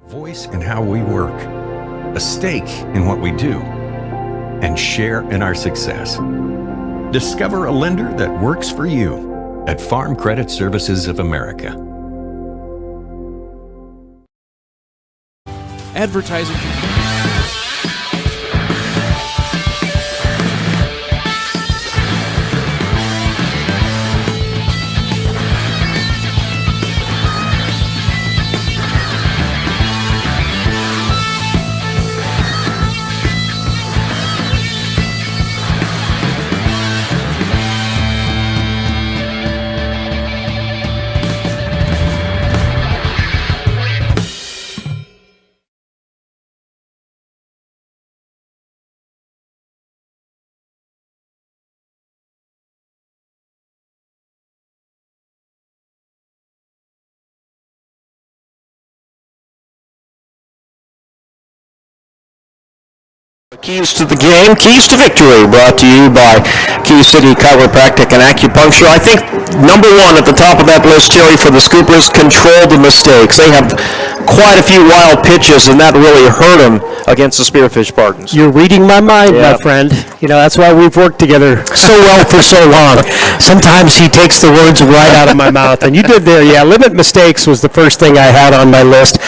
voice in how we work, a stake in what we do, and share in our success. Discover a lender that works for you at Farm Credit Services of America. Advertising. Keys to the game, keys to victory, brought to you by Key City Chiropractic and Acupuncture. I think number one at the top of that list, Terry, for the Scoopers, control the mistakes. They have quite a few wild pitches, and that really hurt them against the Spearfish Spartans. You're reading my mind, my friend. You know, that's why we've worked together so well for so long. Sometimes he takes the words right out of my mouth, and you did there. Yeah, limit mistakes was the first thing I had on my list.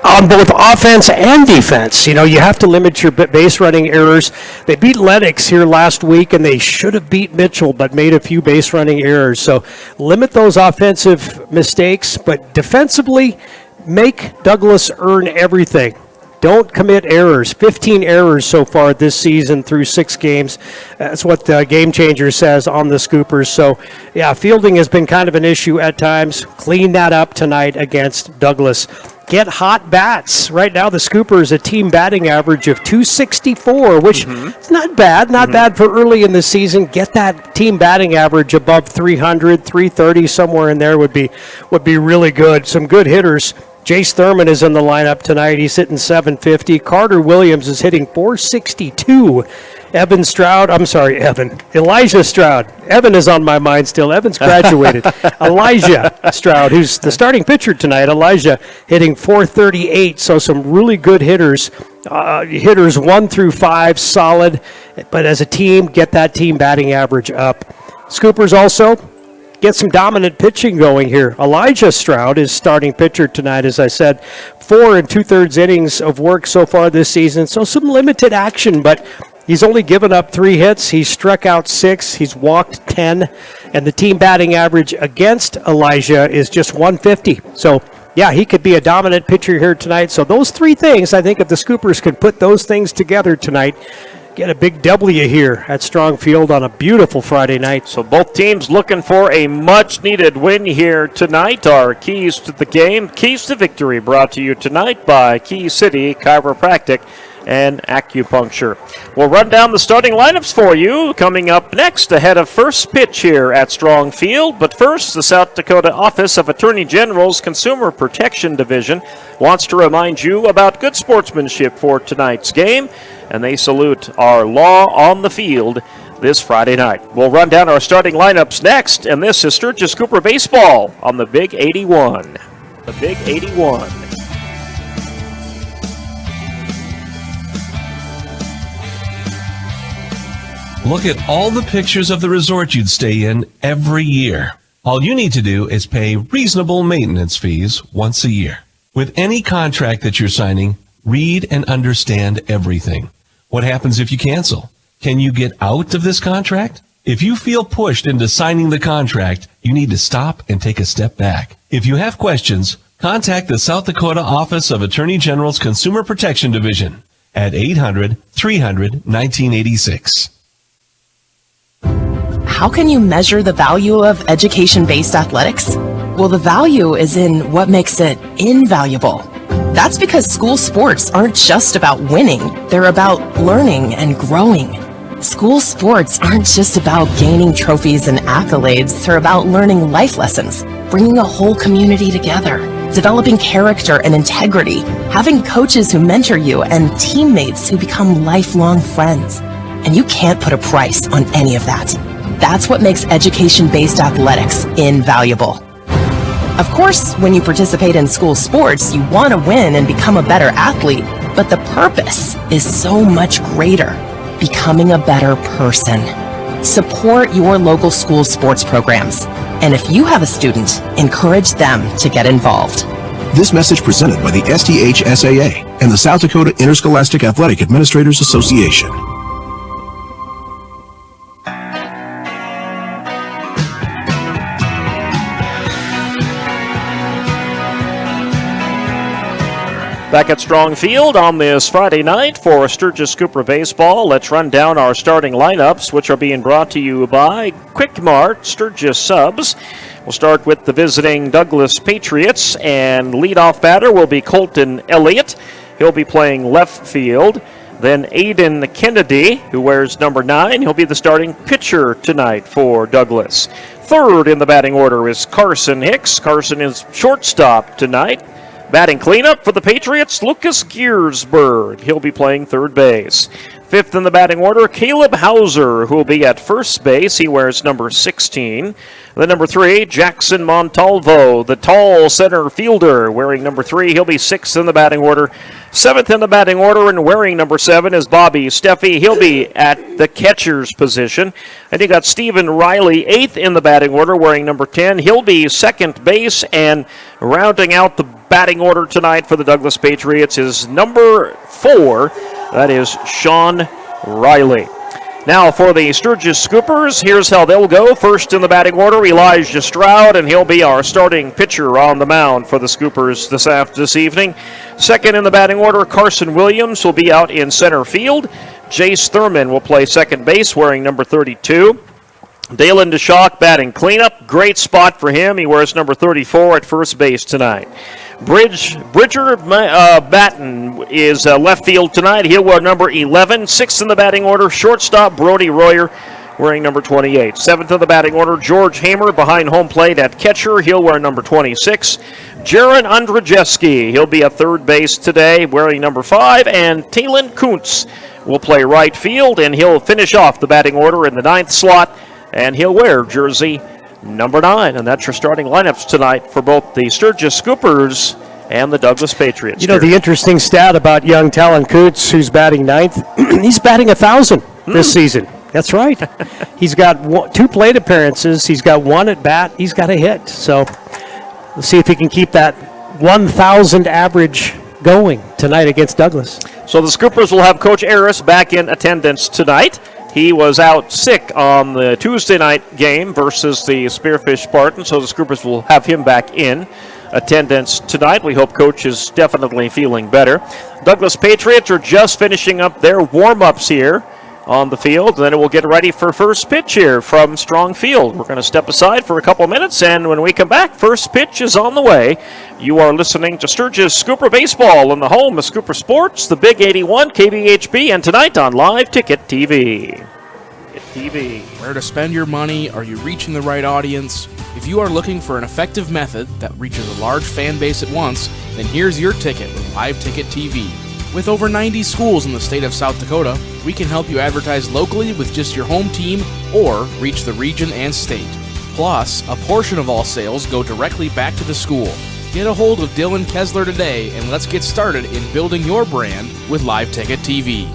On both offense and defense, you know, you have to limit your base running errors. They beat Lennox here last week, and they should have beat Mitchell, but made a few base running errors. So limit those offensive mistakes, but defensively, make Douglas earn everything. Don't commit errors. 15 errors so far this season through 6 games. That's what the Game Changer says on the Scoopers. So, yeah, fielding has been kind of an issue at times. Clean that up tonight against Douglas. Get hot bats. Right now, the Scoopers, a team batting average of 264, which is not bad. Not bad for early in the season. Get that team batting average above 300, 330, somewhere in there would be really good. Some good hitters. Jace Thurman is in the lineup tonight. He's hitting .750. Carter Williams is hitting .462. Elijah Stroud. Evan is on my mind still. Evan's graduated. Elijah Stroud, who's the starting pitcher tonight. Elijah hitting .438. So some really good hitters. Hitters 1 through 5, solid. But as a team, get that team batting average up. Scoopers also get some dominant pitching going here. Elijah Stroud is starting pitcher tonight, as I said. 4 2/3 innings of work so far this season, so some limited action, but he's only given up 3 hits. He's struck out 6. He's walked 10, and the team batting average against Elijah is just 150. So, yeah, he could be a dominant pitcher here tonight. So those 3 things, I think if the Scoopers could put those things together tonight, get a big W here at Strong Field on a beautiful Friday night. So both teams looking for a much-needed win here tonight. Our keys to the game, keys to victory, brought to you tonight by Key City Chiropractic and Acupuncture. We'll run down the starting lineups for you coming up next ahead of first pitch here at Strong Field. But first, the South Dakota Office of Attorney General's Consumer Protection Division wants to remind you about good sportsmanship for tonight's game, and they salute our law on the field this Friday night. We'll run down our starting lineups next, and this is Sturgis Cooper Baseball on the Big 81. The Big 81. Look at all the pictures of the resort you'd stay in every year. All you need to do is pay reasonable maintenance fees once a year. With any contract that you're signing, read and understand everything. What happens if you cancel? Can you get out of this contract? If you feel pushed into signing the contract, you need to stop and take a step back. If you have questions, contact the South Dakota Office of Attorney General's Consumer Protection Division at 800-300-1986. How can you measure the value of education-based athletics? Well, the value is in what makes it invaluable. That's because school sports aren't just about winning. They're about learning and growing. School sports aren't just about gaining trophies and accolades. They're about learning life lessons, bringing a whole community together, developing character and integrity, having coaches who mentor you, and teammates who become lifelong friends. And you can't put a price on any of that. That's what makes education-based athletics invaluable. Of course, when you participate in school sports, you want to win and become a better athlete, but the purpose is so much greater, becoming a better person. Support your local school sports programs, and if you have a student, encourage them to get involved. This message presented by the SDHSAA and the South Dakota Interscholastic Athletic Administrators Association. Back at Strong Field on this Friday night for Sturgis Cooper Baseball. Let's run down our starting lineups, which are being brought to you by Quick Mart Sturgis Subs. We'll start with the visiting Douglas Patriots, and leadoff batter will be Colton Elliott. He'll be playing left field. Then Aiden Kennedy, who wears number 9, he'll be the starting pitcher tonight for Douglas. Third in the batting order is Carson Hicks. Carson is shortstop tonight. Batting cleanup for the Patriots, Lucas Giersberg. He'll be playing third base. Fifth in the batting order, Caleb Hauser, who will be at first base. He wears number 16. Then number 3, Jackson Montalvo, the tall center fielder, wearing number 3. He'll be 6th in the batting order. 7th in the batting order and wearing number 7 is Bobby Steffi. He'll be at the catcher's position. And you got Stephen Riley, 8th in the batting order, wearing number 10. He'll be second base, and rounding out the batting order tonight for the Douglas Patriots is number 4. That is Sean Riley. Now for the Sturgis Scoopers, here's how they'll go. First in the batting order, Elijah Stroud, and he'll be our starting pitcher on the mound for the Scoopers this evening. Second in the batting order, Carson Williams will be out in center field. Jace Thurman will play second base, wearing number 32. Dalen DeShock batting cleanup. Great spot for him. He wears number 34 at first base tonight. Bridger Batten is left field tonight. He'll wear number 11. Sixth in the batting order, shortstop Brody Royer, wearing number 28. Seventh in the batting order, George Hamer behind home plate at catcher. He'll wear number 26. Jaron Andrzejewski, he'll be at third base today, wearing number 5. And Talon Kuntz will play right field, and he'll finish off the batting order in the 9th slot, and he'll wear jersey number 9, and that's your starting lineups tonight for both the Sturgis Scoopers and the Douglas Patriots. You know, the interesting stat about young Talon Kuntz, who's batting 9th, he's batting 1,000 this season. That's right. He's got 2 plate appearances. He's got 1 at bat. He's got a hit. So we'll see if he can keep that 1,000 average going tonight against Douglas. So the Scoopers will have Coach Aris back in attendance tonight. He was out sick on the Tuesday night game versus the Spearfish Spartans, so the Scoopers will have him back in attendance tonight. We hope Coach is definitely feeling better. Douglas Patriots are just finishing up their warm-ups here on the field, and then we'll get ready for first pitch here from Strong Field. We're going to step aside for a couple minutes, and when we come back, first pitch is on the way. You are listening to Sturgis Scooper Baseball in the home of Scooper Sports, the Big 81 KBHB, and tonight on Live Ticket TV. Where to spend your money? Are you reaching the right audience? If you are looking for an effective method that reaches a large fan base at once, then here's your ticket with Live Ticket TV. With over 90 schools in the state of South Dakota, we can help you advertise locally with just your home team or reach the region and state. Plus, a portion of all sales go directly back to the school. Get a hold of Dylan Kessler today and let's get started in building your brand with Live Ticket TV.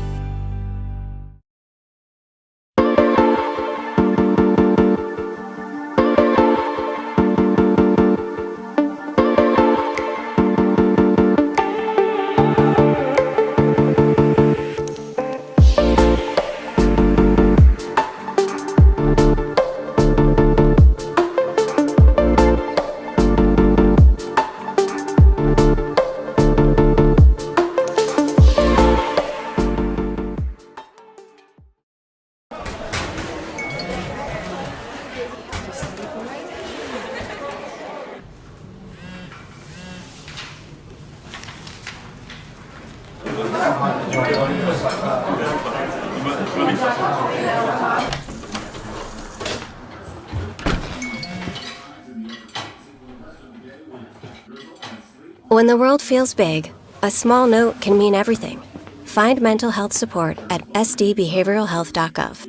When the world feels big, a small note can mean everything. Find mental health support at sdbehavioralhealth.gov.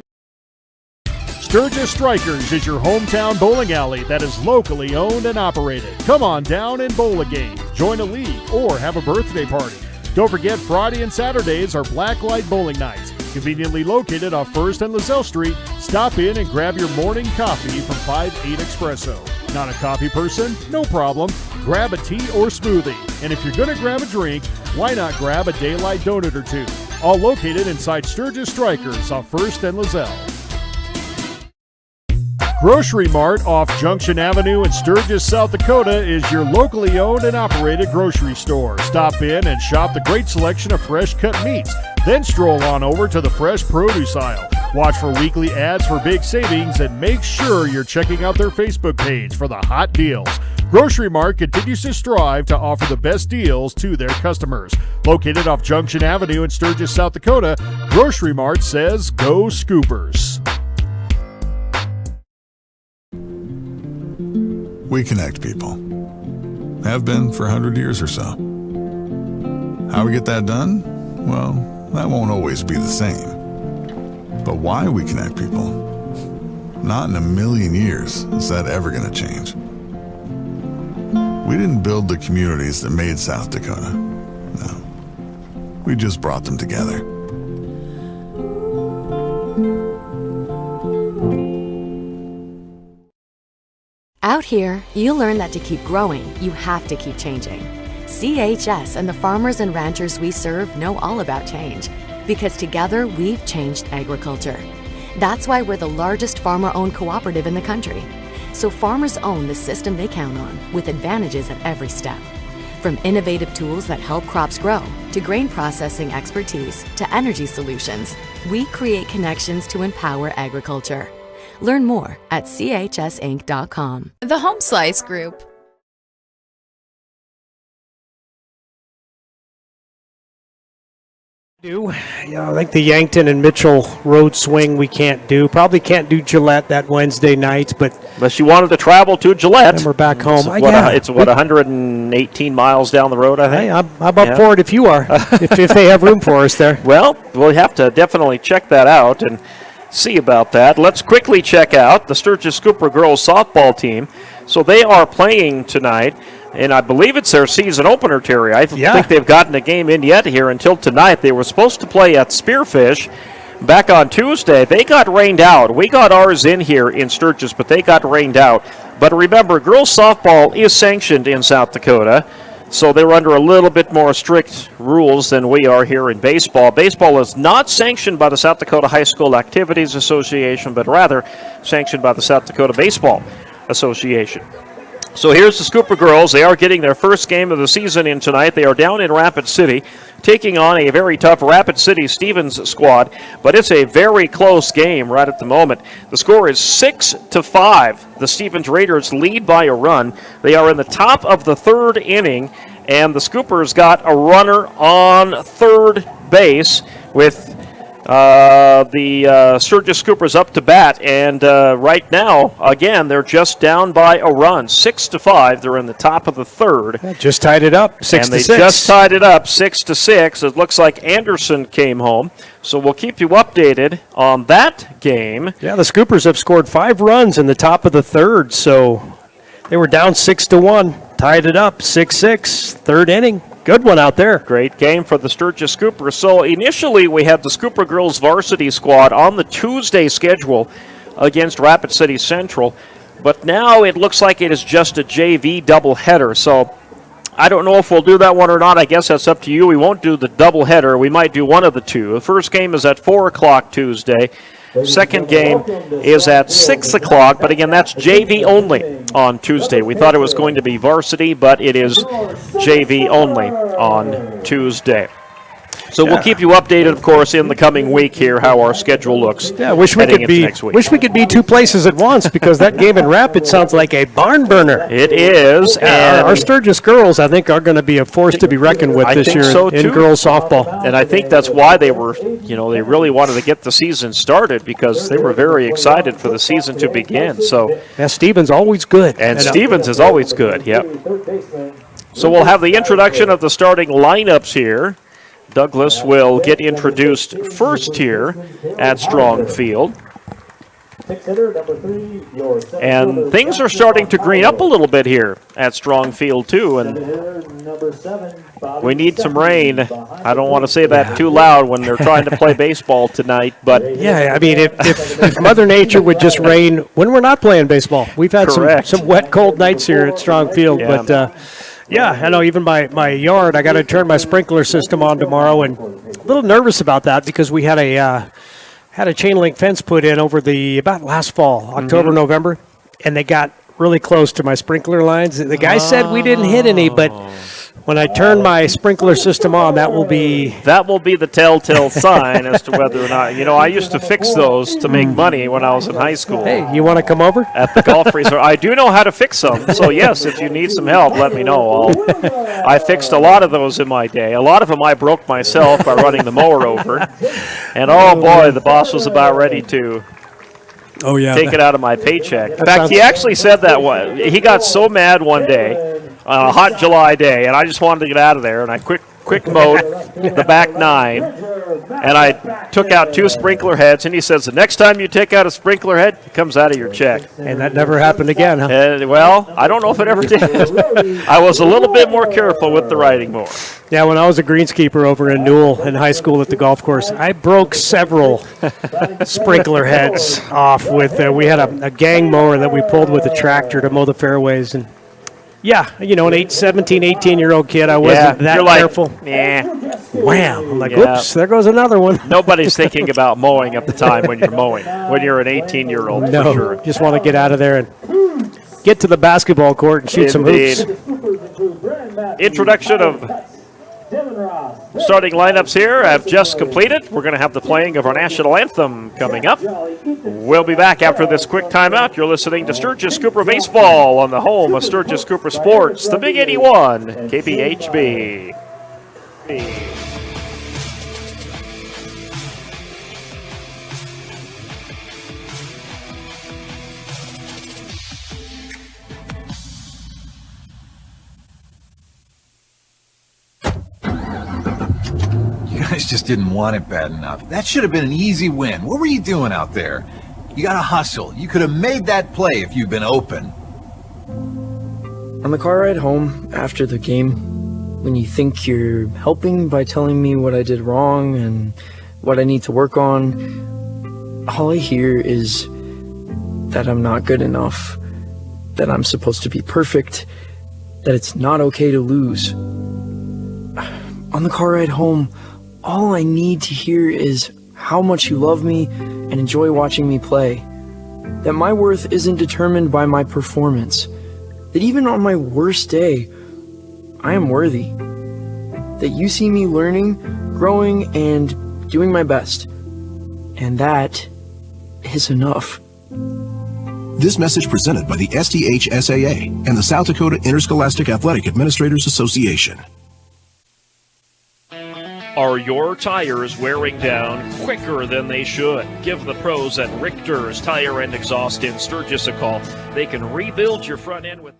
Sturgis Strikers is your hometown bowling alley that is locally owned and operated. Come on down and bowl a game, join a league, or have a birthday party. Don't forget Friday and Saturdays are Blacklight Bowling Nights. Conveniently located off 1st and Lozelle Street, stop in and grab your morning coffee from 5-8 Espresso. Not a coffee person? No problem. Grab a tea or smoothie. And if you're going to grab a drink, why not grab a Daylight donut or two? All located inside Sturgis Strikers off 1st and Lozelle. Grocery Mart off Junction Avenue in Sturgis, South Dakota is your locally owned and operated grocery store. Stop in and shop the great selection of fresh cut meats. Then stroll on over to the fresh produce aisle. Watch for weekly ads for big savings and make sure you're checking out their Facebook page for the hot deals. Grocery Mart continues to strive to offer the best deals to their customers. Located off Junction Avenue in Sturgis, South Dakota, Grocery Mart says go Scoopers. We connect people. Have been for 100 years or so. How we get that done? Well, that won't always be the same. But why we connect people? Not in a million years is that ever going to change. We didn't build the communities that made South Dakota. No. We just brought them together. Out here, you learn that to keep growing, you have to keep changing. CHS and the farmers and ranchers we serve know all about change, because together we've changed agriculture. That's why we're the largest farmer-owned cooperative in the country. So farmers own the system they count on, with advantages at every step. From innovative tools that help crops grow, to grain processing expertise, to energy solutions, we create connections to empower agriculture. Learn more at chsinc.com. The Home Slice Group. I think the Yankton and Mitchell road swing we can't do. Probably can't do Gillette that Wednesday night, but unless you wanted to travel to Gillette. Then we're back home. It's 118 miles down the road, I think. Hey, I'm up for it if you are, if they have room for us there. Well, we'll have to definitely check that out and see about that. Let's quickly check out the Sturgis Scooper girls softball team. So they are playing tonight, and I believe it's their season opener, Terry. I think they've gotten a game in yet here until tonight. They were supposed to play at Spearfish back on Tuesday. They got rained out. We got ours in here in Sturgis, but they got rained out. But remember, girls softball is sanctioned in South Dakota, so they're under a little bit more strict rules than we are here in baseball. Baseball is not sanctioned by the South Dakota High School Activities Association, but rather sanctioned by the South Dakota Baseball Association. So here's the Scooper girls. They are getting their first game of the season in tonight. They are down in Rapid City, taking on a very tough Rapid City Stevens squad, but it's a very close game right at the moment. The score is 6-5. The Stevens Raiders lead by a run. They are in the top of the third inning, and the Scoopers got a runner on third base with the Sturgis Scoopers up to bat, and right now, again, they're just down by a run, 6-5. They're in the top of the third. Just tied it up, 6-6. And they just tied it up, 6-6. It looks like Anderson came home, so we'll keep you updated on that game. Yeah, the Scoopers have scored 5 runs in the top of the third, so they were down 6-1, tied it up, 6-6, third inning. Good one out there. Great game for the Sturgis Scoopers. So initially we had the Scooper girls varsity squad on the Tuesday schedule against Rapid City Central, but now it looks like it is just a JV doubleheader. So I don't know if we'll do that one or not. I guess that's up to you. We won't do the doubleheader. We might do one of the two. The first game is at 4 o'clock Tuesday. Second game is at 6 o'clock, but again, that's JV only on Tuesday. We thought it was going to be varsity, but it is JV only on Tuesday. So we'll keep you updated, of course, in the coming week here how our schedule looks. Yeah, wish we could be 2 places at once, because that game in Rapid sounds like a barn burner. It is. And our Sturgis girls, I think, are going to be a force to be reckoned with this year in girls softball. And I think that's why they were, they really wanted to get the season started, because they were very excited for the season to begin. So Stevens always good. And Stevens is always good. Yep. So we'll have the introduction of the starting lineups here. Douglas will get introduced first here at Strong Field. And things are starting to green up a little bit here at Strong Field, too. And we need some rain. I don't want to say that too loud when they're trying to play baseball tonight. But yeah, I mean, if Mother Nature would just rain when we're not playing baseball. We've had some wet, cold nights here at Strong Field. Yeah. But, yeah, I know even my yard, I got to turn my sprinkler system on tomorrow. And a little nervous about that because we had a chain link fence put in about last fall, October, November, and they got really close to my sprinkler lines. The guy said we didn't hit any, but when I turn my sprinkler system on, that will be the telltale sign as to whether or not, I used to fix those to make money when I was in high school. Hey, you want to come over? At the golf resort. I do know how to fix them, so yes, if you need some help, let me know. I fixed a lot of those in my day. A lot of them I broke myself by running the mower over. And oh boy, the boss was about ready to take it out of my paycheck. In fact, he actually said that he got so mad one day on a hot July day, and I just wanted to get out of there, and I quick mowed the back 9, and I took out 2 sprinkler heads, and he says, the next time you take out a sprinkler head, it comes out of your check. And that never happened again, huh? Well, I don't know if it ever did. I was a little bit more careful with the riding mower. Yeah, when I was a greenskeeper over in Newell in high school at the golf course, I broke several sprinkler heads off with, we had a gang mower that we pulled with a tractor to mow the fairways, and yeah, an 17, 18-year-old kid, I wasn't that careful. Wham! I'm like, oops, there goes another one. Nobody's thinking about mowing at the time when you're mowing, when you're an 18-year-old, no, for sure. Just want to get out of there and get to the basketball court and shoot some hoops. Introduction of starting lineups here have just completed. We're going to have the playing of our national anthem coming up. We'll be back after this quick timeout. You're listening to Sturgis Cooper Baseball on the home of Sturgis Cooper Sports, the Big 81, KBHB. You guys just didn't want it bad enough. That should have been an easy win. What were you doing out there? You gotta hustle. You could have made that play if you'd been open. On the car ride home after the game, when you think you're helping by telling me what I did wrong and what I need to work on, all I hear is that I'm not good enough, that I'm supposed to be perfect, that it's not okay to lose. On the car ride home, all I need to hear is how much you love me and enjoy watching me play. That my worth isn't determined by my performance. That even on my worst day, I am worthy. That you see me learning, growing, and doing my best. And that is enough. This message presented by the SDHSAA and the South Dakota Interscholastic Athletic Administrators Association. Are your tires wearing down quicker than they should? Give the pros at Richter's Tire and Exhaust in Sturgis a call. They can rebuild your front end with...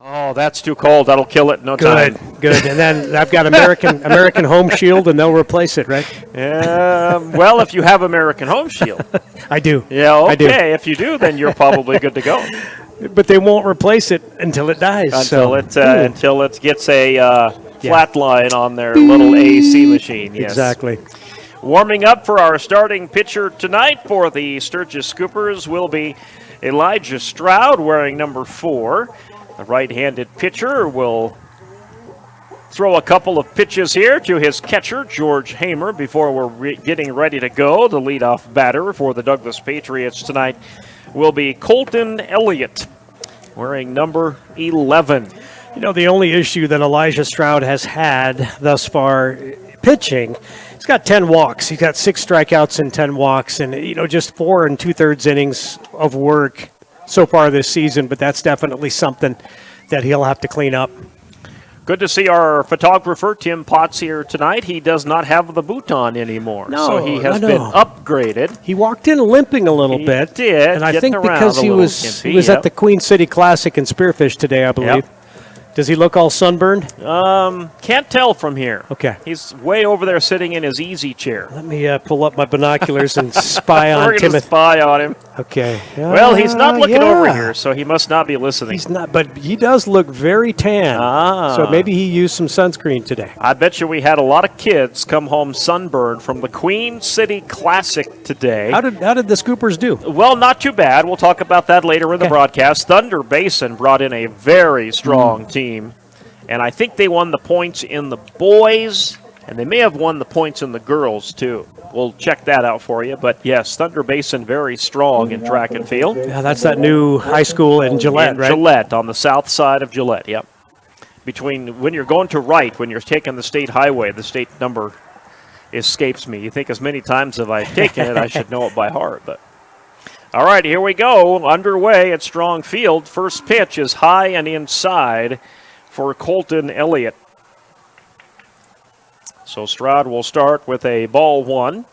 Oh, that's too cold. That'll kill it in no time. Good. And then I've got American Home Shield, and they'll replace it, right? Well, if you have American Home Shield. I do. Yeah, okay. I do. If you do, then you're probably good to go. But they won't replace it until it dies. Until it gets a flat line on their little AC machine. Yes. Exactly. Warming up for our starting pitcher tonight for the Sturgis Scoopers will be Elijah Stroud, wearing number 4. The right-handed pitcher will throw a couple of pitches here to his catcher, George Hamer, before we're getting ready to go. The leadoff batter for the Douglas Patriots tonight will be Colton Elliott, wearing number 11. You know, the only issue that Elijah Stroud has had thus far pitching, he's got 10 walks. He's got 6 strikeouts and 10 walks, and, you know, just 4 2/3 innings of work so far this season, but that's definitely something that he'll have to clean up. Good to see our photographer, Tim Potts, here tonight. He does not have the boot on anymore, so he has been upgraded. He walked in limping a little bit. He did, and I think because he was at the Queen City Classic in Spearfish today, I believe. Yep. Does he look all sunburned? Can't tell from here. Okay. He's way over there sitting in his easy chair. Let me pull up my binoculars and spy on We're going to spy on him. Okay. Well, he's not looking over here, so he must not be listening. He's not, but he does look very tan. So maybe he used some sunscreen today. I bet you we had a lot of kids come home sunburned from the Queen City Classic today. How did the Scoopers do? Well, not too bad. We'll talk about that later in the broadcast. Thunder Basin brought in a very strong team. And I think they won the points in the boys, and they may have won the points in the girls, too. We'll check that out for you. But, yes, Thunder Basin very strong in track and field. Yeah, that's that new high school in Gillette, right? Gillette, on the south side of Gillette, yep. When you're going to Wright, when you're taking the state highway, the state number escapes me. You think as many times as I've taken it, I should know it by heart. But all right, here we go. Underway at Strong Field. First pitch is high and inside for Colton Elliott. So Stroud will start with a ball 1.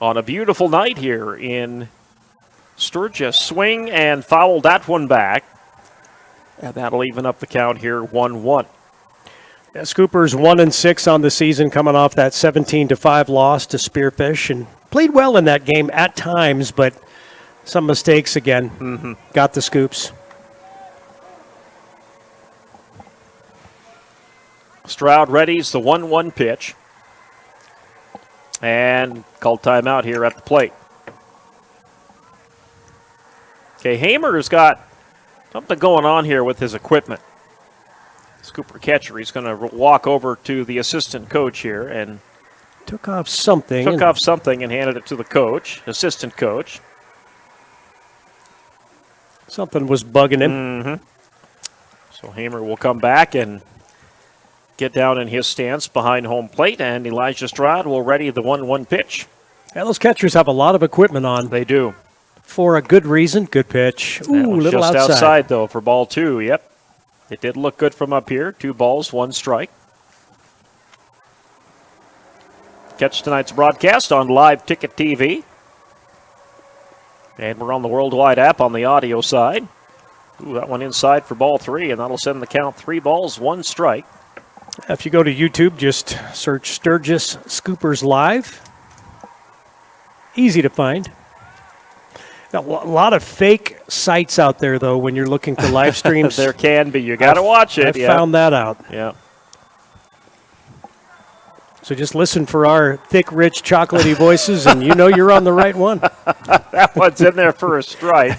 On a beautiful night here in Sturgis. Swing and fouled that one back. And that'll even up the count here, 1-1. Yeah, Scoopers 1-6 on the season, coming off that 17-5 loss to Spearfish, and played well in that game at times, but some mistakes again. Got the scoops. Stroud readies the 1-1 pitch. And called timeout here at the plate. Okay, Hamer's got something going on here with his equipment. Scooper catcher, he's going to walk over to the assistant coach here and took off something and handed it to the coach, assistant coach. Something was bugging him. So Hamer will come back and get down in his stance behind home plate, and Elijah Stroud will ready the 1-1 pitch. Yeah, those catchers have a lot of equipment on. They do. For a good reason. Good pitch. Ooh, little just outside. Though, for ball 2. Yep. It did look good from up here. 2 balls, 1 strike. Catch tonight's broadcast on Live Ticket TV. And we're on the Worldwide app on the audio side. Ooh, that one inside for ball 3, and that'll send the count 3 balls, 1 strike. If you go to YouTube, just search Sturgis Scoopers Live. Easy to find. A lot of fake sites out there, though, when you're looking for live streams. There can be. You got to watch it. I found that out. Yeah. So just listen for our thick, rich, chocolatey voices, and you know you're on the right one. That one's in there for a strike.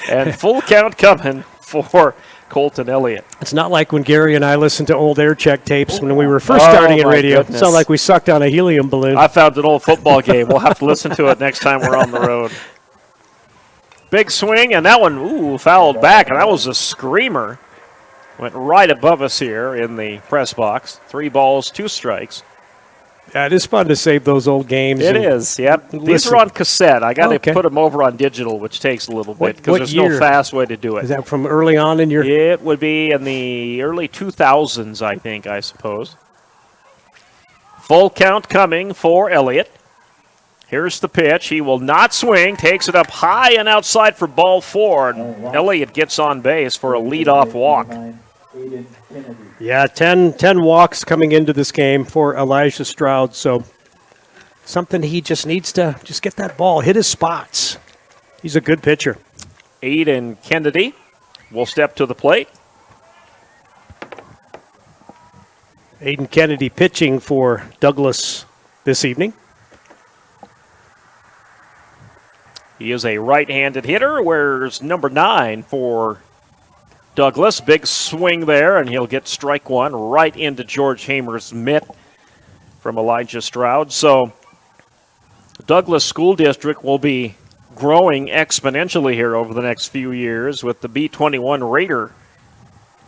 And full count coming for Colton Elliott. It's not like when Gary and I listened to old air check tapes when we were first starting in radio. Goodness. It sounded like we sucked on a helium balloon. I found an old football game. We'll have to listen to it next time we're on the road. Big swing, and that one, fouled back, and that was a screamer. Went right above us here in the press box. 3 balls, 2 strikes. Yeah, it is fun to save those old games. It is, yep. These are on cassette. I got to put them over on digital, which takes a little bit because there's no fast way to do it. Is that from early on in your... It would be in the early 2000s, I suppose. Full count coming for Elliott. Here's the pitch. He will not swing. Takes it up high and outside for ball 4. And Elliott gets on base for a leadoff walk. Yeah, 10 walks coming into this game for Elijah Stroud. So something he just needs to just get that ball, hit his spots. He's a good pitcher. Aiden Kennedy will step to the plate. Aiden Kennedy pitching for Douglas this evening. He is a right-handed hitter. Where's number 9 for Douglas? Big swing there, and he'll get strike one right into George Hamer's mitt from Elijah Stroud. So Douglas School District will be growing exponentially here over the next few years with the B-21 Raider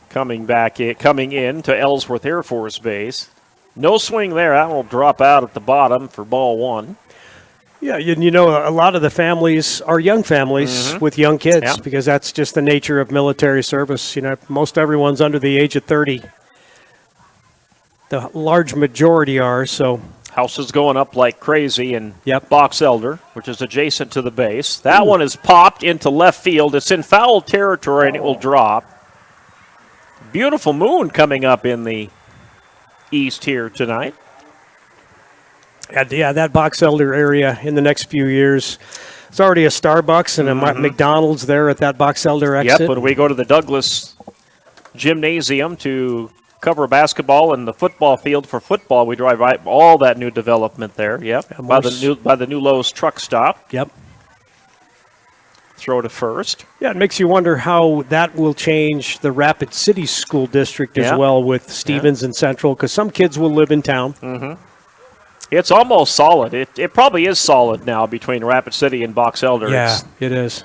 coming in to Ellsworth Air Force Base. No swing there. That will drop out at the bottom for ball one. Yeah, you know, a lot of the families are young families with young kids because that's just the nature of military service. You know, most everyone's under the age of 30. The large majority are, so. Houses going up like crazy in Box Elder, which is adjacent to the base. That one is popped into left field. It's in foul territory, and it will drop. Beautiful moon coming up in the east here tonight. Yeah, that Box Elder area in the next few years. It's already a Starbucks and a McDonald's there at that Box Elder exit. Yep, when we go to the Douglas Gymnasium to cover basketball and the football field for football, we drive right all that new development there. Yep, by the new Lowe's truck stop. Yep. Throw to first. Yeah, it makes you wonder how that will change the Rapid City School District as well with Stevens and Central, because some kids will live in town. It's almost solid. It probably is solid now between Rapid City and Box Elder. Yeah, it is.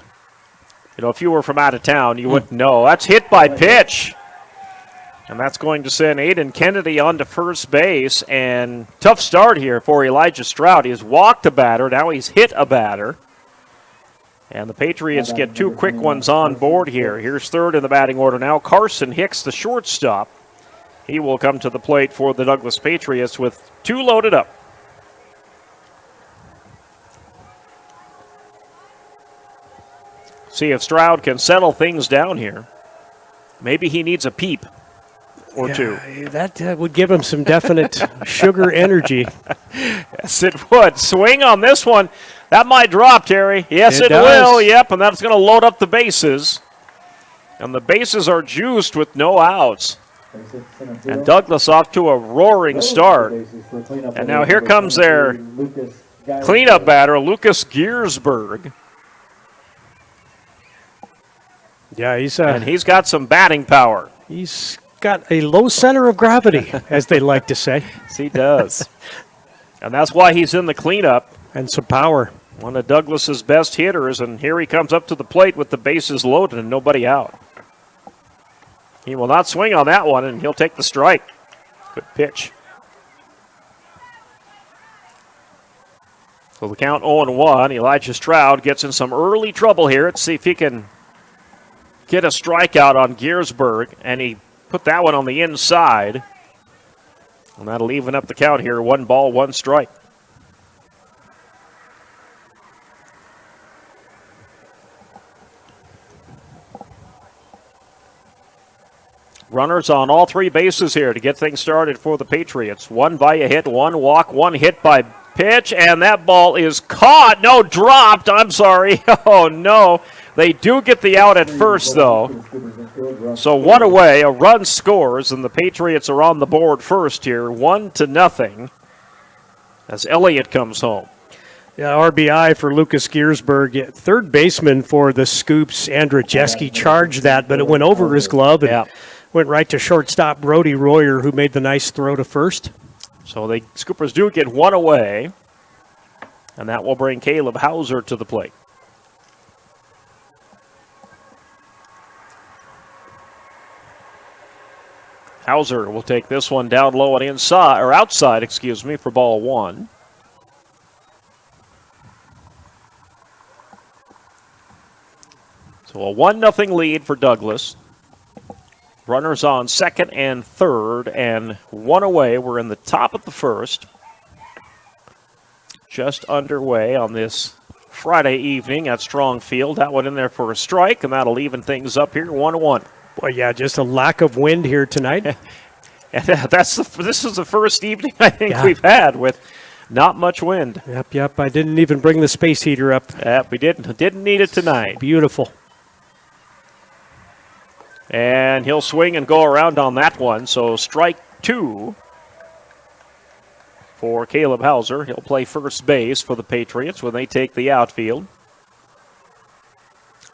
You know, if you were from out of town, you wouldn't know. That's hit by pitch. And that's going to send Aiden Kennedy on to first base. And tough start here for Elijah Stroud. He's walked a batter. Now he's hit a batter. And the Patriots get two quick ones on board here. Here's third in the batting order now. Carson Hicks, the shortstop. He will come to the plate for the Douglas Patriots with two loaded up. See if Stroud can settle things down here. Maybe he needs a peep or two. That would give him some definite sugar energy. Yes, it would. Swing on this one. That might drop, Terry. Yes, it will. Yep, and that's going to load up the bases. And the bases are juiced with no outs. And Douglas off to a roaring start. And now here comes their cleanup batter, Lucas Giersberg. Yeah, he's got some batting power. He's got a low center of gravity, as they like to say. Yes, he does. And that's why he's in the cleanup. And some power. One of Douglas's best hitters, and here he comes up to the plate with the bases loaded and nobody out. He will not swing on that one, and he'll take the strike. Good pitch. So the count 0-1. Elijah Stroud gets in some early trouble here. Let's see if he can get a strikeout on Giersberg, and he put that one on the inside. And that'll even up the count here. 1 ball, 1 strike. Runners on all 3 bases here to get things started for the Patriots. 1 by a hit, 1 walk, 1 hit by pitch, and that ball is caught. No, dropped. I'm sorry. Oh, no. They do get the out at first, though. So 1 away, a run scores, and the Patriots are on the board first here, 1-0, as Elliott comes home. Yeah, RBI for Lucas Giersberg. Third baseman for the Scoops, Andrzejewski, charged that, but it went over his glove and went right to shortstop Brody Royer, who made the nice throw to first. So the Scoopers do get 1 away, and that will bring Caleb Hauser to the plate. Hauser will take this one down low and outside, for ball 1. So a 1-0 lead for Douglas. Runners on second and third, and 1 away. We're in the top of the first. Just underway on this Friday evening at Strong Field. That one in there for a strike, and that'll even things up here, 1-1. Well, yeah, just a lack of wind here tonight. And this is the first evening I think we've had with not much wind. Yep. I didn't even bring the space heater up. Yep, we didn't need it tonight. Beautiful. And he'll swing and go around on that one. So strike 2 for Caleb Hauser. He'll play first base for the Patriots when they take the outfield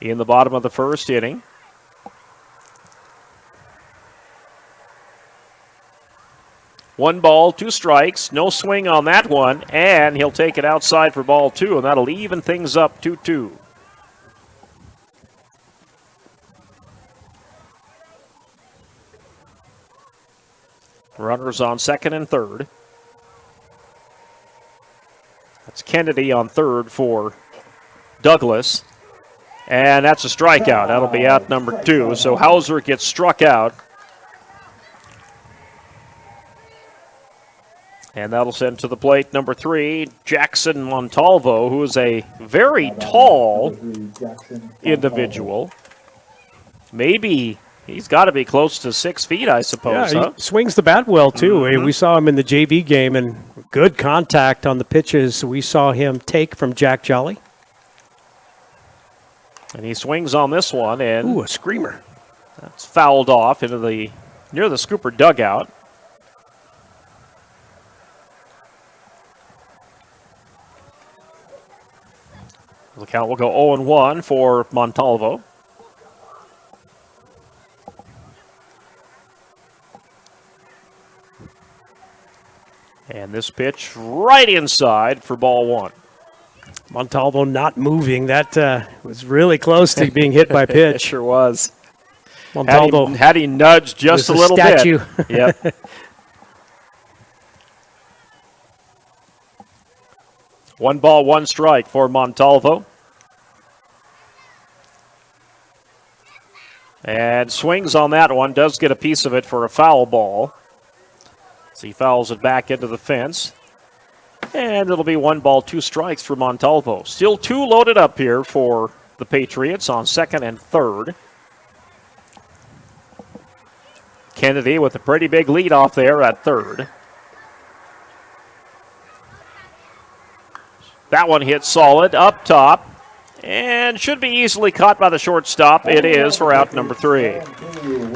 in the bottom of the first inning. One ball, 2 strikes, no swing on that one, and he'll take it outside for ball 2, and that'll even things up 2-2. Runners on second and third. That's Kennedy on third for Douglas. And that's a strikeout. That'll be out number 2. So Hauser gets struck out. And that'll send to the plate number 3, Jackson Montalvo, who is a very tall individual. Maybe he's got to be close to 6 feet, I suppose. Yeah, he swings the bat well, too. Mm-hmm. We saw him in the JV game, and good contact on the pitches we saw him take from Jack Jolly. And he swings on this one, and ooh, a screamer. That's fouled off into the near the Scooper dugout. The count will go 0-1 for Montalvo. And this pitch right inside for ball 1. Montalvo not moving. That was really close to being hit by pitch. It sure was. Montalvo had he nudged just a little statue. bit. Yep. One ball, 1 strike for Montalvo. And swings on that one. Does get a piece of it for a foul ball. So he fouls it back into the fence. And it'll be 1 ball, 2 strikes for Montalvo. Still 2 loaded up here for the Patriots on second and third. Kennedy with a pretty big lead off there at third. That one hits solid up top and should be easily caught by the shortstop. It is for out number 3.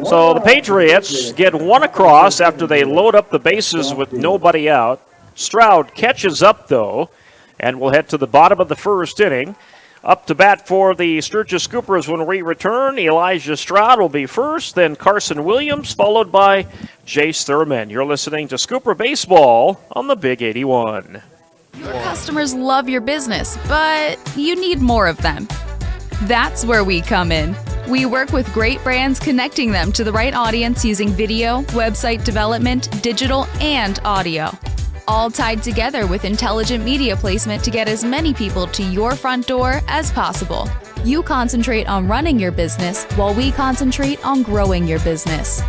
So the Patriots get 1 across after they load up the bases with nobody out. Stroud catches up, though, and we'll head to the bottom of the first inning. Up to bat for the Sturgis Scoopers when we return. Elijah Stroud will be first, then Carson Williams, followed by Jace Thurman. You're listening to Scooper Baseball on the Big 81. Your customers love your business, but you need more of them. That's where we come in. We work with great brands, connecting them to the right audience using video, website development, digital, and audio. All tied together with intelligent media placement to get as many people to your front door as possible. You concentrate on running your business while we concentrate on growing your business.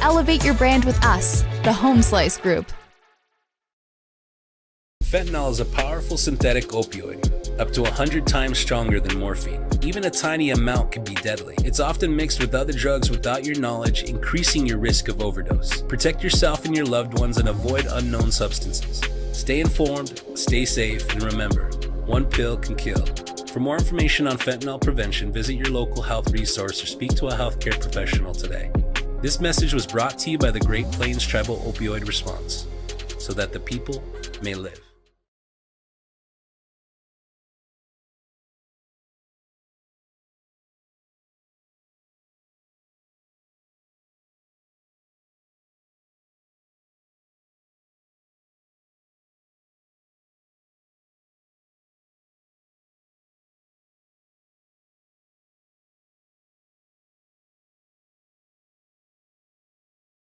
Elevate your brand with us, the Home Slice Group. Fentanyl is a powerful synthetic opioid, up to 100 times stronger than morphine. Even a tiny amount can be deadly. It's often mixed with other drugs without your knowledge, increasing your risk of overdose. Protect yourself and your loved ones and avoid unknown substances. Stay informed, stay safe, and remember, one pill can kill. For more information on fentanyl prevention, visit your local health resource or speak to a healthcare professional today. This message was brought to you by the Great Plains Tribal Opioid Response, so that the people may live.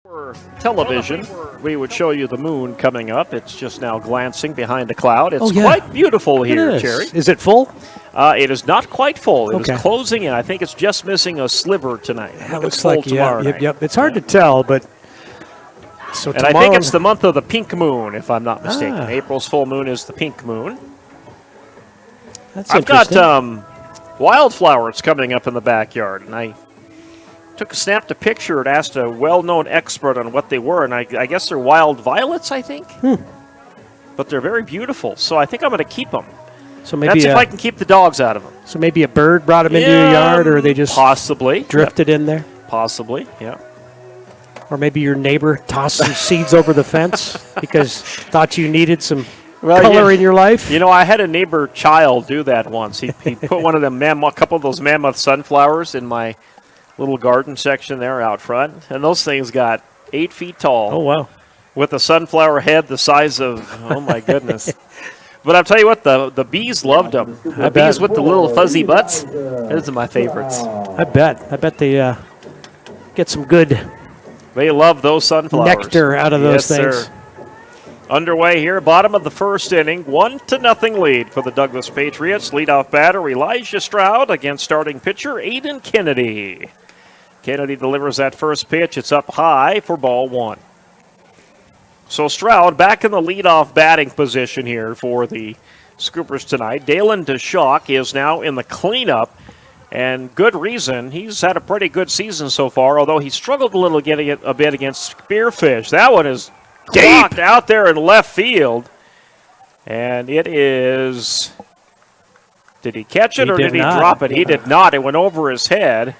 For television, we would show you the moon coming up. It's just now glancing behind a cloud. It's quite beautiful here, Jerry. Is it full? It is not quite full. It Okay. is closing in. I think it's just missing a sliver tonight. It looks it's full like tomorrow night. Yep. It's hard to tell, but so and I think it's the month of the pink moon, if I'm not mistaken. Ah. April's full moon is the pink moon. That's I've got interesting. wildflowers coming up in the backyard, and I snapped a picture and asked a well-known expert on what they were, and I guess they're wild violets, I think. But they're very beautiful, so I think I'm going to keep them. So maybe that's if I can keep the dogs out of them. So maybe a bird brought them into your yard, or they just possibly drifted in there. Possibly, yeah. Or maybe your neighbor tossed some seeds over the fence because thought you needed some color in your life. You know, I had a neighbor child do that once. He put one of them a couple of those mammoth sunflowers in my little garden section there out front, and those things got 8 feet tall. Oh, wow. With a sunflower head the size of, oh my goodness. But I'll tell you what, the bees loved them. The bees with the little fuzzy butts, those are my favorites. I bet they get some good They love those sunflowers. nectar out of those things. Sir. Underway here, bottom of the first inning, 1-0 lead for the Douglas Patriots. Leadoff batter Elijah Stroud against starting pitcher Aiden Kennedy. Kennedy delivers that first pitch. It's up high for ball one. So Stroud back in the leadoff batting position here for the Scoopers tonight. Dalen DeShock is now in the cleanup, and good reason. He's had a pretty good season so far, although he struggled a little getting it a bit against Spearfish. That one is deep out there in left field, and it is. Did he catch it or did he drop it? He did not. It went over his head.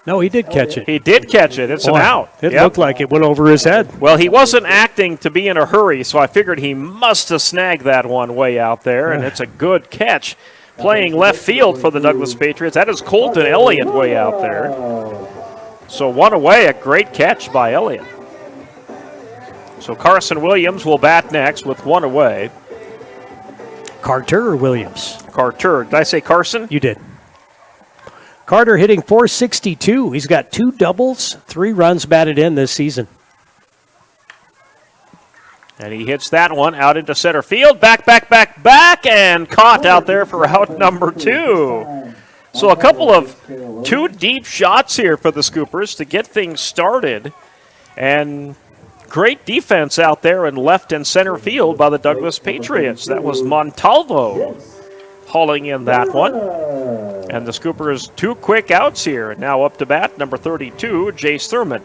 No, he did catch it. He did catch it. It's an out. It looked like it went over his head. Well, he wasn't acting to be in a hurry, so I figured he must have snagged that one way out there, and it's a good catch. Playing left field for the Douglas Patriots. That is Colton Elliott way out there. So one away, a great catch by Elliott. So Carson Williams will bat next with one away. Carter or Williams? Carter. Did I say Carson? You did. Carter hitting .462. He's got 2 doubles, 3 runs batted in this season. And he hits that one out into center field. Back, and caught out there for out number 2. So a couple of 2 deep shots here for the Scoopers to get things started. And great defense out there in left and center field by the Douglas Patriots. That was Montalvo hauling in that one. And the Scoopers 2 quick outs here. Now up to bat, number 32, Jace Thurman.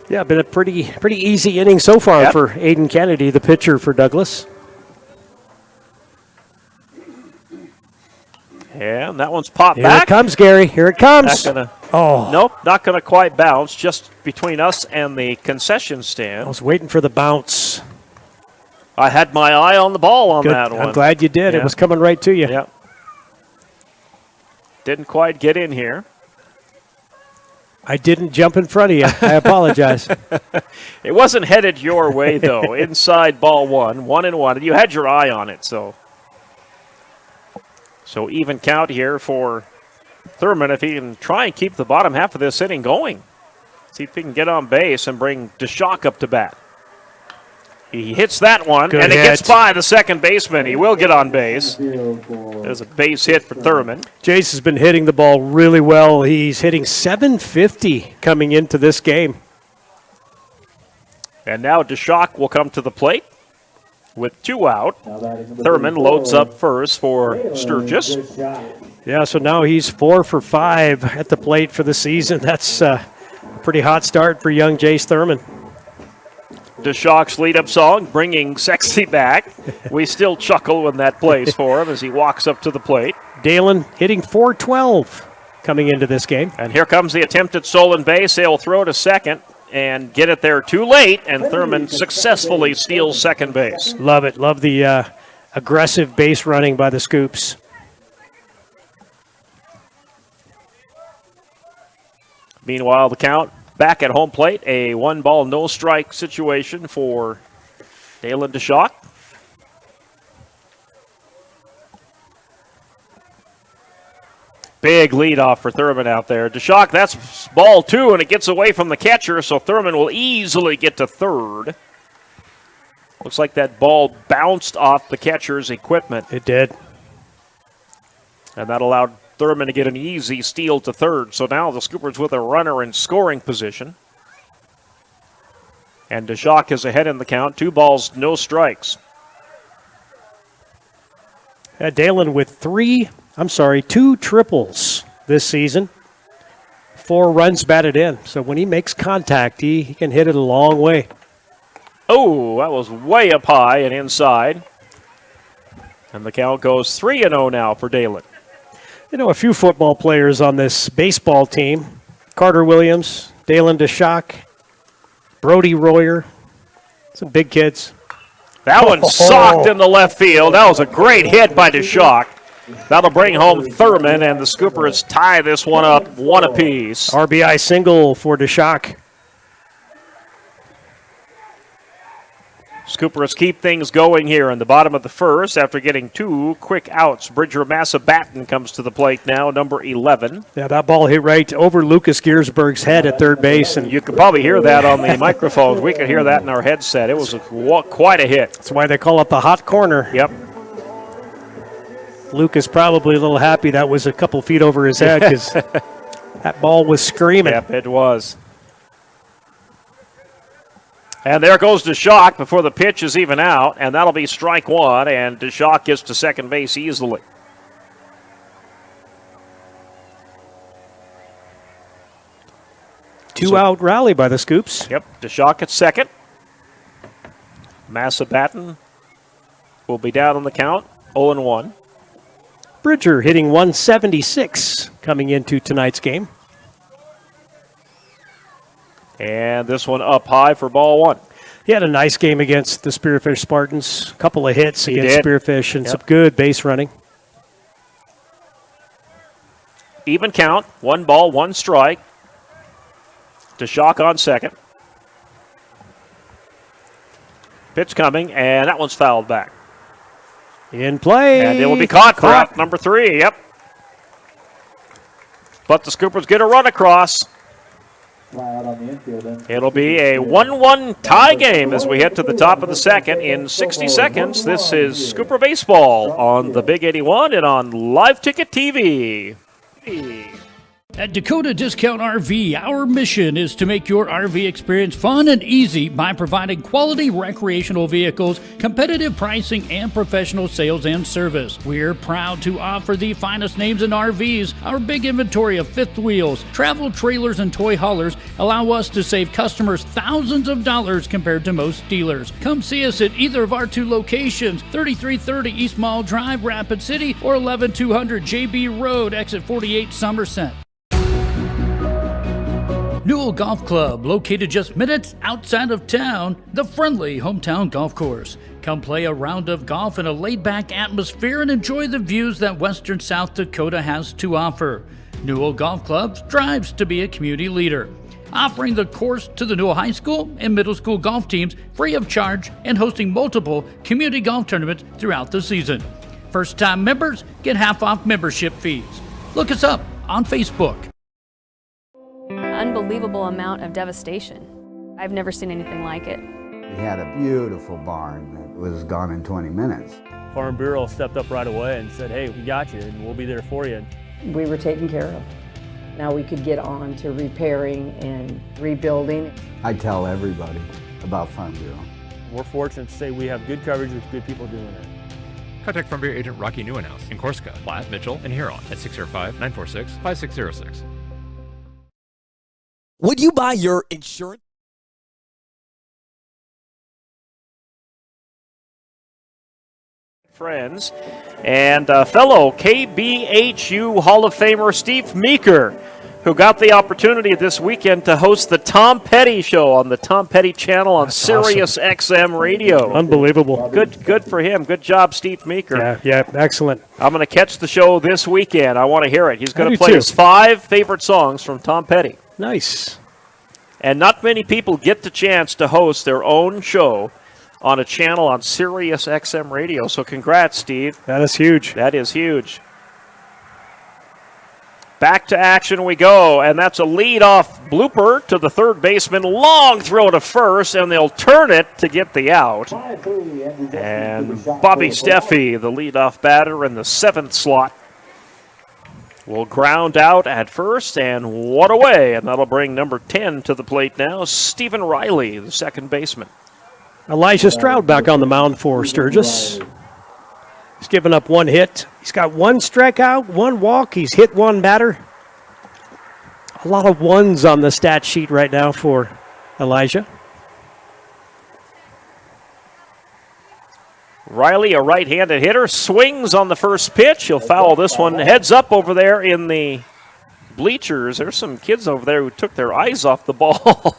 Yeah, been a pretty easy inning so far for Aiden Kennedy, the pitcher for Douglas. And that one's popped Here back. it comes, Gary. Here it comes. Nope, not going to quite bounce. Just between us and the concession stand. I was waiting for the bounce. I had my eye on the ball on that one. I'm glad you did. Yeah. It was coming right to you. Yep. Didn't quite get in here. I didn't jump in front of you. I apologize. It wasn't headed your way, though. Inside ball 1-1. You had your eye on it, so even count here for Thurman if he can try and keep the bottom half of this inning going. See if he can get on base and bring DeShock up to bat. He hits that one, Good and it hit. gets by the second baseman. He will get on base. There's a base hit for Thurman. Jace has been hitting the ball really well. He's hitting .750 coming into this game. And now DeShock will come to the plate with 2 out. Thurman loads up first for Sturgis. Yeah, so now he's 4 for 5 at the plate for the season. That's a pretty hot start for young Jace Thurman. DeShock's lead-up song, Bringing Sexy Back. We still chuckle when that plays for him as he walks up to the plate. Dalen hitting .412 coming into this game. And here comes the attempted stolen base. They'll throw to second and get it there too late, and Thurman successfully steals second base. Love it. Love the aggressive base running by the Scoops. Meanwhile, the count back at home plate, a 1-ball, no-strike situation for Dalen DeShock. Big leadoff for Thurman out there. DeShock, that's ball 2, and it gets away from the catcher, so Thurman will easily get to third. Looks like that ball bounced off the catcher's equipment. It did. And that allowed Thurman to get an easy steal to third. So now the Scoopers with a runner in scoring position. And DeShock is ahead in the count. 2 balls, no strikes. Dalen with 2 triples this season. 4 runs batted in. So when he makes contact, he can hit it a long way. Oh, that was way up high and inside. And the count goes 3-0 now for Dalen. You know, a few football players on this baseball team. Carter Williams, Dalen DeShock, Brody Royer, some big kids. That one socked in the left field. That was a great hit by DeShock. That'll bring home Thurman, and the Scoopers tie this one up 1 apiece. RBI single for DeShock. Scoopers keep things going here in the bottom of the first after getting 2 quick outs. Bridger Massabatten comes to the plate now, number 11. Yeah, that ball hit right over Lucas Giersberg's head at third base. And you could probably hear that on the microphones. We could hear that in our headset. It was quite a hit. That's why they call it the hot corner. Yep. Lucas probably a little happy that was a couple feet over his head because that ball was screaming. Yep, it was. And there goes DeShock before the pitch is even out, and that'll be strike 1, and DeShock gets to second base easily. Two-out rally by the Scoops. Yep, DeShock at second. Massabatten will be down on the count, 0-1. Bridger hitting 176 coming into tonight's game. And this one up high for ball 1. He had a nice game against the Spearfish Spartans. A couple of hits against Spearfish and some good base running. Even count, 1 ball, 1 strike. DeShock on second. Pitch coming, and that one's fouled back. In play. And it will be caught for out number 3, yep. But the Scoopers get a run across. It'll be a 1-1 tie game as we head to the top of the second in 60 seconds. This is Scooper Baseball on the Big 81 and on Live Ticket TV. At Dakota Discount RV, our mission is to make your RV experience fun and easy by providing quality recreational vehicles, competitive pricing, and professional sales and service. We're proud to offer the finest names in RVs. Our big inventory of fifth wheels, travel trailers, and toy haulers allow us to save customers thousands of dollars compared to most dealers. Come see us at either of our 2 locations, 3330 East Mall Drive, Rapid City, or 11200 JB Road, exit 48, Somerset. Newell Golf Club, located just minutes outside of town, the friendly hometown golf course. Come play a round of golf in a laid-back atmosphere and enjoy the views that western South Dakota has to offer. Newell Golf Club strives to be a community leader, offering the course to the Newell High School and middle school golf teams free of charge and hosting multiple community golf tournaments throughout the season. First-time members get half off membership fees. Look us up on Facebook. Unbelievable amount of devastation. I've never seen anything like it. We had a beautiful barn that was gone in 20 minutes. Farm Bureau stepped up right away and said, hey, we got you and we'll be there for you. We were taken care of. Now we could get on to repairing and rebuilding. I tell everybody about Farm Bureau. We're fortunate to say we have good coverage with good people doing it. Contact Farm Bureau agent Rocky Newenhouse in Corsica, Platte, Mitchell, and Huron at 605-946-5606. Would you buy your insurance? Friends, and fellow KBHU Hall of Famer Steve Meeker, who got the opportunity this weekend to host the Tom Petty Show on the Tom Petty channel on Sirius XM Radio. Unbelievable. Good for him. Good job, Steve Meeker. Yeah, excellent. I'm going to catch the show this weekend. I want to hear it. He's going to play his 5 favorite songs from Tom Petty. Nice. And not many people get the chance to host their own show on a channel on Sirius XM Radio. So congrats, Steve. That is huge. That is huge. Back to action we go, and that's a lead-off blooper to the third baseman. Long throw to first, and they'll turn it to get the out. And Bobby Steffi, the leadoff batter in the 7th slot, will ground out at first, and what away. And that'll bring number 10 to the plate now, Stephen Riley, the second baseman. Elijah Stroud back on the mound for Sturgis. He's given up 1 hit. He's got 1 strikeout, 1 walk. He's hit 1 batter. A lot of 1s on the stat sheet right now for Elijah. Riley, a right-handed hitter, swings on the first pitch. He'll foul this one. Heads up over there in the bleachers. There's some kids over there who took their eyes off the ball.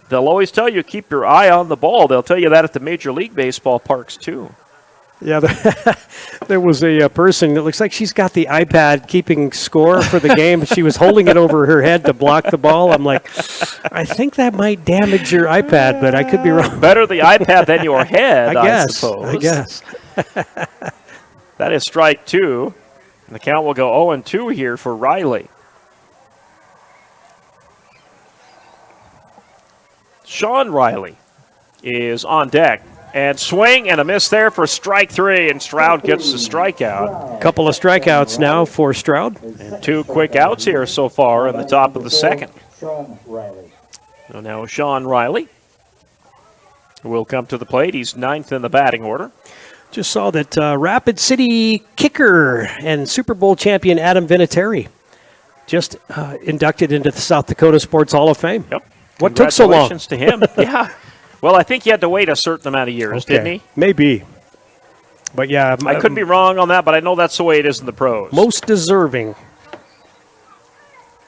They'll always tell you keep your eye on the ball. They'll tell you that at the Major League Baseball parks, too. Yeah, there was a person that looks like she's got the iPad keeping score for the game. She was holding it over her head to block the ball. I'm like, I think that might damage your iPad, but I could be wrong. Better the iPad than your head, I suppose. I guess. That is strike 2. And the count will go 0-2 here for Riley. Sean Riley is on deck. And swing and a miss there for strike 3, and Stroud gets the strikeout. Couple of strikeouts now for Stroud. And 2 quick outs here so far in the top of the second. So now Sean Riley will come to the plate. He's 9th in the batting order. Just saw that Rapid City kicker and Super Bowl champion Adam Vinatieri just inducted into the South Dakota Sports Hall of Fame. Yep. What took so long? Congratulations to him. Yeah. Well, I think he had to wait a certain amount of years, didn't he? Maybe. But yeah. I could be wrong on that, but I know that's the way it is in the pros. Most deserving.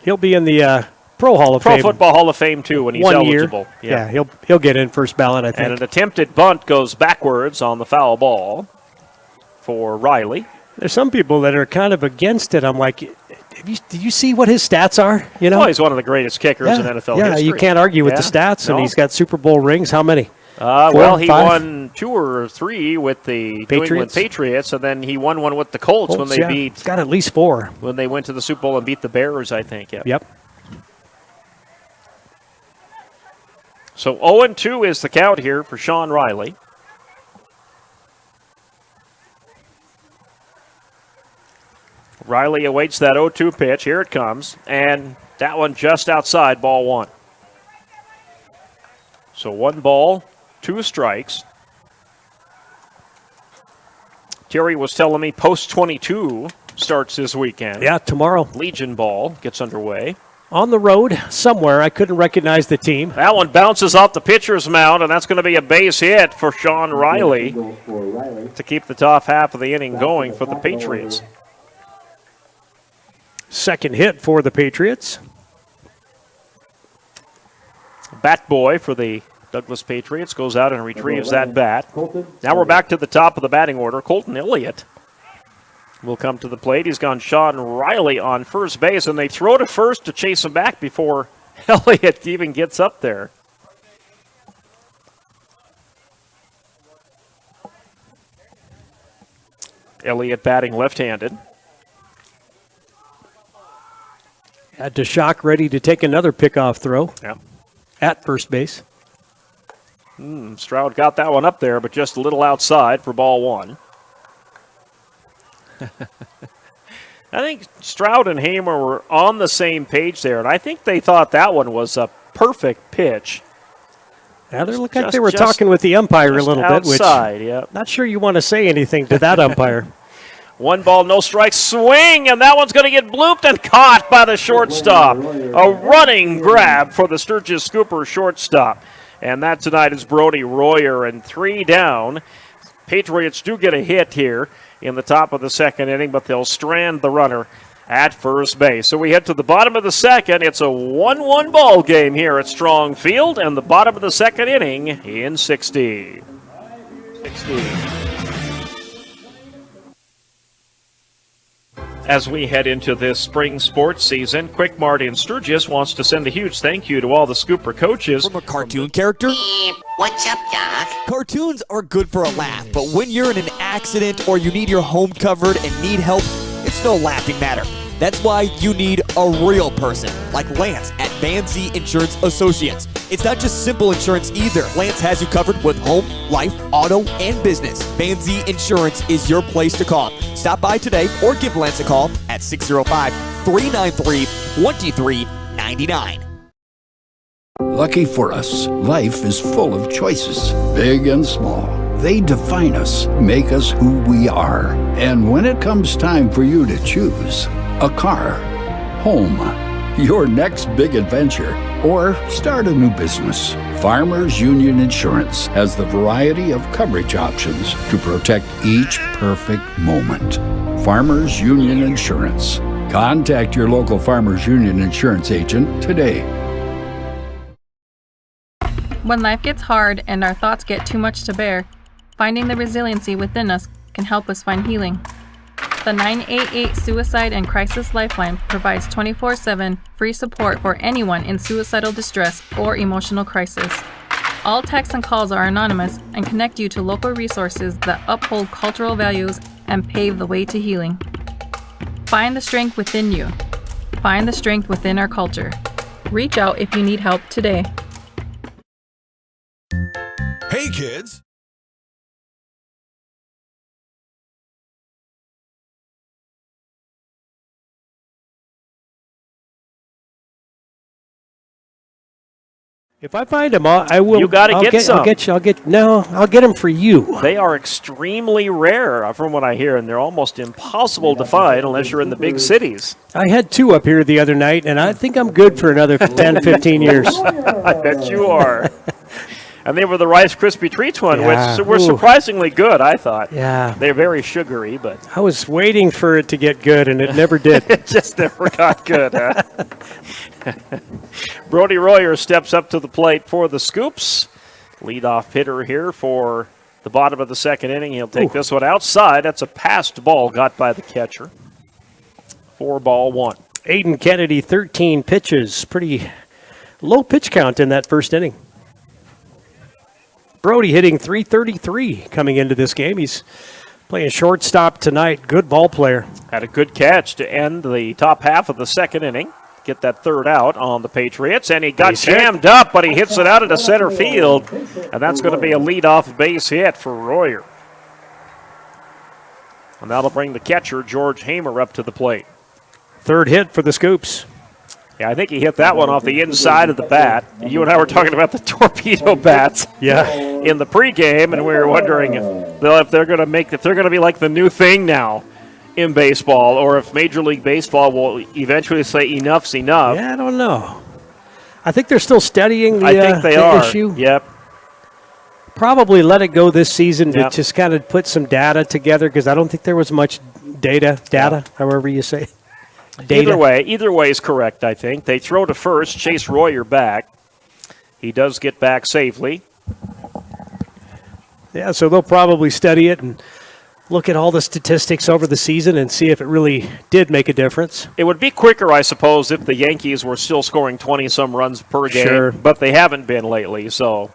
He'll be in the Pro Hall of Fame. Pro Football Hall of Fame, too, when he's eligible. Yeah, he'll get in first ballot, I think. And an attempted bunt goes backwards on the foul ball for Riley. There's some people that are kind of against it. I'm like, did you see what his stats are? You know, he's one of the greatest kickers in NFL history. Yeah, you can't argue with the stats, and he's got Super Bowl rings. How many? Well, he won 2 or 3 with the New England Patriots, and then he won one with the Colts when they beat. He's got at least 4 when they went to the Super Bowl and beat the Bears, I think. Yep. So 0-2 is the count here for Sean Riley. Riley awaits that 0-2 pitch. Here it comes. And that one just outside, ball 1. So 1 ball, 2 strikes. Terry was telling me post 22 starts this weekend. Yeah, tomorrow. Legion ball gets underway. On the road somewhere. I couldn't recognize the team. That one bounces off the pitcher's mound, and that's going to be a base hit for Sean Riley to keep the top half of the inning going for the Patriots. Second hit for the Patriots. Bat boy for the Douglas Patriots goes out and retrieves that bat. Now we're back to the top of the batting order. Colton Elliott will come to the plate. He's gone Sean Riley on first base, and they throw to first to chase him back before Elliott even gets up there. Elliott batting left-handed. At DeShock ready to take another pickoff throw. Yeah. At first base. Stroud got that one up there, but just a little outside for ball 1. I think Stroud and Hamer were on the same page there, and I think they thought that one was a perfect pitch. Yeah, they looked like they were talking with the umpire a little bit, which not sure you want to say anything to that umpire. 1 ball, no strikes, swing, and that one's going to get blooped and caught by the shortstop. A running grab for the Sturgis Scooper shortstop. And that tonight is Brody Royer, and 3 down. Patriots do get a hit here in the top of the second inning, but they'll strand the runner at first base. So we head to the bottom of the second. It's a 1-1 ball game here at Strong Field, and the bottom of the second inning in 60. As we head into this spring sports season, Quick Mart in Sturgis wants to send a huge thank you to all the Scooper coaches. From a cartoon character? What's up, Doc? Cartoons are good for a laugh, but when you're in an accident or you need your home covered and need help, it's no laughing matter. That's why you need a real person, like Lance at Van Zee Insurance Associates. It's not just simple insurance either. Lance has you covered with home, life, auto, and business. Van Zee Insurance is your place to call. Stop by today or give Lance a call at 605-393-2399. Lucky for us, life is full of choices, big and small. They define us, make us who we are. And when it comes time for you to choose a car, home, your next big adventure, or start a new business, Farmers Union Insurance has the variety of coverage options to protect each perfect moment. Farmers Union Insurance. Contact your local Farmers Union Insurance agent today. When life gets hard and our thoughts get too much to bear, finding the resiliency within us can help us find healing. The 988 Suicide and Crisis Lifeline provides 24/7 free support for anyone in suicidal distress or emotional crisis. All texts and calls are anonymous and connect you to local resources that uphold cultural values and pave the way to healing. Find the strength within you. Find the strength within our culture. Reach out if you need help today. Hey, kids! If I find them, I will. You got to get some. I'll get them for you. They are extremely rare, from what I hear, and they're almost impossible to find unless you're in the big cities. I had 2 up here the other night, and I think I'm good for another 10, 15 years. I bet you are. And they were the Rice Krispie Treats one, Yeah. which were surprisingly good, I thought. Yeah. They're very sugary, but I was waiting for it to get good, and it never did. it just never got good, huh? Brody Royer steps up to the plate for the Scoops. Leadoff hitter here for the bottom of the second inning. He'll take this one outside. That's a passed ball got by the catcher. 4-1. Aiden Kennedy, 13 pitches. Pretty low pitch count in that first inning. Brody hitting .333 coming into this game. He's playing shortstop tonight. Good ball player. Had a good catch to end the top half of the second inning. Get that third out on the Patriots. And he got jammed up, but he hits it out into center field. And that's going to be a leadoff base hit for Royer. And that'll bring the catcher, George Hamer, up to the plate. Third hit for the Scoops. Yeah, I think he hit that one off the inside of the bat. You and I were talking about the torpedo bats in the pregame, and we were wondering if they're going to be like the new thing now in baseball, or if Major League Baseball will eventually say enough's enough. Yeah, I don't know. I think they're still studying the, I think they are. issue. Yep. Probably let it go this season to just kind of put some data together, because I don't think there was much data, however you say. Data. Either way is correct, I think. They throw to first, chase Royer back. He does get back safely. Yeah, so they'll probably study it and look at all the statistics over the season and see if it really did make a difference. It would be quicker, I suppose, if the Yankees were still scoring 20-some runs per game. Sure. But they haven't been lately, so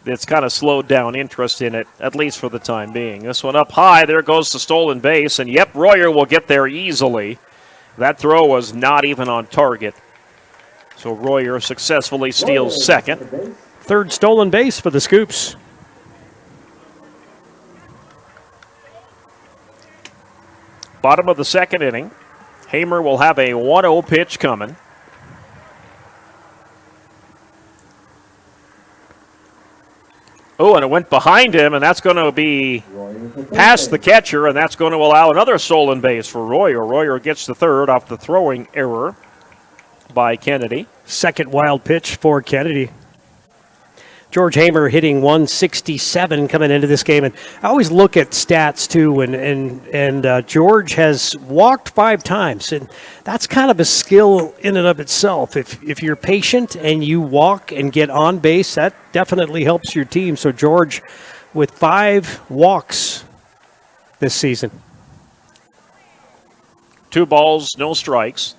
it's kind of slowed down interest in it, at least for the time being. This one up high. There goes the stolen base, and yep, Royer will get there easily. That throw was not even on target. So Royer successfully steals second. Third stolen base for the Scoops. Bottom of the second inning. Hamer will have a 1-0 pitch coming. Oh, and it went behind him, and that's going to be past the catcher, and that's going to allow another stolen base for Royer. Royer gets the third off the throwing error by Kennedy. Second wild pitch for Kennedy. George Hamer hitting .167 coming into this game, and I always look at stats too. And George has walked 5 times, and that's kind of a skill in and of itself. If you're patient and you walk and get on base, that definitely helps your team. So George with 5 walks this season. 2 balls, no strikes.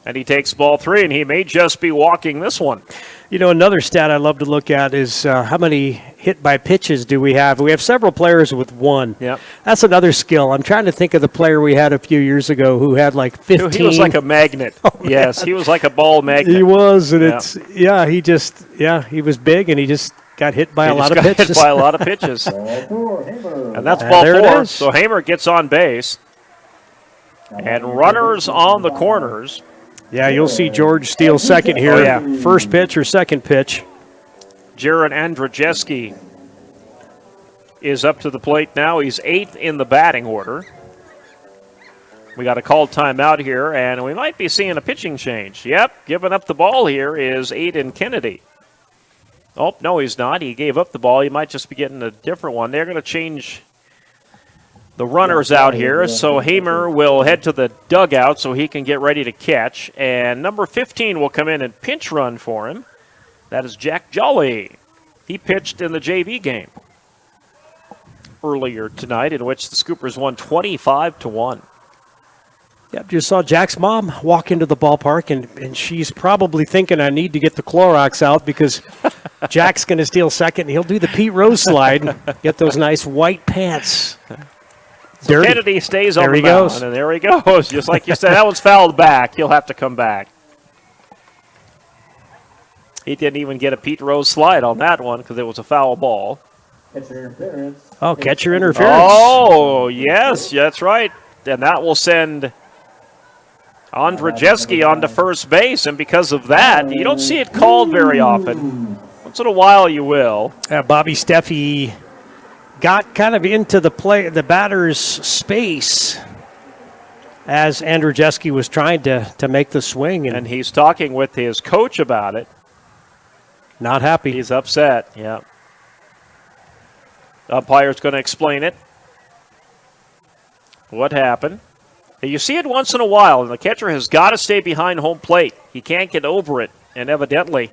And he takes ball 3, and he may just be walking this one. You know, another stat I love to look at is how many hit by pitches do we have? We have several players with 1. Yep. That's another skill. I'm trying to think of the player we had a few years ago who had like 15. He was like a magnet. Yes, he was like a ball magnet. He was, and he was big, and he just got hit by a lot of pitches. Hit by a lot of pitches. And that's ball 4. So Hamer gets on base. And runners on the corners. Yeah, you'll see George steal second here. Oh, yeah. First pitch or second pitch. Jaron Andrzejewski is up to the plate now. He's 8th in the batting order. We got a called timeout here, and we might be seeing a pitching change. Yep, giving up the ball here is Aiden Kennedy. Oh, no, he's not. He gave up the ball. He might just be getting a different one. They're going to change the runners out here, so Hamer will head to the dugout so he can get ready to catch. And number 15 will come in and pinch run for him. That is Jack Jolly. He pitched in the JV game earlier tonight, in which the Scoopers won 25-1. Yep, just saw Jack's mom walk into the ballpark, and she's probably thinking, I need to get the Clorox out because Jack's going to steal second. He'll do the Pete Rose slide and get those nice white pants. So Kennedy stays on the mound, and there he goes. Just like you said, that was fouled back. He'll have to come back. He didn't even get a Pete Rose slide on that one because it was a foul ball. Catcher interference. Oh, catcher interference. Oh, yes, that's right. And that will send Andrzejewski onto first base, and because of that, you don't see it called very often. Once in a while you will. Bobby Steffi got kind of into the batter's space as Andrzejewski was trying to make the swing. And he's talking with his coach about it. Not happy. He's upset, yeah. Umpire's going to explain it. What happened? You see it once in a while, and the catcher has got to stay behind home plate. He can't get over it, and evidently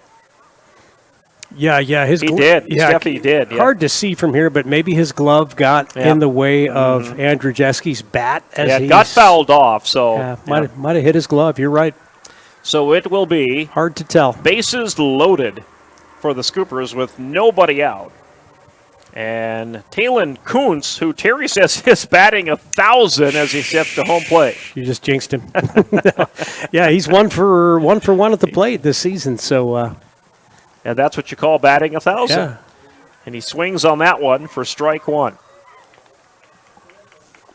he did. Steffi did. Hard to see from here, but maybe his glove got in the way of Andrzejewski's bat. It got fouled off, so might have hit his glove. You're right. So it will be hard to tell. Bases loaded for the Scoopers with nobody out. And Talon Kuntz, who Terry says is batting 1,000 as he steps to home plate. You just jinxed him. Yeah, he's one for one at the plate this season. So, and that's what you call batting 1,000. Yeah. And he swings on that one for strike one.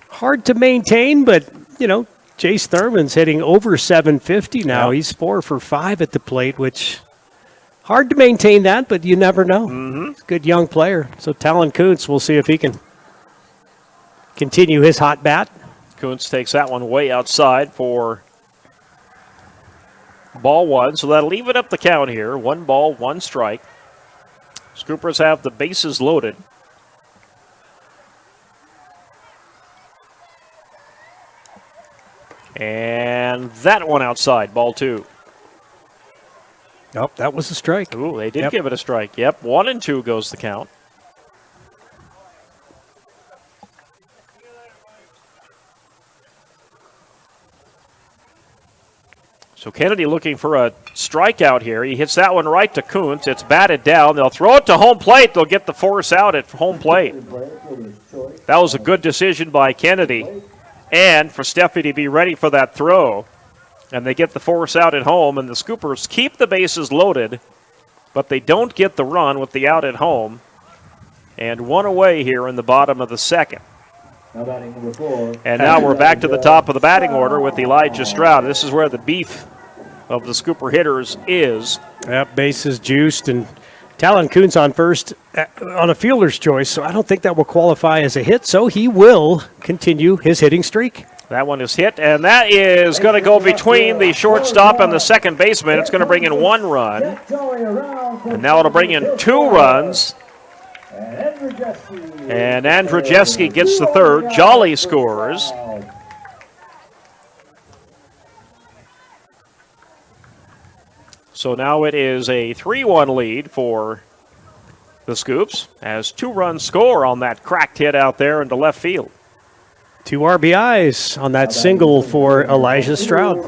Hard to maintain, but Jace Thurman's hitting over 750 now. Yeah. He's 4 for 5 at the plate, which. Hard to maintain that, but you never know. He's a good young player. So Talon Kuntz, we'll see if he can continue his hot bat. Kuntz takes that one way outside for ball one. So that'll even up the count here. 1 ball, 1 strike. Scoopers have the bases loaded. And that one outside, ball 2. Oh, that was a strike. Ooh, they did give it a strike. Yep, 1 and 2 goes the count. So Kennedy looking for a strikeout here. He hits that one right to Kuntz. It's batted down. They'll throw it to home plate. They'll get the force out at home plate. That was a good decision by Kennedy. And for Steffi to be ready for that throw. And they get the force out at home, and the Scoopers keep the bases loaded, but they don't get the run with the out at home. And 1 away here in the bottom of the second. And now we're back to the top of the batting order with Elijah Stroud. This is where the beef of the Scooper hitters is. Yep, bases juiced, and Talon Kuntz on first on a fielder's choice, so I don't think that will qualify as a hit, so he will continue his hitting streak. That one is hit, and that is going to go between the shortstop and the second baseman. It's going to bring in 1 run. And now it'll bring in 2 runs. And Andrzejewski gets the third. Jolly scores. So now it is a 3-1 lead for the Scoops as 2 runs score on that cracked hit out there into left field. 2 RBIs on that single for Elijah Stroud.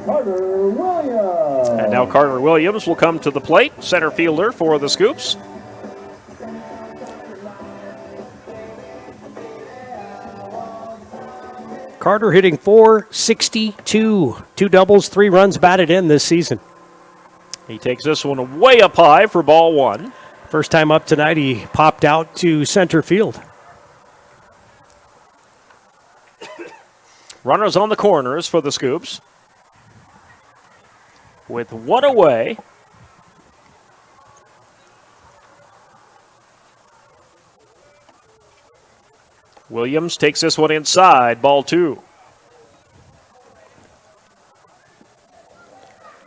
And now Carter Williams will come to the plate, center fielder for the Scoops. Carter hitting .462. 2 doubles, 3 runs batted in this season. He takes this one way up high for ball 1. First time up tonight, he popped out to center field. Runners on the corners for the Scoops. With 1 away. Williams takes this one inside, ball 2.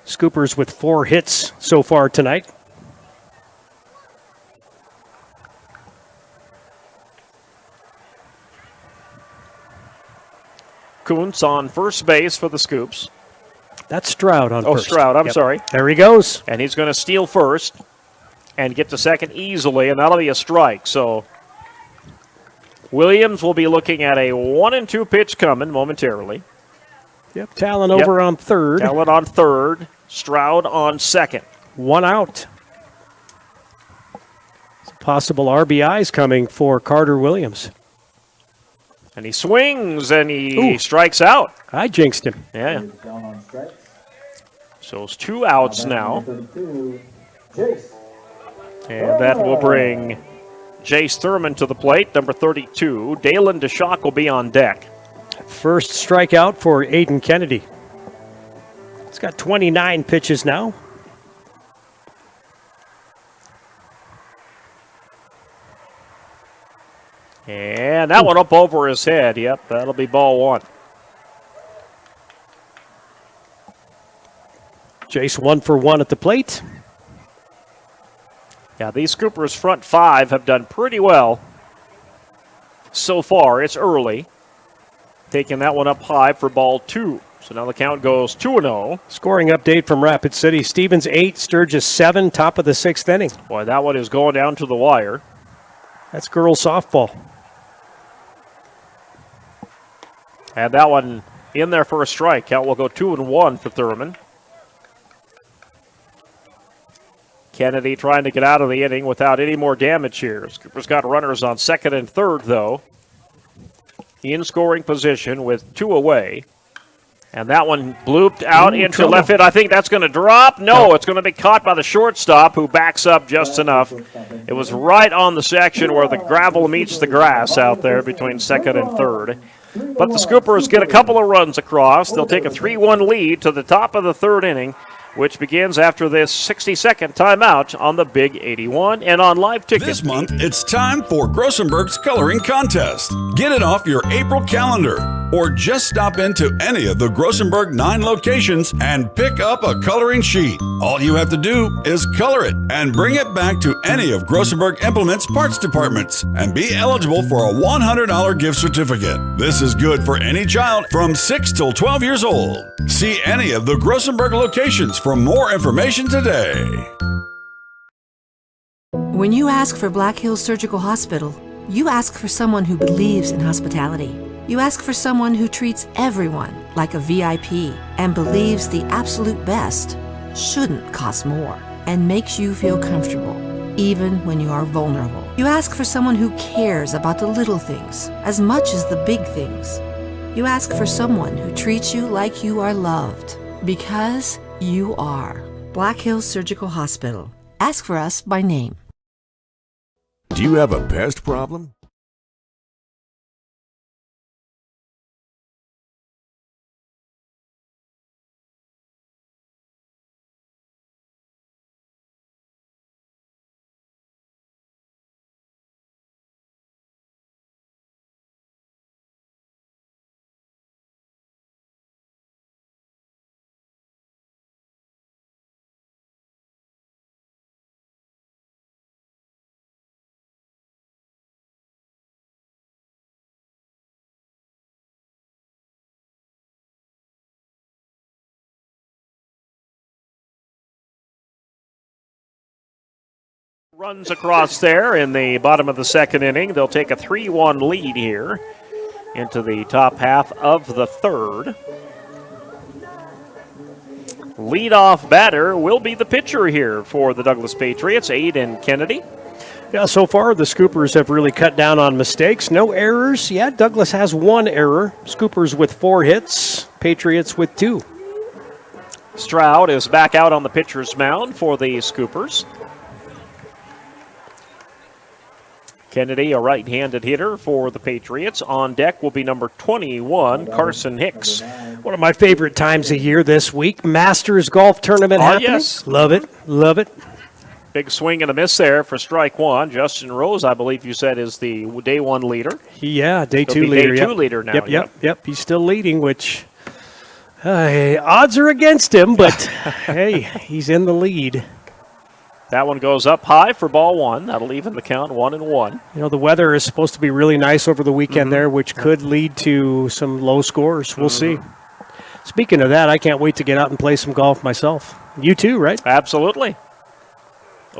Scoopers with 4 hits so far tonight. Kuntz on first base for the Scoops. That's Stroud on first. Oh, Stroud, I'm sorry. There he goes. And he's going to steal first. and get to second easily, and that'll be a strike. So Williams will be looking at a 1-2 pitch coming momentarily. Yep, Talon over on third. Talon on third. Stroud on second. 1 out. Possible RBIs coming for Carter Williams. And he swings and he strikes out. I jinxed him. Yeah. So it's 2 outs now. And that will bring Jace Thurman to the plate, number 32. Dalen DeShock will be on deck. First strikeout for Aiden Kennedy. He's got 29 pitches now. And that one up over his head. Yep, that'll be ball 1. Jace 1 for 1 at the plate. Yeah, these Scoopers front 5 have done pretty well so far. It's early. Taking that one up high for ball 2. So now the count goes 2-0. Scoring update from Rapid City. Stevens 8, Sturgis 7, top of the 6th inning. Boy, that one is going down to the wire. That's girls softball. And that one in there for a strike. Count will go 2-1 for Thurman. Kennedy trying to get out of the inning without any more damage here. Scoopers got runners on second and third, though. In scoring position with 2 away. And that one blooped out into left field. I think that's going to drop. No, it's going to be caught by the shortstop, who backs up just enough. It was right on the section where the gravel meets the grass out there between second and third. But the Scoopers get a couple of runs across. They'll take a 3-1 lead to the top of the third inning, which begins after this 60-second timeout on the Big 81 and on live ticket. This month, it's time for Grossenberg's Coloring Contest. Get it off your April calendar, or just stop into any of the Grossenberg 9 locations and pick up a coloring sheet. All you have to do is color it and bring it back to any of Grossenberg Implement's parts departments and be eligible for a $100 gift certificate. This is good for any child from 6 till 12 years old. See any of the Grossenberg locations for more information today. When you ask for Black Hills Surgical Hospital, you ask for someone who believes in hospitality. You ask for someone who treats everyone like a VIP and believes the absolute best shouldn't cost more and makes you feel comfortable, even when you are vulnerable. You ask for someone who cares about the little things as much as the big things. You ask for someone who treats you like you are loved, because you are. Black Hills Surgical Hospital. Ask for us by name. Do you have a pest problem? Runs across there in the bottom of the second inning. They'll take a 3-1 lead here into the top half of the third. Leadoff batter will be the pitcher here for the Douglas Patriots, Aiden Kennedy. Yeah, so far the Scoopers have really cut down on mistakes. No errors. Yeah, Douglas has 1 error. Scoopers with 4 hits, Patriots with 2. Stroud is back out on the pitcher's mound for the Scoopers. Kennedy, a right-handed hitter for the Patriots. On deck will be number 21, Carson Hicks. One of my favorite times of year this week, Masters Golf Tournament happening. Yes. Love it, love it. Big swing and a miss there for strike 1. Justin Rose, I believe you said, is the day 1 leader. Yeah, day 2 leader. Day 2 leader now. Yep. He's still leading, which odds are against him, but hey, he's in the lead. That one goes up high for ball 1. That'll even the count 1-1. You know, the weather is supposed to be really nice over the weekend there, which could lead to some low scores. We'll see. Speaking of that, I can't wait to get out and play some golf myself. You too, right? Absolutely.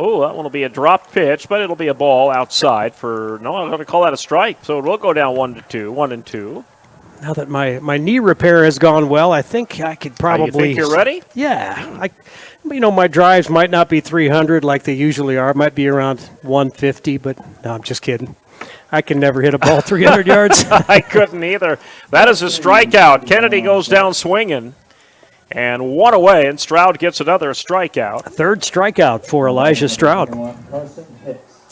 Oh, that one will be a drop pitch, but it'll be a ball outside I'm going to call that a strike. So we'll go down 1-2, 1-2. Now that my knee repair has gone well, I think I could probably. You think you're ready? Yeah. My drives might not be 300 like they usually are. It might be around 150, but no, I'm just kidding. I can never hit a ball 300 yards. I couldn't either. That is a strikeout. Kennedy goes down swinging. And one away, and Stroud gets another strikeout. Third strikeout for Elijah Stroud.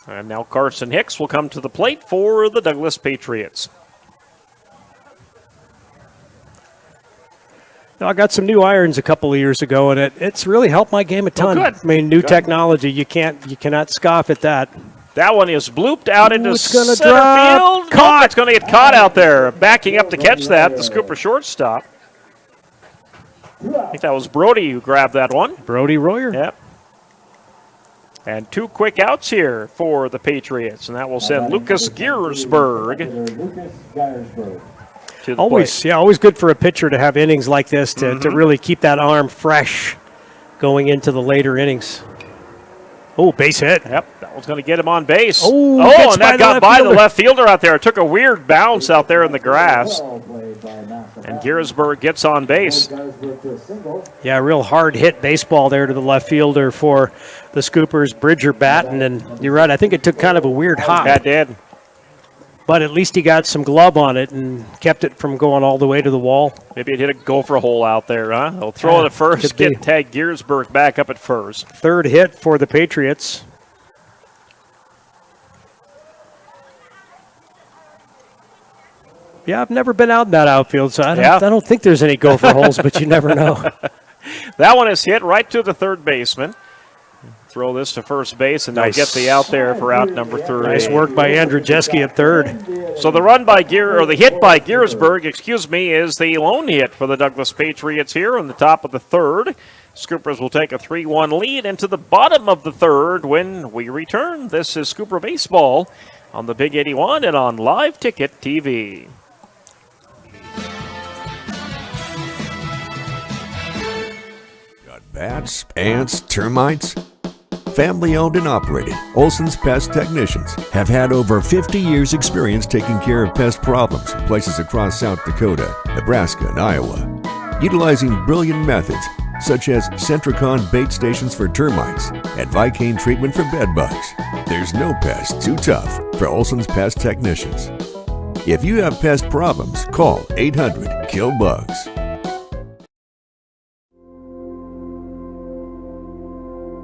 And now Carson Hicks will come to the plate for the Douglas Patriots. I got some new irons a couple of years ago, and it's really helped my game a ton. Good. I mean, new technology, you cannot scoff at that. That one is blooped out into center drop. field. Caught. It's going to get caught out there. Backing up to catch that, the Scooper shortstop. I think that was Brody who grabbed that one. Brody Royer. Yep. And 2 quick outs here for the Patriots, and that will send Lucas Giersberg to the plate. Always good for a pitcher to have innings like this to really keep that arm fresh going into the later innings. Oh, base hit. Yep, that was going to get him on base. Oh, and that got by the left fielder out there. It took a weird bounce out there in the grass. And Giersberg gets on base. Yeah, real hard hit baseball there to the left fielder for the Scoopers, Bridger batting. And you're right, I think it took kind of a weird hop. That did. But at least he got some glove on it and kept it from going all the way to the wall. Maybe it hit a gopher hole out there, huh? They'll throw it at first, tag Giersberg back up at first. Third hit for the Patriots. Yeah, I've never been out in that outfield, so I don't think there's any gopher holes, but you never know. That one is hit right to the third baseman. Throw this to first base, and they'll get the out there for out number 3. Nice work by Andrew Jeske at third. So the the hit by Giersberg, is the lone hit for the Douglas Patriots here in the top of the third. Scoopers will take a 3-1 lead into the bottom of the third when we return. This is Scooper Baseball on the Big 81 and on Live Ticket TV. Got bats, ants, termites? Family owned and operated, Olson's Pest Technicians have had over 50 years experience taking care of pest problems in places across South Dakota, Nebraska, and Iowa. Utilizing brilliant methods such as Centricon bait stations for termites and Vicane treatment for bed bugs. There's no pest too tough for Olson's Pest Technicians. If you have pest problems, call 800-KILL-BUGS.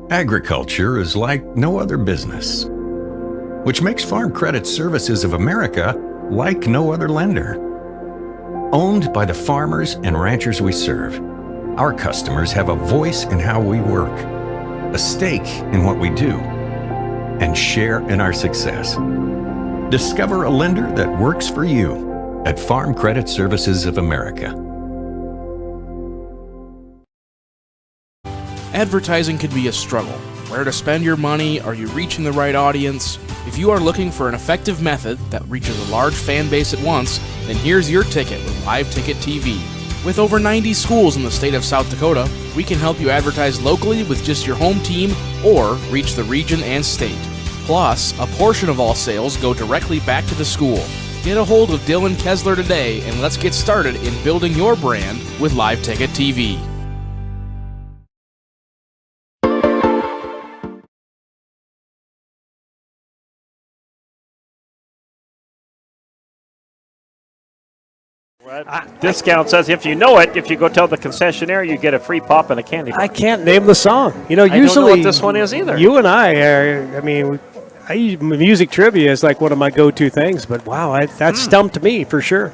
Agriculture is like no other business, which makes Farm Credit Services of America like no other lender. Owned by the farmers and ranchers we serve, our customers have a voice in how we work, a stake in what we do, and share in our success. Discover a lender that works for you at Farm Credit Services of America. Advertising can be a struggle. Where to spend your money? Are you reaching the right audience? If you are looking for an effective method that reaches a large fan base at once, then here's your ticket with Live Ticket TV. With over 90 schools in the state of South Dakota, we can help you advertise locally with just your home team or reach the region and state. Plus, a portion of all sales go directly back to the school. Get a hold of Dylan Kessler today and let's get started in building your brand with Live Ticket TV. Discount says if you know it, if you go tell the concessionaire, you get a free pop and a candy bar. I can't name the song. I don't know what this one is either. You and I are, music trivia is like one of my go-to things, but wow, that stumped me for sure.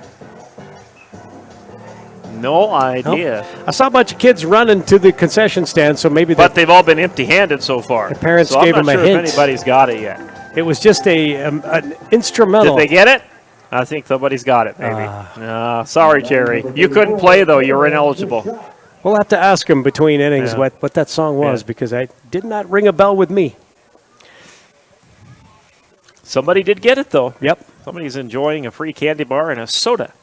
No idea. Nope. I saw a bunch of kids running to the concession stand, so maybe but they've all been empty-handed so far. The parents so gave them a hint. I'm not sure if anybody's got it yet. It was just an instrumental. Did they get it? I think somebody's got it, maybe. Sorry, Jerry. You couldn't play, though. You were ineligible. We'll have to ask him between innings what that song was because I did not ring a bell with me. Somebody did get it, though. Yep. Somebody's enjoying a free candy bar and a soda.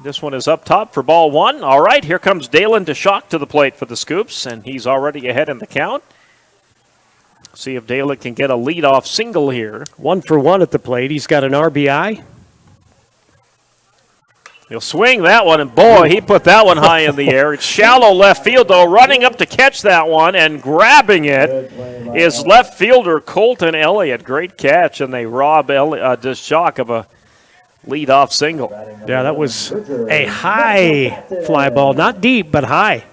This one is up top for ball one. All right, here comes Dalen DeShock to the plate for the Scoops, and he's already ahead in the count. See if Dale can get a leadoff single here. 1 for 1 at the plate. He's got an RBI. He'll swing that one, and boy, he put that one high in the air. It's shallow left field, though. Running up to catch that one and grabbing it is left fielder Colton Elliott. Great catch, and they rob Dishock of a leadoff single. Yeah, that was a high fly ball. Not deep, but high.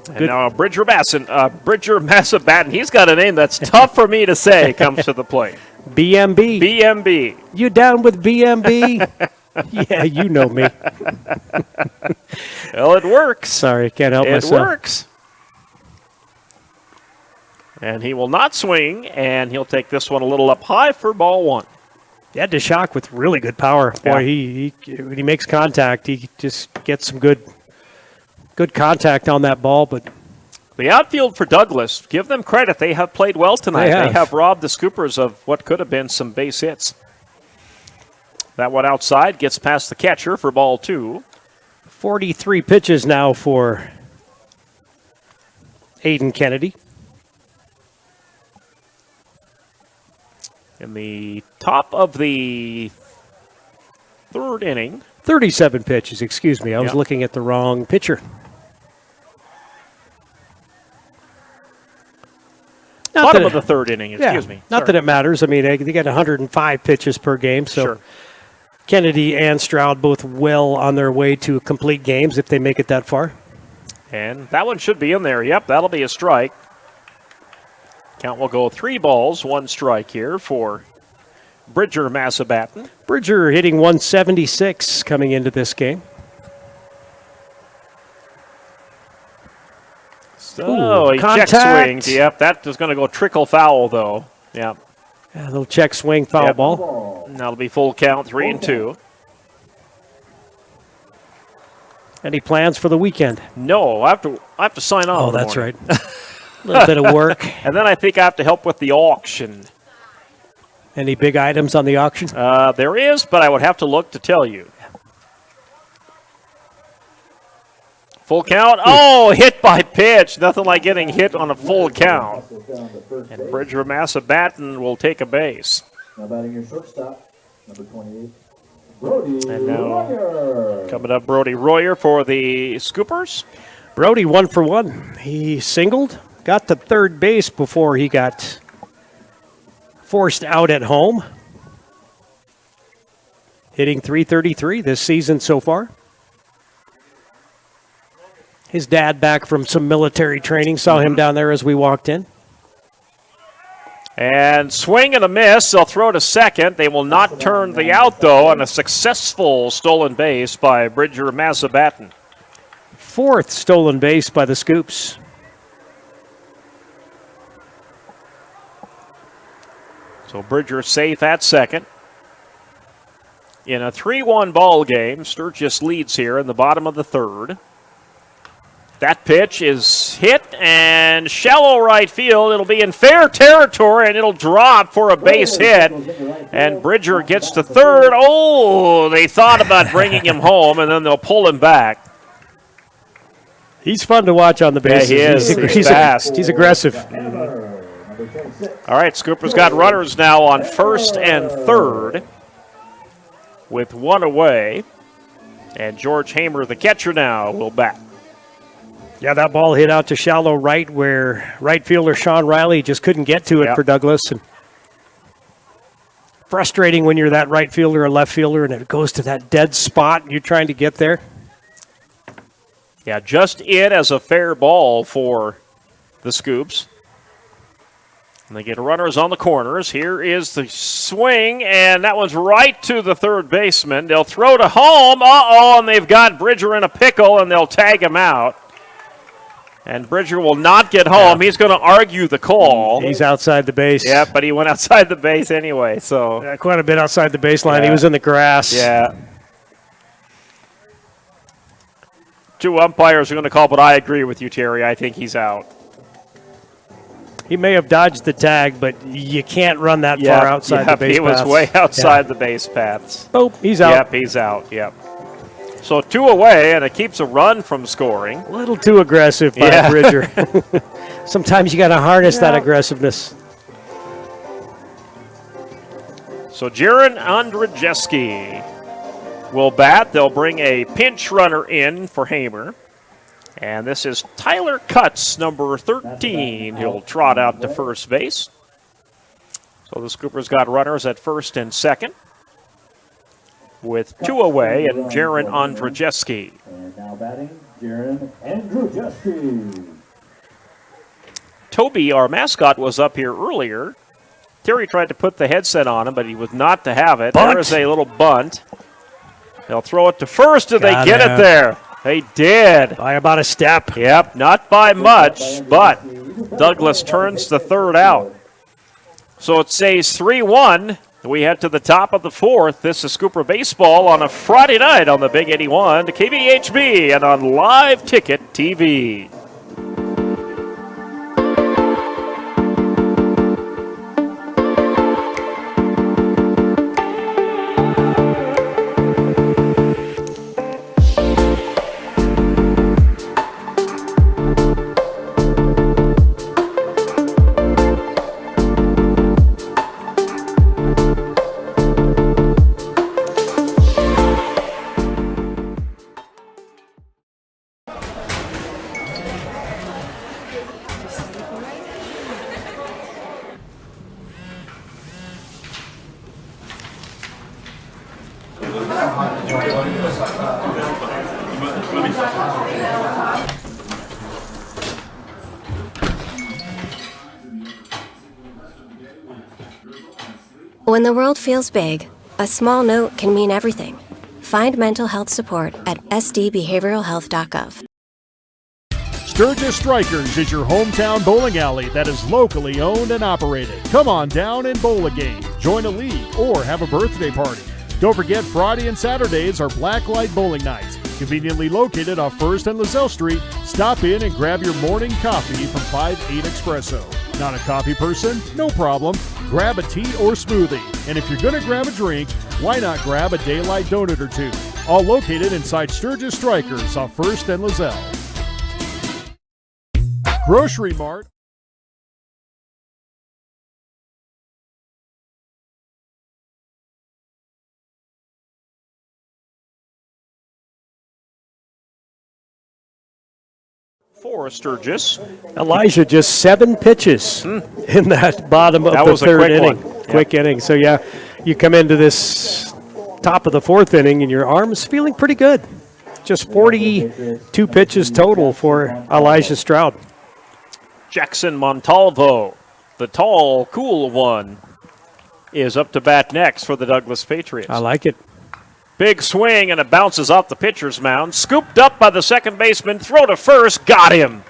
And now Bridger Massabatten, he's got a name that's tough for me to say, comes to the plate. BMB. BMB. You down with BMB? Yeah, you know me. Well, it works. Sorry, can't help myself. It works. And he will not swing, and he'll take this one a little up high for ball 1. Yeah, Dishock with really good power. Boy, he when he makes contact, he just gets some good contact on that ball, but the outfield for Douglas, give them credit. They have played well tonight. They have robbed the Scoopers of what could have been some base hits. That one outside gets past the catcher for ball 2. 43 pitches now for Aiden Kennedy. In the top of the 3rd inning. 37 pitches, excuse me. I was looking at the wrong pitcher. Bottom of the 3rd inning, excuse me. Not that it matters. I mean, they get 105 pitches per game, so Kennedy and Stroud both well on their way to complete games if they make it that far. And that one should be in there. Yep, that'll be a strike. Count will go 3 balls, 1 strike here for Bridger Massabatten. Bridger hitting 176 coming into this game. Oh, he check swings. Yep, that is going to go trickle foul, though. Yep. Yeah, a little check swing foul ball. And that'll be full count, 3-2. Any plans for the weekend? No, I have to sign on. Oh, that's right. A little bit of work. And then I think I have to help with the auction. Any big items on the auction? There is, but I would have to look to tell you. Full count. Oh, hit by pitch. Nothing like getting hit on a full count. And Bridger Massabatten will take a base. Now batting your shortstop, number 28, Brody and now Royer. Coming up, Brody Royer for the Scoopers. Brody 1 for 1. He singled, got to third base before he got forced out at home. Hitting .333 this season so far. His dad back from some military training, saw him down there as we walked in. And swing and a miss. They'll throw to second. They will not turn the out, though, on a successful stolen base by Bridger Massabatten. 4th stolen base by the Scoops. So Bridger safe at second. In a 3-1 ball game, Sturgis leads here in the bottom of the 3rd. That pitch is hit and shallow right field. It'll be in fair territory, and it'll drop for a base hit. And Bridger gets to 3rd. Oh, they thought about bringing him home, and then they'll pull him back. He's fun to watch on the bases. Yeah, he is. He's fast. He's aggressive. All right, Scoopers got runners now on 1st and 3rd with 1 away. And George Hamer, the catcher now, will bat. Yeah, that ball hit out to shallow right where right fielder Sean Riley just couldn't get to it for Douglas. And frustrating when you're that right fielder or left fielder and it goes to that dead spot and you're trying to get there. Yeah, just in as a fair ball for the Scoops. And they get runners on the corners. Here is the swing, and that one's right to the third baseman. They'll throw to home. Uh-oh, and they've got Bridger in a pickle, and they'll tag him out. And Bridger will not get home. He's going to argue the call. He's outside the base. Yeah, but he went outside the base anyway. So quite a bit outside the baseline. He was in the grass. Yeah. 2 umpires are going to call, but I agree with you, Terry. I think he's out. He may have dodged the tag, but you can't run that far outside the base paths. He was way outside the base paths. Oh, he's out. Yep, he's out. Yep. So 2 away, and it keeps a run from scoring. A little too aggressive by Bridger. Sometimes you got to harness that aggressiveness. So Jaron Andrzejewski will bat. They'll bring a pinch runner in for Hamer. And this is Tyler Cutts, number 13. He'll trot out to first base. So the Scoopers got runners at first and second with 2 away and Jaron Andrzejewski. And now batting, Jaron Andrzejewski. Toby, our mascot, was up here earlier. Terry tried to put the headset on him, but he was not to have it. Bunt. There is a little bunt. They'll throw it to first. Did they Got get him. it there? They did. By about a step. Yep, not by much, but Douglas turns the third out. So it stays 3-1. We head to the top of the fourth. This is Scooper Baseball on a Friday night on the Big 81 to KBHB and on Live Ticket TV. When the world feels big, a small note can mean everything. Find mental health support at sdbehavioralhealth.gov. Sturgis Strikers is your hometown bowling alley that is locally owned and operated. Come on down and bowl a game, join a league, or have a birthday party. Don't forget Friday and Saturdays are Blacklight Bowling Nights. Conveniently located off 1st and LaSalle Street, stop in and grab your morning coffee from 5-8 Espresso. Not a coffee person? No problem. Grab a tea or smoothie. And if you're going to grab a drink, why not grab a Daylight donut or two? All located inside Sturgis Strikers off 1st and LaSalle. Grocery Mart. For Sturgis. Elijah, just 7 pitches in that bottom of That the was a third quick inning. one. Quick inning. So, yeah, you come into this top of the fourth inning and your arm's feeling pretty good. Just 42 pitches total for Elijah Stroud. Jackson Montalvo, the tall, cool one, is up to bat next for the Douglas Patriots. I like it. Big swing, and it bounces off the pitcher's mound. Scooped up by the second baseman. Throw to first. Got him.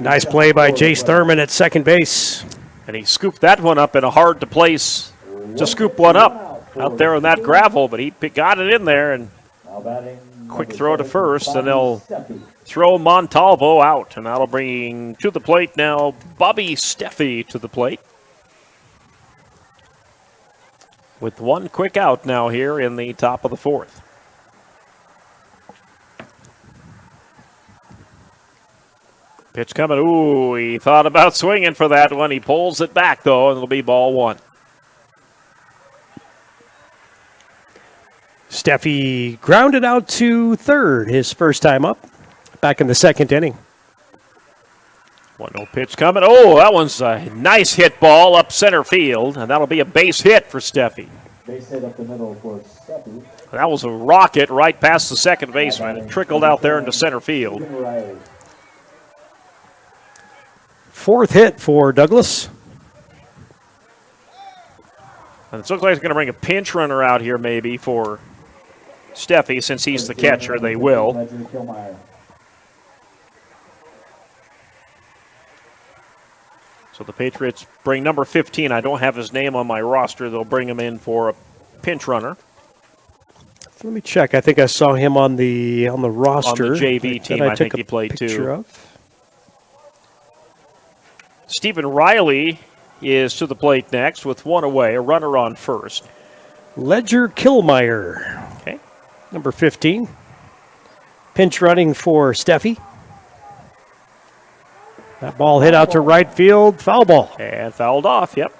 Nice play by Jace Thurman at second base. And he scooped that one up in a hard-to-place to scoop one up out there on that gravel, but he got it in there, and quick throw to first, and they'll throw Montalvo out, and that'll bring to the plate now Bobby Steffi to the plate. With one quick out now here in the top of the fourth. Pitch coming. Ooh, he thought about swinging for that one. He pulls it back, though, and it'll be ball one. Steffi grounded out to third his first time up, back in the second inning. 1-0 pitch coming. Oh, that one's a nice hit ball up center field, and that'll be a base hit for Steffi. Base hit up the middle for Steffi. That was a rocket right past the second baseman. It trickled out there into center field. Fourth hit for Douglas. And it looks like it's going to bring a pinch runner out here maybe for Steffi since he's the catcher. They will. So the Patriots bring number 15. I don't have his name on my roster. They'll bring him in for a pinch runner. Let me check. I think I saw him on the roster. On the JV team, I think he played too. Stephen Riley is to the plate next with one away, a runner on first. Ledger Killmeyer. Okay. Number 15. Pinch running for Steffi. That ball hit out to right field. Foul ball. And fouled off, yep.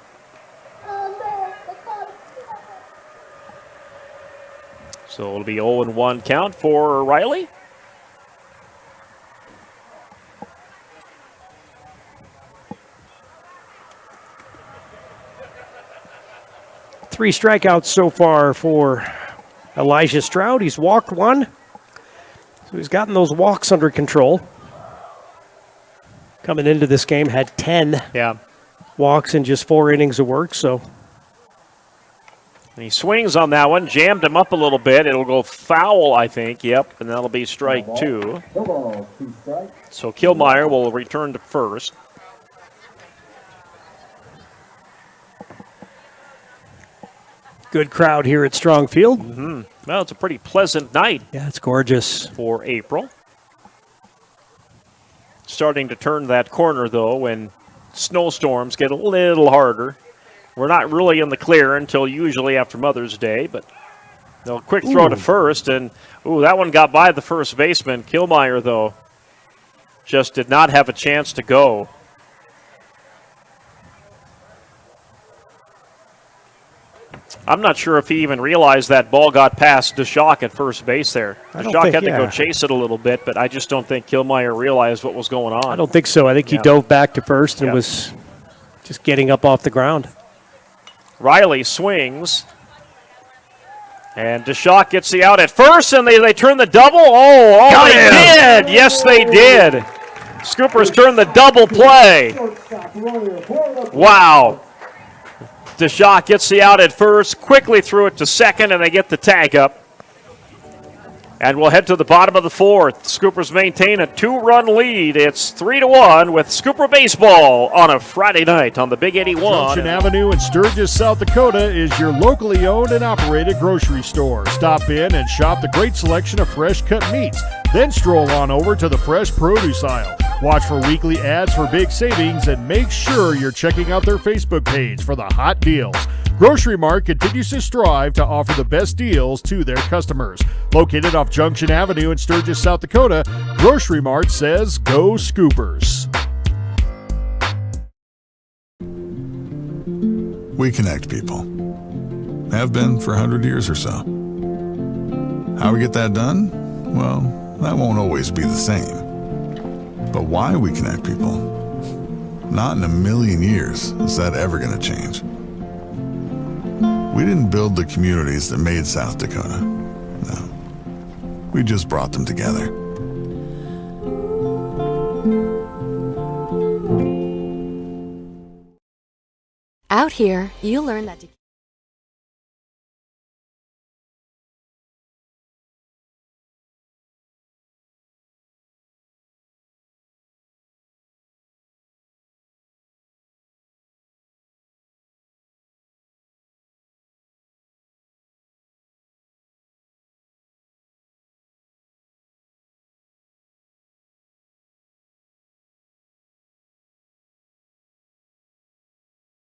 So it'll be 0-1 count for Riley. Three strikeouts so far for Elijah Stroud. He's walked one. So he's gotten those walks under control. Coming into this game, had 10 walks in just 4 innings of work. So and he swings on that one, jammed him up a little bit. It'll go foul, I think. Yep, and that'll be strike 2. So Kilmeyer will return to first. Good crowd here at Strong Field. Mm-hmm. Well, it's a pretty pleasant night. Yeah, it's gorgeous. For April. Starting to turn that corner, though, when snowstorms get a little harder. We're not really in the clear until usually after Mother's Day, but no quick throw to first, and that one got by the first baseman. Kilmeyer, though, just did not have a chance to go. I'm not sure if he even realized that ball got past DeShock at first base there. DeShock had to go chase it a little bit, but I just don't think Kilmeyer realized what was going on. I don't think so. I think he dove back to first and was just getting up off the ground. Riley swings. And DeShock gets the out at first, and they turn the double. They did! Yes, they did. Scoopers turned the double play. Wow. DeShock gets the out at first, quickly threw it to second, and they get the tag up. And we'll head to the bottom of the 4th. Scoopers maintain a 2-run lead. It's 3-1 with Scooper Baseball on a Friday night on the Big 81. Junction Avenue in Sturgis, South Dakota is your locally owned and operated grocery store. Stop in and shop the great selection of fresh cut meats. Then stroll on over to the fresh produce aisle. Watch for weekly ads for big savings and make sure you're checking out their Facebook page for the hot deals. Grocery Mart continues to strive to offer the best deals to their customers. Located off Junction Avenue in Sturgis, South Dakota, Grocery Mart says go Scoopers. We connect people. Have been for 100 years or so. How we get that done? Well, that won't always be the same. But why we connect people? Not in a million years is that ever going to change. We didn't build the communities that made South Dakota. No. We just brought them together. Out here, you learn that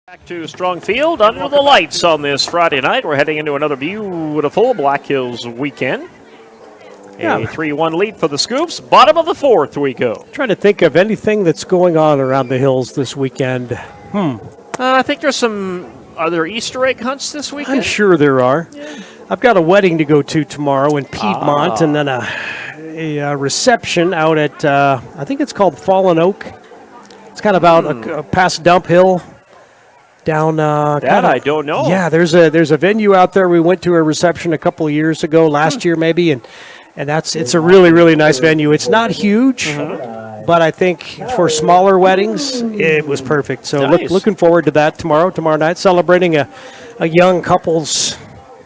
Back to Strong Field under the lights on this Friday night. We're heading into another beautiful Black Hills weekend. A 3-1 lead for the Scoops. Bottom of the 4th we go. Trying to think of anything that's going on around the hills this weekend. I think there's are there Easter egg hunts this weekend? I'm sure there are. Yeah. I've got a wedding to go to tomorrow in Piedmont, and then a reception out at, I think it's called Fallen Oak. It's kind of out past Dump Hill. Down I don't know. Yeah, there's a venue out there. We went to a reception a couple of years ago, last year maybe, and it's a really, really nice venue. It's not huge, but I think for smaller weddings, it was perfect. So nice. looking forward to that tomorrow night, celebrating a young couple's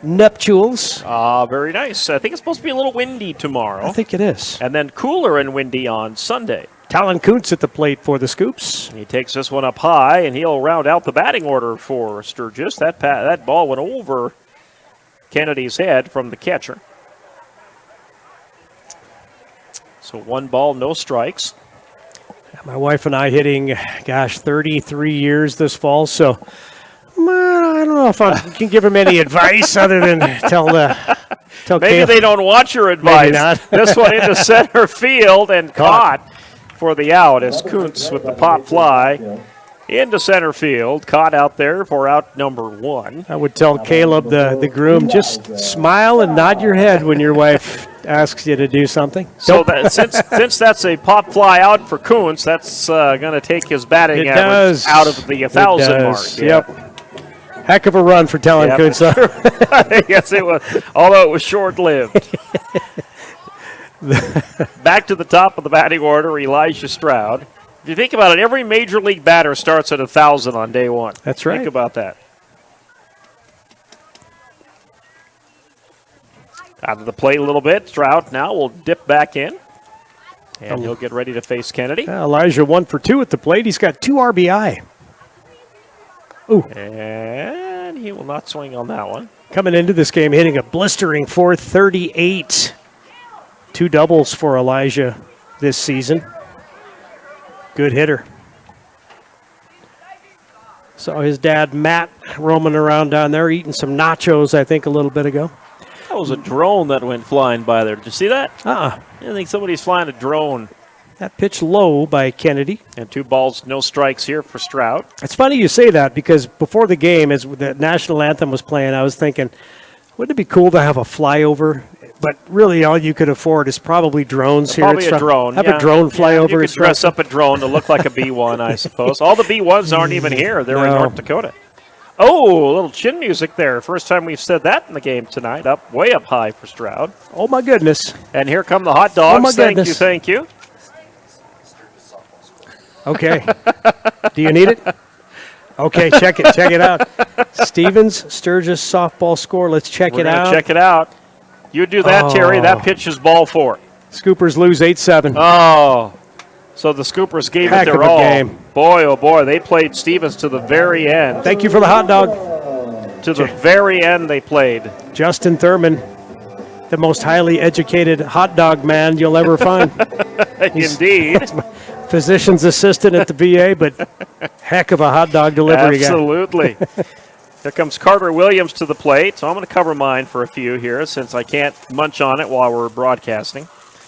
nuptials. Very nice. I think it's supposed to be a little windy tomorrow. I think it is. And then cooler and windy on Sunday. Talon Kuntz at the plate for the Scoops. He takes this one up high, and he'll round out the batting order for Sturgis. That ball went over Kennedy's head from the catcher. So 1 ball, no strikes. My wife and I hitting, 33 years this fall, so I don't know if I can give him any advice other than tell Maybe they don't want your advice. Maybe not. This one into center field and caught for the out as Kuntz with the pop fly into center field. Caught out there for out number 1. I would tell Caleb, the groom, just smile and nod your head when your wife asks you to do something. So that, since that's a pop fly out for Kuntz, that's going to take his batting average out of the 1,000 mark. Yeah. Yep. Heck of a run for Talon Kuntz. Yes, it was, although it was short-lived. Back to the top of the batting order, Elijah Stroud. If you think about it, every major league batter starts at 1,000 on day 1. That's right. Think about that. Out of the plate a little bit. Stroud now will dip back in. And he'll get ready to face Kennedy. Elijah 1 for 2 at the plate. He's got 2 RBI. Ooh. And he will not swing on that one. Coming into this game, hitting a blistering .438. 2 doubles for Elijah this season. Good hitter. Saw his dad, Matt, roaming around down there, eating some nachos, I think, a little bit ago. That was a drone that went flying by there. Did you see that? I think somebody's flying a drone. That pitch low by Kennedy. And 2 balls, no strikes here for Stroud. It's funny you say that because before the game, as the national anthem was playing, I was thinking, wouldn't it be cool to have a flyover? But really, all you could afford is probably drones here. Probably a drone. Have a drone fly over. You could dress up a drone to look like a B-1, I suppose. All the B-1s aren't even here. They're in North Dakota. Oh, a little chin music there. First time we've said that in the game tonight. Way up high for Stroud. Oh, my goodness. And here come the hot dogs. Oh, my goodness. Thank you. Okay. Do you need it? Okay, check it out. Stevens, Sturgis softball score. Let's check it out. Check it out. You do that, Terry. That pitch is ball 4. Scoopers lose 8-7. Oh, so the Scoopers gave it their all. Game. Boy, oh boy, they played Stevens to the very end. Thank you for the hot dog. To the very end they played. Justin Thurman, the most highly educated hot dog man you'll ever find. Indeed. Physician's assistant at the VA, but heck of a hot dog delivery guy. Absolutely. Here comes Carter Williams to the plate. So I'm going to cover mine for a few here since I can't munch on it while we're broadcasting.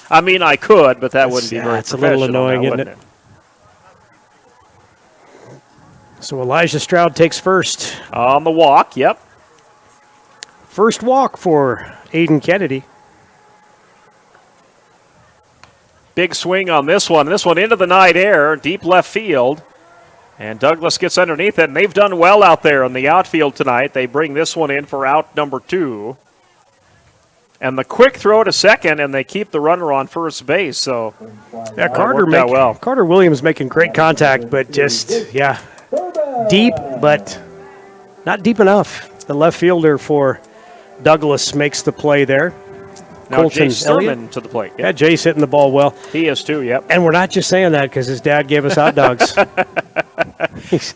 I mean, I could, but that wouldn't be very it's a little annoying, isn't it? So Elijah Stroud takes first. On the walk, yep. First walk for Aiden Kennedy. Big swing on this one. This one into the night air, deep left field. And Douglas gets underneath it, and they've done well out there in the outfield tonight. They bring this one in for out number 2. And the quick throw to second, and they keep the runner on first base. So, yeah, Carter Williams making great contact, but just, deep, but not deep enough. The left fielder for Douglas makes the play there. Now Jace Thurman to the plate. Yeah, Jace hitting the ball well. He is too, yep. And we're not just saying that because his dad gave us hot dogs.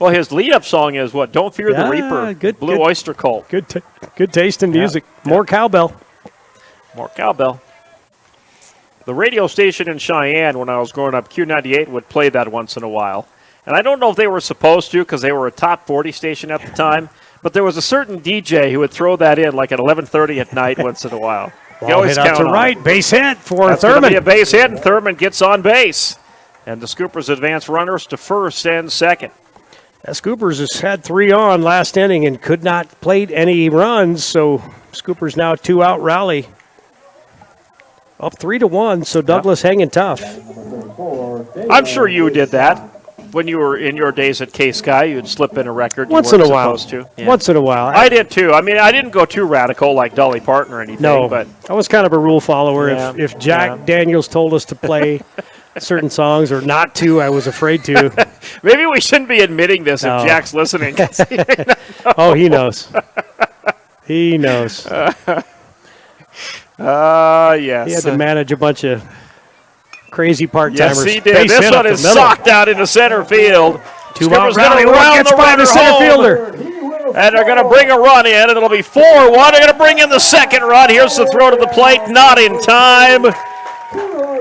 Well, his lead-up song is what? Don't Fear the Reaper. Blue Oyster Cult. Good taste in music. More cowbell. More cowbell. The radio station in Cheyenne when I was growing up, Q98, would play that once in a while. And I don't know if they were supposed to because they were a top 40 station at the time, but there was a certain DJ who would throw that in like at 11:30 at night once in a while. You always hit out to right. Base hit for Thurman. That's be a base hit, and Thurman gets on base. And the Scoopers advance runners to first and second. Scoopers has had 3 on last inning and could not plate any runs, so Scoopers now 2-out rally. Up 3-1, so Douglas hanging tough. I'm sure you did that. When you were in your days at K-Sky, you'd slip in a record once in a while. Yeah. Once in a while. I did too. I mean, I didn't go too radical like Dolly Parton or anything. No, but I was kind of a rule follower. Yeah, if Jack Daniels told us to play certain songs or not to, I was afraid to. Maybe we shouldn't be admitting this if Jack's listening. Oh, he knows. He knows. Yes. He had to manage a bunch of crazy part-timers. Yes, he did. This one is socked out into center field. 2-out rally. One gets by the center fielder. And they're going to bring a run in, and it'll be 4-1. They're going to bring in the second run. Here's the throw to the plate. Not in time.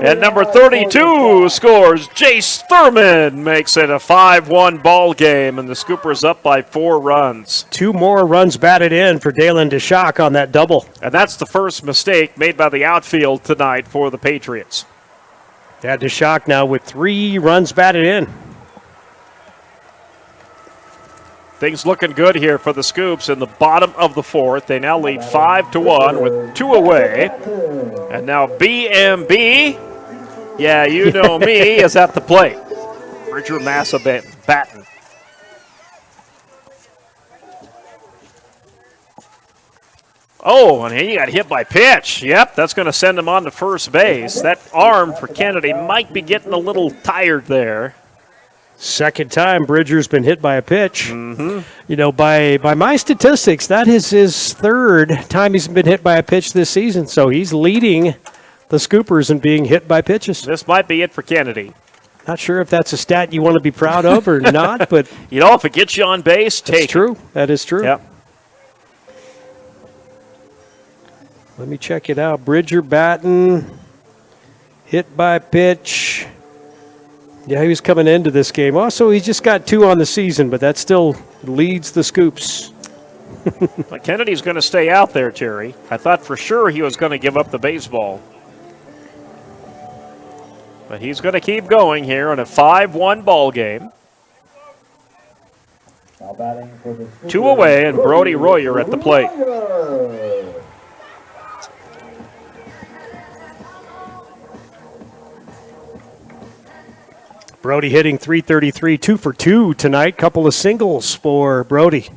And number 32 scores. Jace Thurman makes it a 5-1 ball game, and the Scoopers up by 4 runs. 2 more runs batted in for Dalen DeShock on that double. And that's the first mistake made by the outfield tonight for the Patriots. Yeah, DeShock now with 3 runs batted in. Things looking good here for the Scoops in the bottom of the 4th. They now lead 5-1 with 2 away. And now BMB, yeah, you know me, is at the plate. Bridger Massa batting. Oh, and he got hit by pitch. Yep, that's going to send him on to first base. That arm for Kennedy might be getting a little tired there. Second time Bridger's been hit by a pitch. Mm-hmm. You know, by my statistics, that is his 3rd time he's been hit by a pitch this season. So he's leading the Scoopers in being hit by pitches. This might be it for Kennedy. Not sure if that's a stat you want to be proud of or not, but you know, if it gets you on base, take it. That's true. That is true. Yep. Let me check it out. Bridger batting, hit by pitch. Yeah, he was coming into this game. Also, he's just got 2 on the season, but that still leads the Scoops. But Kennedy's going to stay out there, Terry. I thought for sure he was going to give up the baseball. But he's going to keep going here in a 5-1 ball game. 2 away, and Brody Royer at the plate. Brody hitting .333, 2 for 2 tonight. Couple of singles for Brody.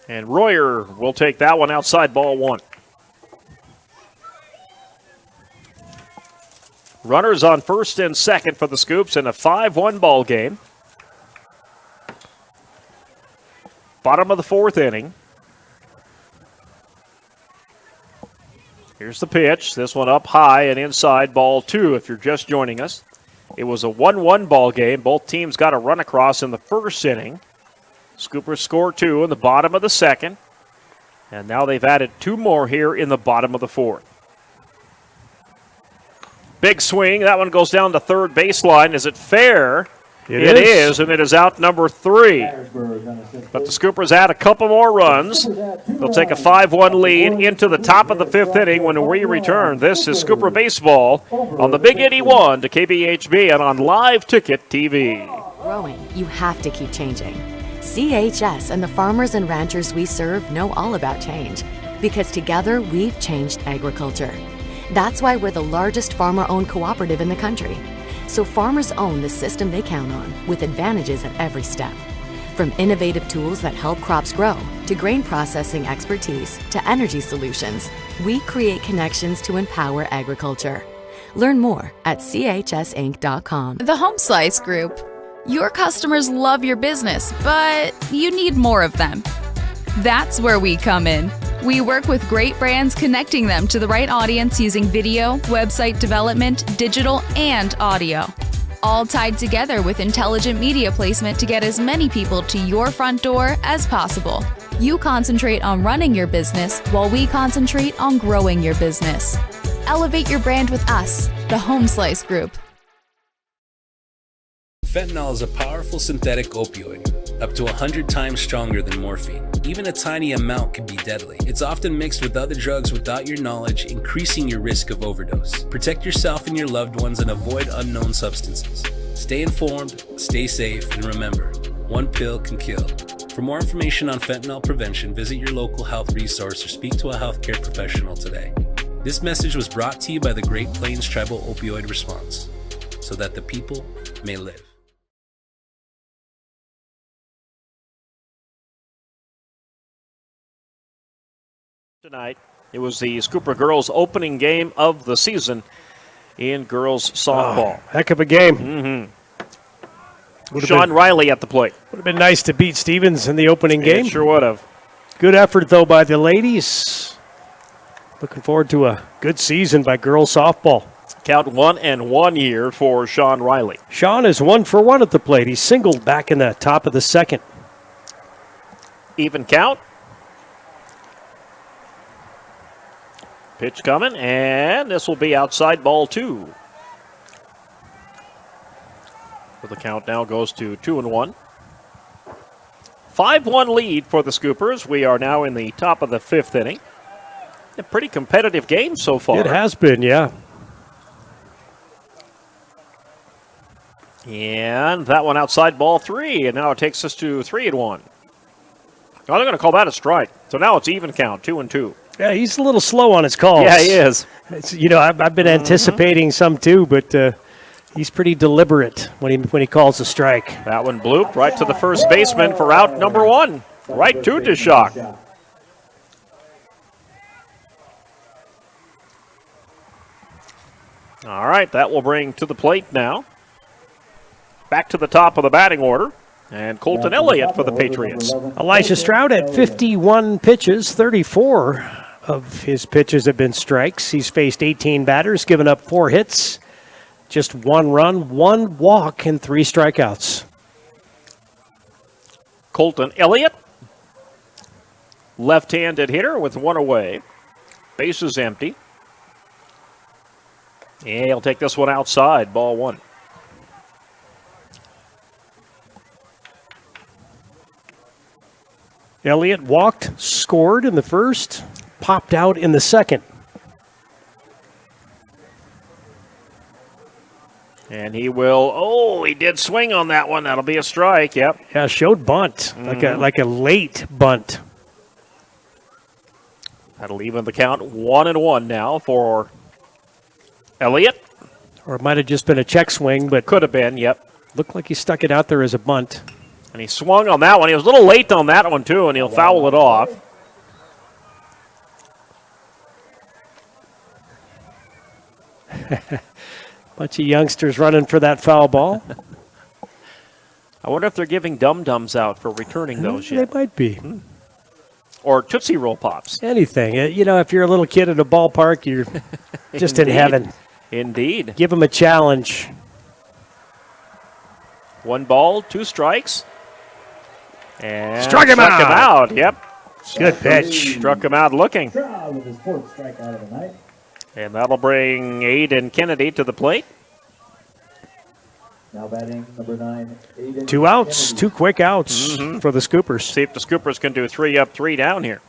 And Royer will take that one outside ball 1. Runners on first and second for the Scoops in a 5-1 ball game. Bottom of the 4th inning. Here's the pitch. This one up high and inside ball 2 if you're just joining us. It was a 1-1 ball game. Both teams got a run across in the first inning. Scoopers score 2 in the bottom of the 2nd. And now they've added 2 more here in the bottom of the 4th. Big swing. That one goes down to third baseline. Is it fair? It is, and it is out number 3. But the Scoopers add a couple more runs. They'll take a 5-1 lead into the top of the 5th inning when we return. This is Scooper Baseball on the Big 81 to KBHB and on Live Ticket TV. Growing, you have to keep changing. CHS and the farmers and ranchers we serve know all about change because together we've changed agriculture. That's why we're the largest farmer-owned cooperative in the country. So farmers own the system they count on with advantages at every step. From innovative tools that help crops grow, to grain processing expertise, to energy solutions, we create connections to empower agriculture. Learn more at chsinc.com. The Home Slice Group. Your customers love your business, but you need more of them. That's where we come in. We work with great brands, connecting them to the right audience using video, website development, digital, and audio. All tied together with intelligent media placement to get as many people to your front door as possible. You concentrate on running your business while we concentrate on growing your business. Elevate your brand with us, the Home Slice Group. Fentanyl is a powerful synthetic opioid, up to 100 times stronger than morphine. Even a tiny amount can be deadly. It's often mixed with other drugs without your knowledge, increasing your risk of overdose. Protect yourself and your loved ones and avoid unknown substances. Stay informed, stay safe, and remember, one pill can kill. For more information on fentanyl prevention, visit your local health resource or speak to a healthcare professional today. This message was brought to you by the Great Plains Tribal Opioid Response, so that the people may live. Tonight, it was the Scooper girls' opening game of the season in girls softball. Heck of a game. Mm-hmm. Sean Riley at the plate. Would have been nice to beat Stevens in the opening game. It sure would have. Good effort, though, by the ladies. Looking forward to a good season by girls softball. Count 1-1 here for Sean Riley. Sean is 1 for 1 at the plate. He singled back in the top of the 2nd. Even count. Pitch coming, and this will be outside ball 2. So the count now goes to 2-1. 5-1 lead for the Scoopers. We are now in the top of the 5th inning. A pretty competitive game so far. It has been, yeah. And that one outside, ball 3, and now it takes us to 3-1. Oh, they're going to call that a strike. So now it's even count, 2-2. Yeah, he's a little slow on his calls. Yeah, he is. I've been anticipating some too, but he's pretty deliberate when he calls a strike. That one blooped right to the first baseman for out number 1. Right to Deshok. All right, that will bring to the plate now. Back to the top of the batting order. And Colton Elliott for the Patriots. Elijah Stroud at 51 pitches, 34 of his pitches have been strikes. He's faced 18 batters, given up 4 hits, just 1 run, 1 walk, and 3 strikeouts. Colton Elliott, left-handed hitter with 1 away. Base is empty. And he'll take this one outside, ball 1. Elliott walked, scored in the first, popped out in the second. And he will, he did swing on that one. That'll be a strike, yep. Yeah, showed bunt, like a late bunt. That'll even the count 1-1 now for Elliott. Or it might have just been a check swing, but could have been, yep. Looked like he stuck it out there as a bunt. And he swung on that one. He was a little late on that one, too, and he'll foul it off. Bunch of youngsters running for that foul ball. I wonder if they're giving dum-dums out for returning those yet. They might be. Or Tootsie Roll Pops. Anything. If you're a little kid at a ballpark, you're just in heaven. Indeed. Give them a challenge. 1 ball, 2 strikes. And struck him out. Yep. Good pitch. Struck him out looking. With his 4th strikeout of the night. And that'll bring Aiden Kennedy to the plate. Now batting number 9, Aiden 2 outs, Kennedy. 2 quick outs for the Scoopers. See if the Scoopers can do 3 up, 3 down here.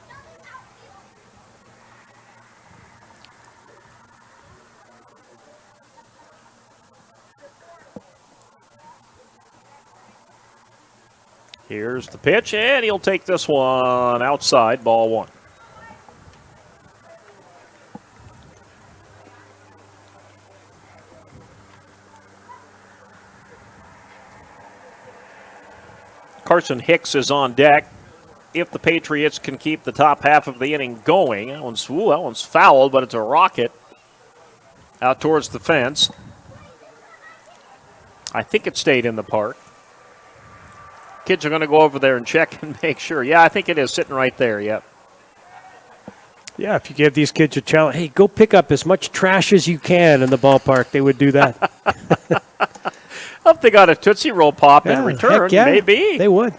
Here's the pitch, and he'll take this one outside, ball 1. Carson Hicks is on deck. If the Patriots can keep the top half of the inning going, that one's fouled, but it's a rocket out towards the fence. I think it stayed in the park. Kids are going to go over there and check and make sure. Yeah, I think it is sitting right there, yep. Yeah, if you give these kids a challenge, hey, go pick up as much trash as you can in the ballpark, they would do that. If they got a Tootsie Roll Pop in return, maybe. They would.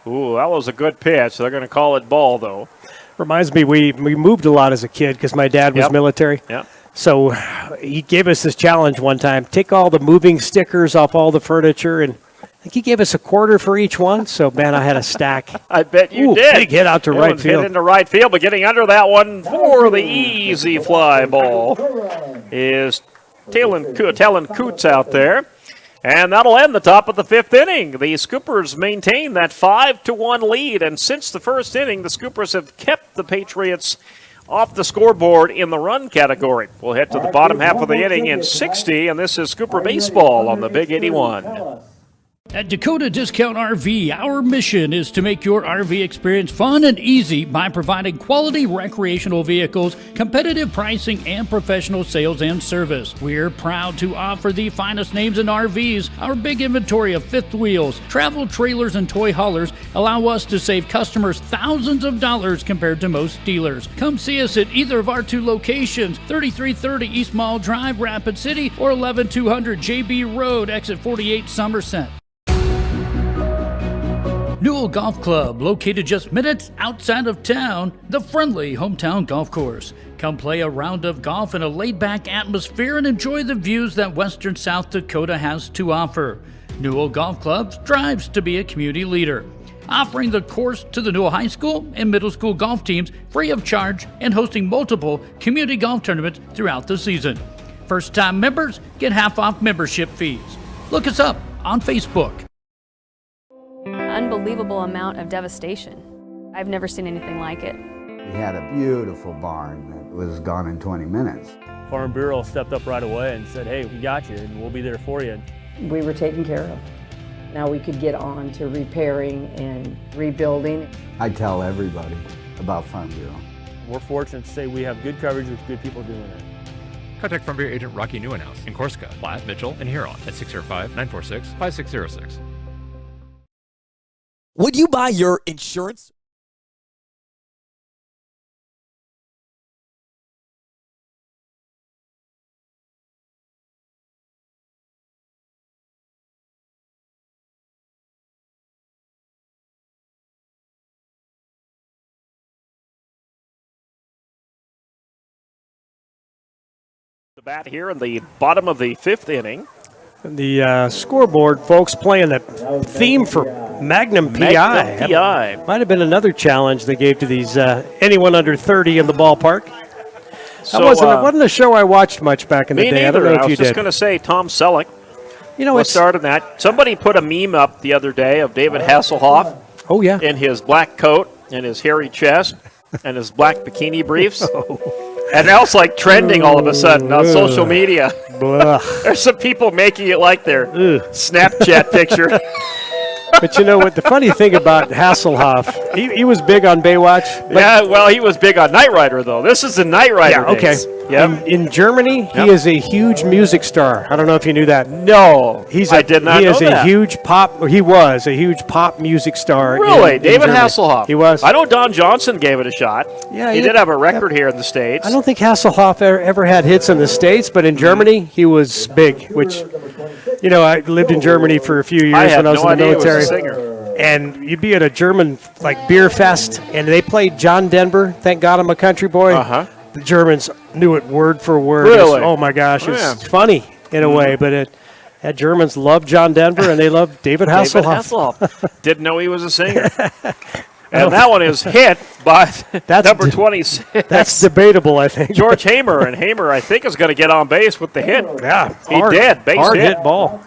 Ooh, that was a good pitch. They're going to call it ball, though. Reminds me, we moved a lot as a kid because my dad was military. Yep. So he gave us this challenge one time, take all the moving stickers off all the furniture, and I think he gave us a quarter for each one. So, man, I had a stack. I bet you did. Big hit out to right field. Hit into right field, but getting under that one for the easy fly ball is Talon Coots out there. And that'll end the top of the 5th inning. The Scoopers maintain that 5-1 lead, and since the first inning, the Scoopers have kept the Patriots off the scoreboard in the run category. We'll head to the bottom half of the inning in 60, and this is Scooper Baseball on the Big 81. At Dakota Discount RV, our mission is to make your RV experience fun and easy by providing quality recreational vehicles, competitive pricing, and professional sales and service. We're proud to offer the finest names in RVs. Our big inventory of fifth wheels, travel trailers, and toy haulers allow us to save customers thousands of dollars compared to most dealers. Come see us at either of our 2 locations, 3330 East Mall Drive, Rapid City, or 11200 JB Road, exit 48, Somerset. Newell Golf Club, located just minutes outside of town, the friendly hometown golf course. Come play a round of golf in a laid-back atmosphere and enjoy the views that western South Dakota has to offer. Newell Golf Club strives to be a community leader, offering the course to the Newell High School and middle school golf teams free of charge and hosting multiple community golf tournaments throughout the season. First-time members get half off membership fees. Look us up on Facebook. Unbelievable amount of devastation. I've never seen anything like it. We had a beautiful barn that was gone in 20 minutes. Farm Bureau stepped up right away and said, hey, we got you and we'll be there for you. We were taken care of. Now we could get on to repairing and rebuilding. I tell everybody about Farm Bureau. We're fortunate to say we have good coverage with good people doing it. Contact Farm Bureau agent Rocky Newenhouse in Corsica, Platte, Mitchell, and Huron at 605-946-5606. Would you buy your insurance? The bat here in the bottom of the 5th inning. The scoreboard, folks, playing the theme for Magnum PI. Magnum PI. Might have been another challenge they gave to these anyone under 30 in the ballpark. So, That wasn't a show I watched much back in the me day. neither. I don't know if I you was just did. going to say Tom Selleck. You know, was started that. Somebody put a meme up the other day of David Hasselhoff. Oh, yeah. In his black coat and his hairy chest and his black bikini briefs. And now it's like trending all of a sudden on social media. There's some people making it like their Snapchat picture. But you know what? The funny thing about Hasselhoff, he was big on Baywatch. Yeah, well, he was big on Knight Rider, though. This is the Knight Rider days. Yep. In Germany, he is a huge music star. I don't know if you knew that. No, I did not know that. He is a huge pop, or he was a huge pop music star. Really? in David Germany. Hasselhoff. He was. I know Don Johnson gave it a shot. Yeah, he did have a record here in the States. I don't think Hasselhoff ever had hits in the States, but in Germany, he was big, which, you know, I lived in Germany for a few years when I was in the military. He was a singer. And you'd be at a German, like, beer fest, and they played John Denver, Thank God I'm a Country Boy. Uh-huh. The Germans knew it word for word. Really? Oh, my gosh. It's Yeah. funny in a way, but that Germans loved John Denver, and they loved David Hasselhoff. Didn't know he was a singer. And that one is hit by number 26. That's debatable, I think. George Hamer, and Hamer, I think, is going to get on base with the hit. Yeah, he did. Base hard hit. hit ball.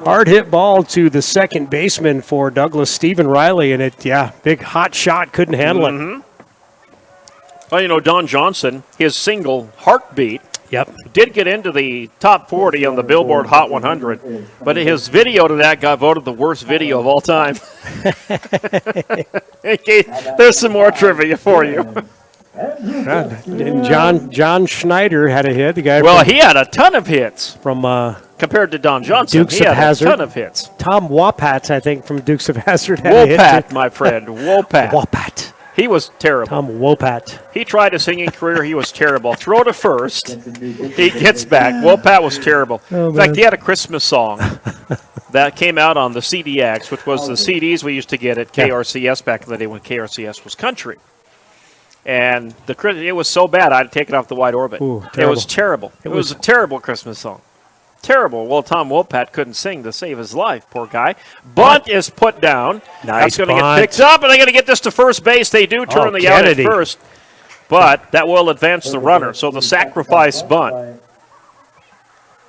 Hard hit ball to the second baseman for Douglas Stephen Riley, and big hot shot, couldn't handle it. Well, you know, Don Johnson, his single Heartbeat, did get into the top 40 on the Billboard Hot 100, but his video to that got voted the worst video of all time. Okay, there's some more trivia for you. And John Schneider had a hit. The guy. Well, he had a ton of hits from compared to Don Johnson. Dukes he of had Hazzard. a ton of hits. Tom Wopat, I think, from Dukes of Hazzard had a hit. Wopat, too. my friend, Wopat. Wopat. He was terrible. Tom Wopat. He tried a singing career. He was terrible. Throw to first. He gets back. Wopat was terrible. Oh, In fact, man. he had a Christmas song that came out on the CDX, which was the CDs we used to get at KRCS back in the day when KRCS was country. And it was so bad, I had to take it off the wide orbit. Ooh, it was terrible. It was a terrible Christmas song. Terrible. Well, Tom Wopat couldn't sing to save his life, poor guy. Bunt is put down. Nice That's going to get bunt. picked up, and they're going to get this to first base. They do turn the out at first, but that will advance the runner. So the sacrifice bunt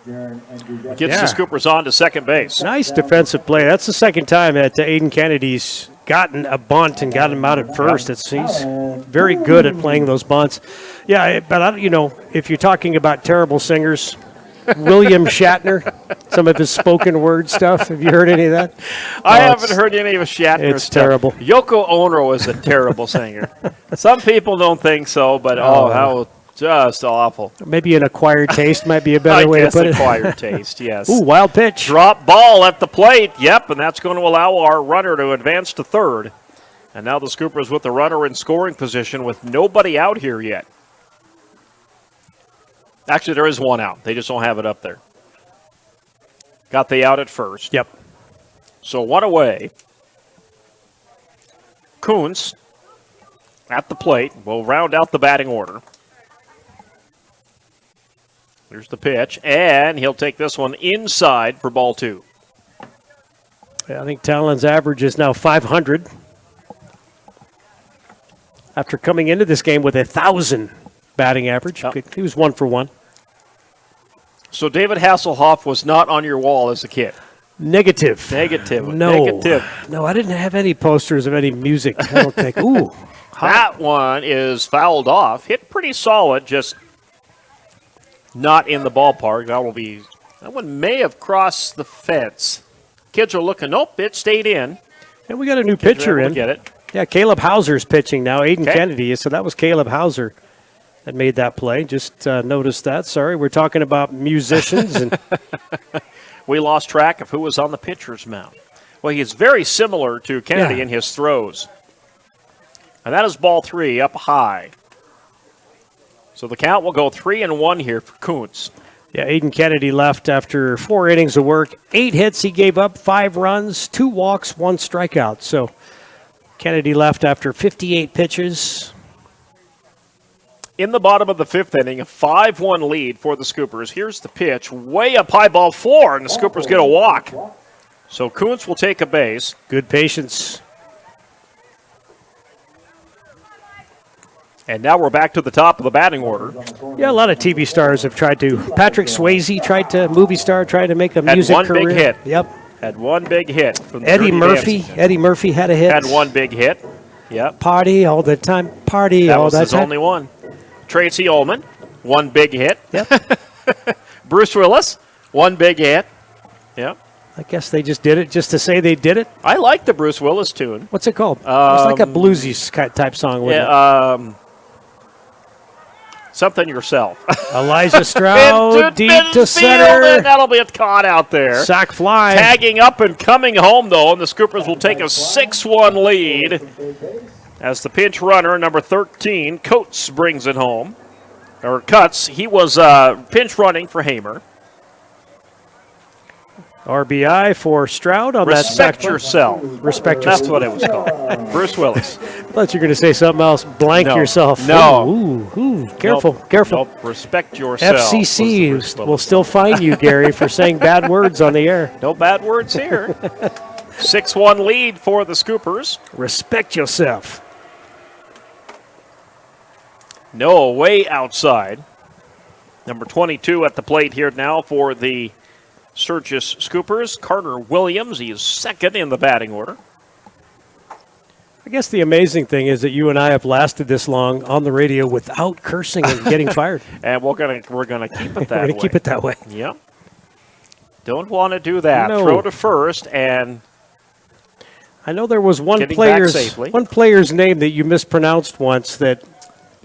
gets the Scoopers on to second base. Nice defensive play. That's the second time that Aiden Kennedy's gotten a bunt and got him out at first. He's very good at playing those bunts. Yeah, but if you're talking about terrible singers, William Shatner, some of his spoken word stuff. Have you heard any of that? I haven't heard any of Shatner It's stuff. terrible. Yoko Ono is a terrible singer. Some people don't think so, but how just awful. Maybe an acquired taste might be a better way to put it. Acquired taste, yes. Ooh, wild pitch. Drop ball at the plate. Yep, and that's going to allow our runner to advance to third. And now the Scoopers with the runner in scoring position with nobody out here yet. Actually, there is one out. They just don't have it up there. Got the out at first. Yep. So one away. Kuntz at the plate will round out the batting order. Here's the pitch, and he'll take this one inside for ball two. Yeah, I think Talon's average is now 500. After coming into this game with 1,000 batting average. He was 1 for 1. So David Hasselhoff was not on your wall as a kid? Negative. No. Negative. No, I didn't have any posters of any music, I don't think. Ooh. That one is fouled off. Hit pretty solid, just not in the ballpark. That one may have crossed the fence. Kids are looking. Nope, it stayed in. And we got a new pitcher in. Get it. Yeah, Caleb Hauser's pitching now. Aiden Kennedy. So that was Caleb Hauser that made that play. Just noticed that. Sorry, we're talking about musicians. And we lost track of who was on the pitcher's mound. Well, he's very similar to Kennedy in his throws. And that is ball 3 up high. So the count will go 3-1 here for Kuntz. Yeah, Aiden Kennedy left after 4 innings of work. 8 hits he gave up, 5 runs, 2 walks, 1 strikeout. So Kennedy left after 58 pitches. In the bottom of the 5th inning, a 5-1 lead for the Scoopers. Here's the pitch, way up high, ball 4, and the Scoopers get a walk. So Kuntz will take a base. Good patience. And now we're back to the top of the batting order. Yeah, a lot of TV stars have tried to. Patrick Swayze tried to make a music career. Had one big hit. Yep. Had one big hit. From Eddie Murphy. Eddie Murphy had a hit. Had one big hit. Yep. Party all the time. Party that all was the his time. only one. Tracy Ullman, one big hit. Yep. Bruce Willis, one big hit. Yep. I guess they just did it just to say they did it. I like the Bruce Willis tune. What's it called? It's like a bluesy type song. Yeah. Something yourself. Elijah Stroud, deep to center. And that'll be a caught out there. Sack fly. Tagging up and coming home, though, and the Scoopers will take a 6-1 lead as the pinch runner, number 13, Coates, brings it home. Or Cuts. He was pinch running for Hamer. RBI for Stroud on that sack. Respect yourself. Respect yourself. That's what it was called. Bruce Willis. I thought you were going to say something else. Blank yourself. No. Ooh, careful, careful. Nope. Respect yourself. FCC will still fine you, Gary, for saying bad words on the air. No bad words here. 6-1 lead for the Scoopers. Respect yourself. No, way outside. Number 22 at the plate here now for the Sturgis Scoopers. Carter Williams, he is second in the batting order. I guess the amazing thing is that you and I have lasted this long on the radio without cursing and getting fired. And we're gonna keep it that way. We're gonna keep it that way. Yep. Don't want to do that. No. Throw to first, and I know there was one getting back player's safely. name that you mispronounced once that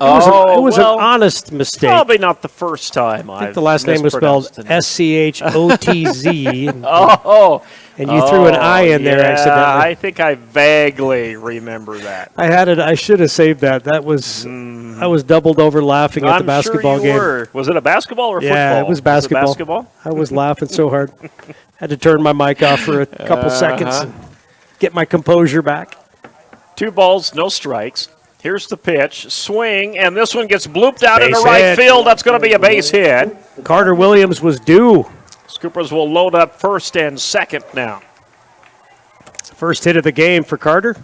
it was an honest mistake. Probably not the first time. I think the last name was spelled SCHOTZ. And you threw an I in there accidentally. I think I vaguely remember that. I should have saved that. That was I was doubled over laughing at the basketball sure you game. Were. Was it a basketball or football? Yeah, it was basketball. Was it basketball? I was laughing so hard. Had to turn my mic off for a couple seconds and get my composure back. 2 balls, no strikes. Here's the pitch, swing, and this one gets blooped out into Base right hit. field. That's going to be a base hit. Carter Williams was due. Scoopers will load up first and second now. First hit of the game for Carter.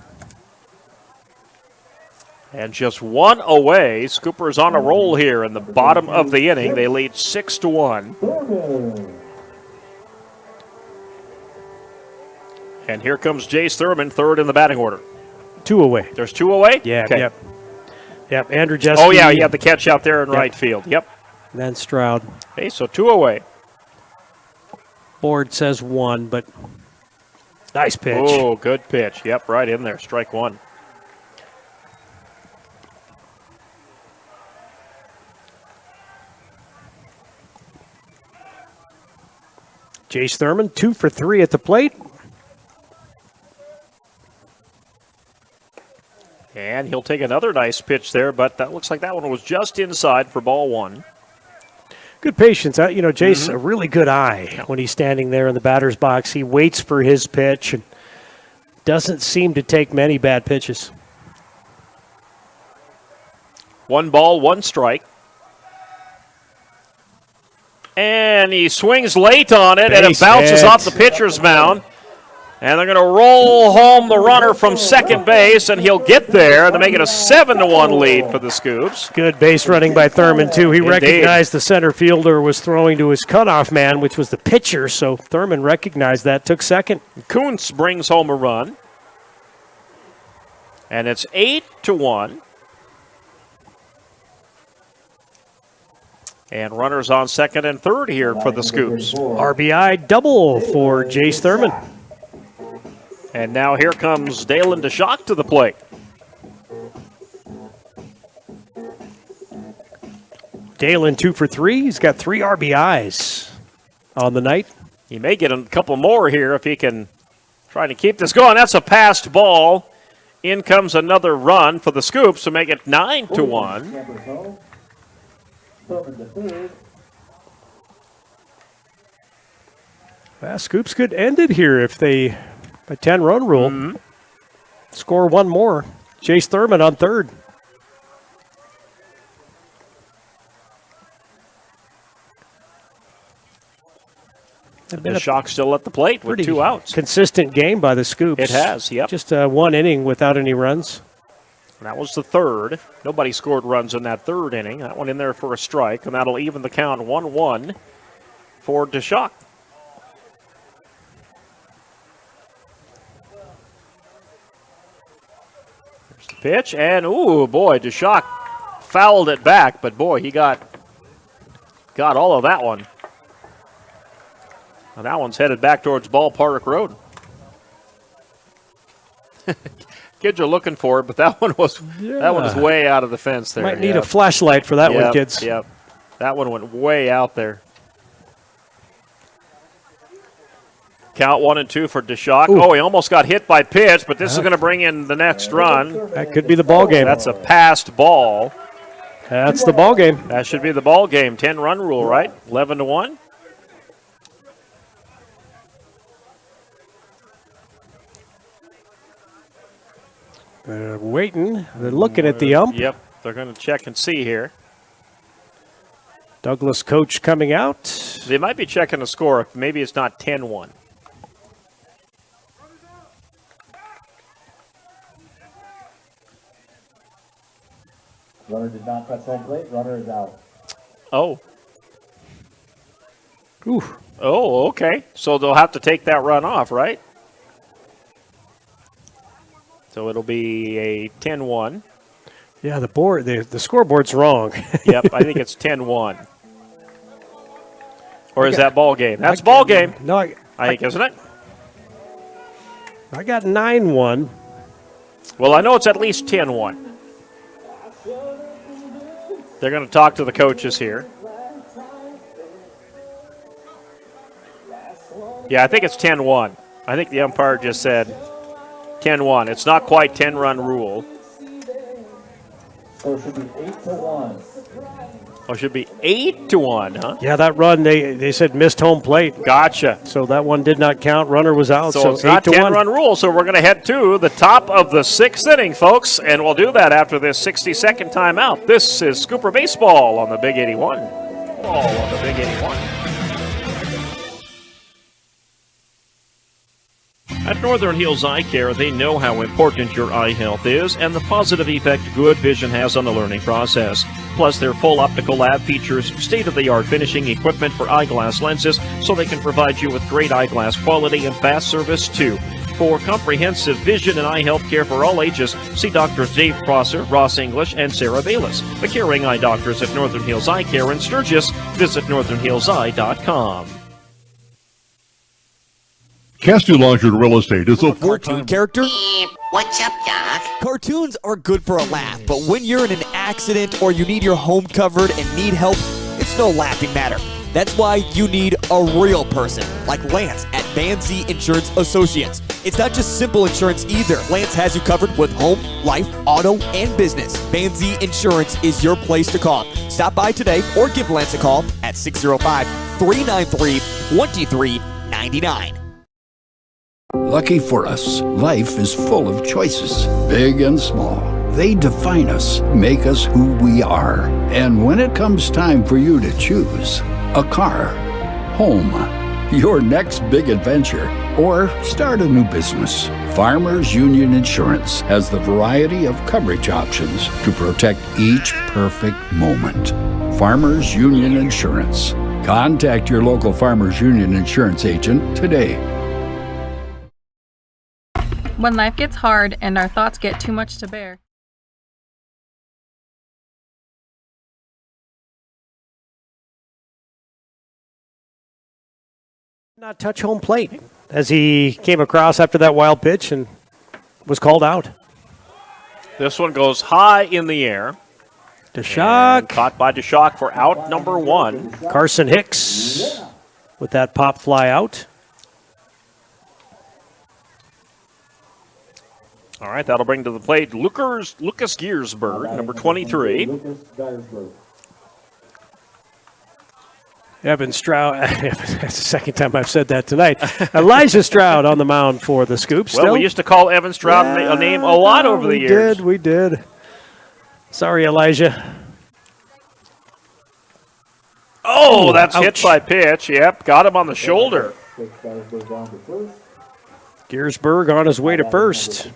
And just 1 away. Scoopers on a roll here in the bottom of the inning. They lead 6-1. And here comes Jace Thurman, third in the batting order. 2 away. There's 2 away? Yeah, okay. Yep, Andrew Jeske. Oh, yeah, he had the catch out there in right field. Yep. And then Stroud. Okay, so 2 away. Board says 1, but nice pitch. Oh, good pitch. Yep, right in there. Strike 1. Jace Thurman, 2 for 3 at the plate. And he'll take another nice pitch there, but that looks like that one was just inside for ball 1. Good patience. Jace, a really good eye when he's standing there in the batter's box. He waits for his pitch and doesn't seem to take many bad pitches. 1 ball, 1 strike. And he swings late on it, and it bounces off the pitcher's mound. And they're going to roll home the runner from second base, and he'll get there to make it a 7-1 lead for the Scoops. Good base running by Thurman, too. He Indeed. recognized the center fielder was throwing to his cutoff man, which was the pitcher, so Thurman recognized that, took second. Kuntz brings home a run, and it's 8-1. And runners on second and third here for the Scoops. RBI double for Jace Thurman. And now here comes Dalen DeShock to the plate. Dalen 2 for 3. He's got 3 RBIs on the night. He may get a couple more here if he can try to keep this going. That's a passed ball. In comes another run for the Scoops to make it 9-1. Well, Scoops could end it here if they, by 10-run rule, score one more. Jace Thurman on third. The Shock still at the plate with 2 outs. Consistent game by the Scoops. It has, yep. Just one inning without any runs. That was the third. Nobody scored runs in that third inning. That one in there for a strike, and that'll even the count 1-1 for DeShock. There's the pitch, and ooh, boy, DeShock fouled it back, but boy, he got all of that one. And that one's headed back towards Ballpark Road. Kids are looking for it, but that one was way out of the fence there. Might need a flashlight for that one, kids. Yep. That one went way out there. Count 1-2 for DeShock. Ooh. Oh, he almost got hit by pitch, but this is going to bring in the next run. That could be the ball game. That's a passed ball. That's the ball game. That should be the ball game. 10-run rule, right? 11-1. They're waiting. They're looking at the ump. Yep, they're going to check and see here. Douglas coach coming out. They might be checking the score. Maybe it's not 10-1. Runner did not touch home plate. Runner is out. Oh. Ooh. Oh, okay. So they'll have to take that run off, right? So it'll be a 10-1. Yeah, the scoreboard's wrong. Yep, I think it's 10-1. Or is that ball game? That's ball game. No, I think, isn't it? I got 9-1. Well, I know it's at least 10-1. They're going to talk to the coaches here. Yeah, I think it's 10-1. I think the umpire just said 10-1. It's not quite 10-run rule. So it should be 8-1. Oh, it should be 8-1, huh? Yeah, that run, they said missed home plate. Gotcha. So that one did not count. Runner was out. So it's not 10-run rule, so we're going to head to the top of the 6th inning, folks, and we'll do that after this 60-second timeout. This is Scooper Baseball on the Big 81. Ball on the Big 81. At Northern Hills Eye Care, they know how important your eye health is and the positive effect good vision has on the learning process. Plus, their full optical lab features state-of-the-art finishing equipment for eyeglass lenses so they can provide you with great eyeglass quality and fast service, too. For comprehensive vision and eye health care for all ages, see Drs. Dave Prosser, Ross English, and Sarah Bayless, the caring eye doctors at Northern Hills Eye Care in Sturgis. Visit northernhillseye.com. Castellange Real Estate is a cartoon character. What's up, Doc? Cartoons are good for a laugh, but when you're in an accident or you need your home covered and need help, it's no laughing matter. That's why you need a real person, like Lance at Van Zee Insurance Associates. It's not just simple insurance either. Lance has you covered with home, life, auto, and business. Van Zee Insurance is your place to call. Stop by today or give Lance a call at 605-393-2399. Lucky for us, life is full of choices, big and small. They define us, make us who we are. And when it comes time for you to choose, a car, home, your next big adventure, or start a new business. Farmers Union Insurance has the variety of coverage options to protect each perfect moment. Farmers Union Insurance. Contact your local Farmers Union Insurance agent today. When life gets hard and our thoughts get too much to bear. Not touch home plate as he came across after that wild pitch and was called out. This one goes high in the air. DeShock. Caught by DeShock for out number 1. Carson Hicks with that pop fly out. All right, that'll bring to the plate Lucas Giersberg, number 23. Evan Stroud. That's the second time I've said that tonight. Elijah Stroud on the mound for the Scoop. Well, we used to call Evan Stroud a name a lot over the years. We did. Sorry, Elijah. Oh, that's ouch. hit by pitch. Yep, got him on the shoulder. Giersberg on his way to first.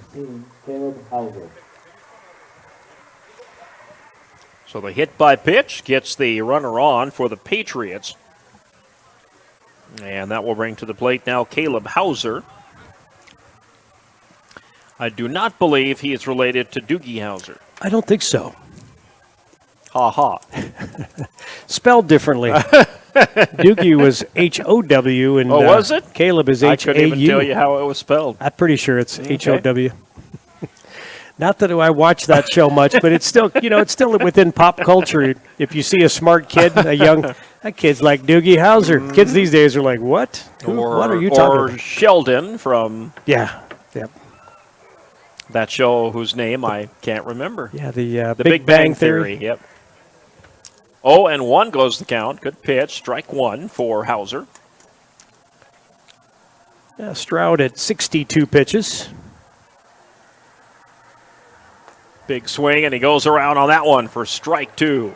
So the hit by pitch gets the runner on for the Patriots. And that will bring to the plate now Caleb Hauser. I do not believe he is related to Doogie Howser. I don't think so. Ha ha. Spelled differently. Doogie was H-O-W. And, was it? Caleb is I H-A-U. couldn't even tell you how it was spelled. I'm pretty sure it's H-O-W. Not that I watch that show much, but it's still, it's still within pop culture. If you see a smart kid, that kid's like Doogie Howser. Kids these days are like, what? What are you talking about? Or Sheldon from Yep. that show whose name I can't remember. Yeah, the Big Bang Theory. Yep. 0-1 goes the count. Good pitch. Strike 1 for Hauser. Yeah, Stroud at 62 pitches. Big swing, and he goes around on that one for strike 2.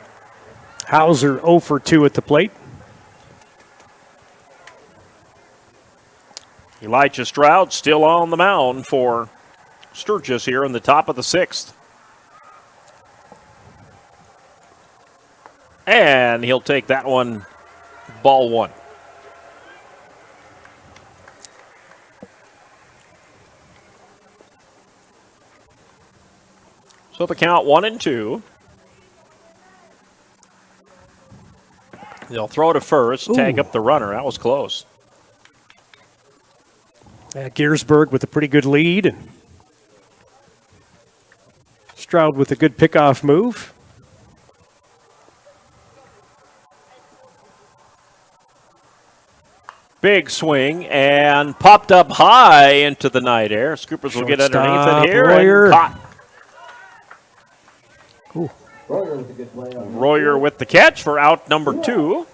Hauser 0 for 2 at the plate. Elijah Stroud still on the mound for Sturgis here in the top of the 6th. And he'll take that one, ball 1. So the count 1-2. They'll throw to first, tag up the runner. That was close. Giersberg with a pretty good lead. And Stroud with a good pickoff move. Big swing and popped up high into the night air. Scoopers will get underneath it here. Royer. And caught. Ooh. Royer with the catch for out number 2.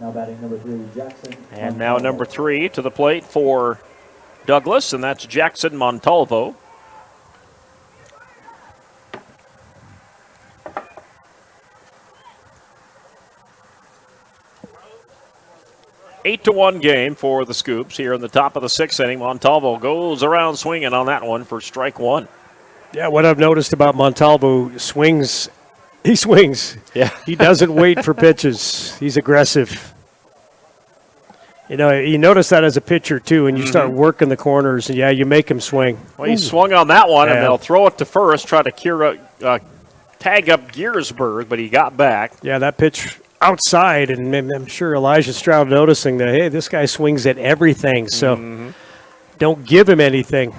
Now batting number 3, Jackson. And now number 3 to the plate for Douglas, and that's Jackson Montalvo. Eight to 1 game for the Scoops here in the top of the 6th inning. Montalvo goes around swinging on that one for strike 1. Yeah, what I've noticed about Montalvo, swings. He swings. Yeah. He doesn't wait for pitches. He's aggressive. You notice that as a pitcher, too, and you start working the corners, and, you make him swing. Well, he swung on that one, and Yeah. they'll throw it to first, try to tag up Giersberg, but he got back. Yeah, that pitch outside, and I'm sure Elijah Stroud noticing that, hey, this guy swings at everything, so don't give him anything.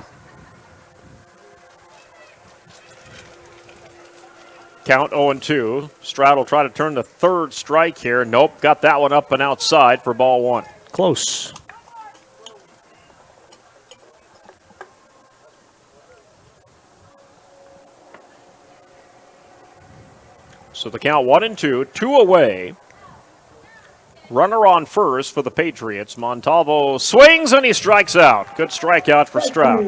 Count 0-2. Stroud will try to turn the third strike here. Nope, got that one up and outside for ball 1. Close. So the count 1-2, 2 away. Runner on first for the Patriots. Montalvo swings and he strikes out. Good strikeout for Stroud.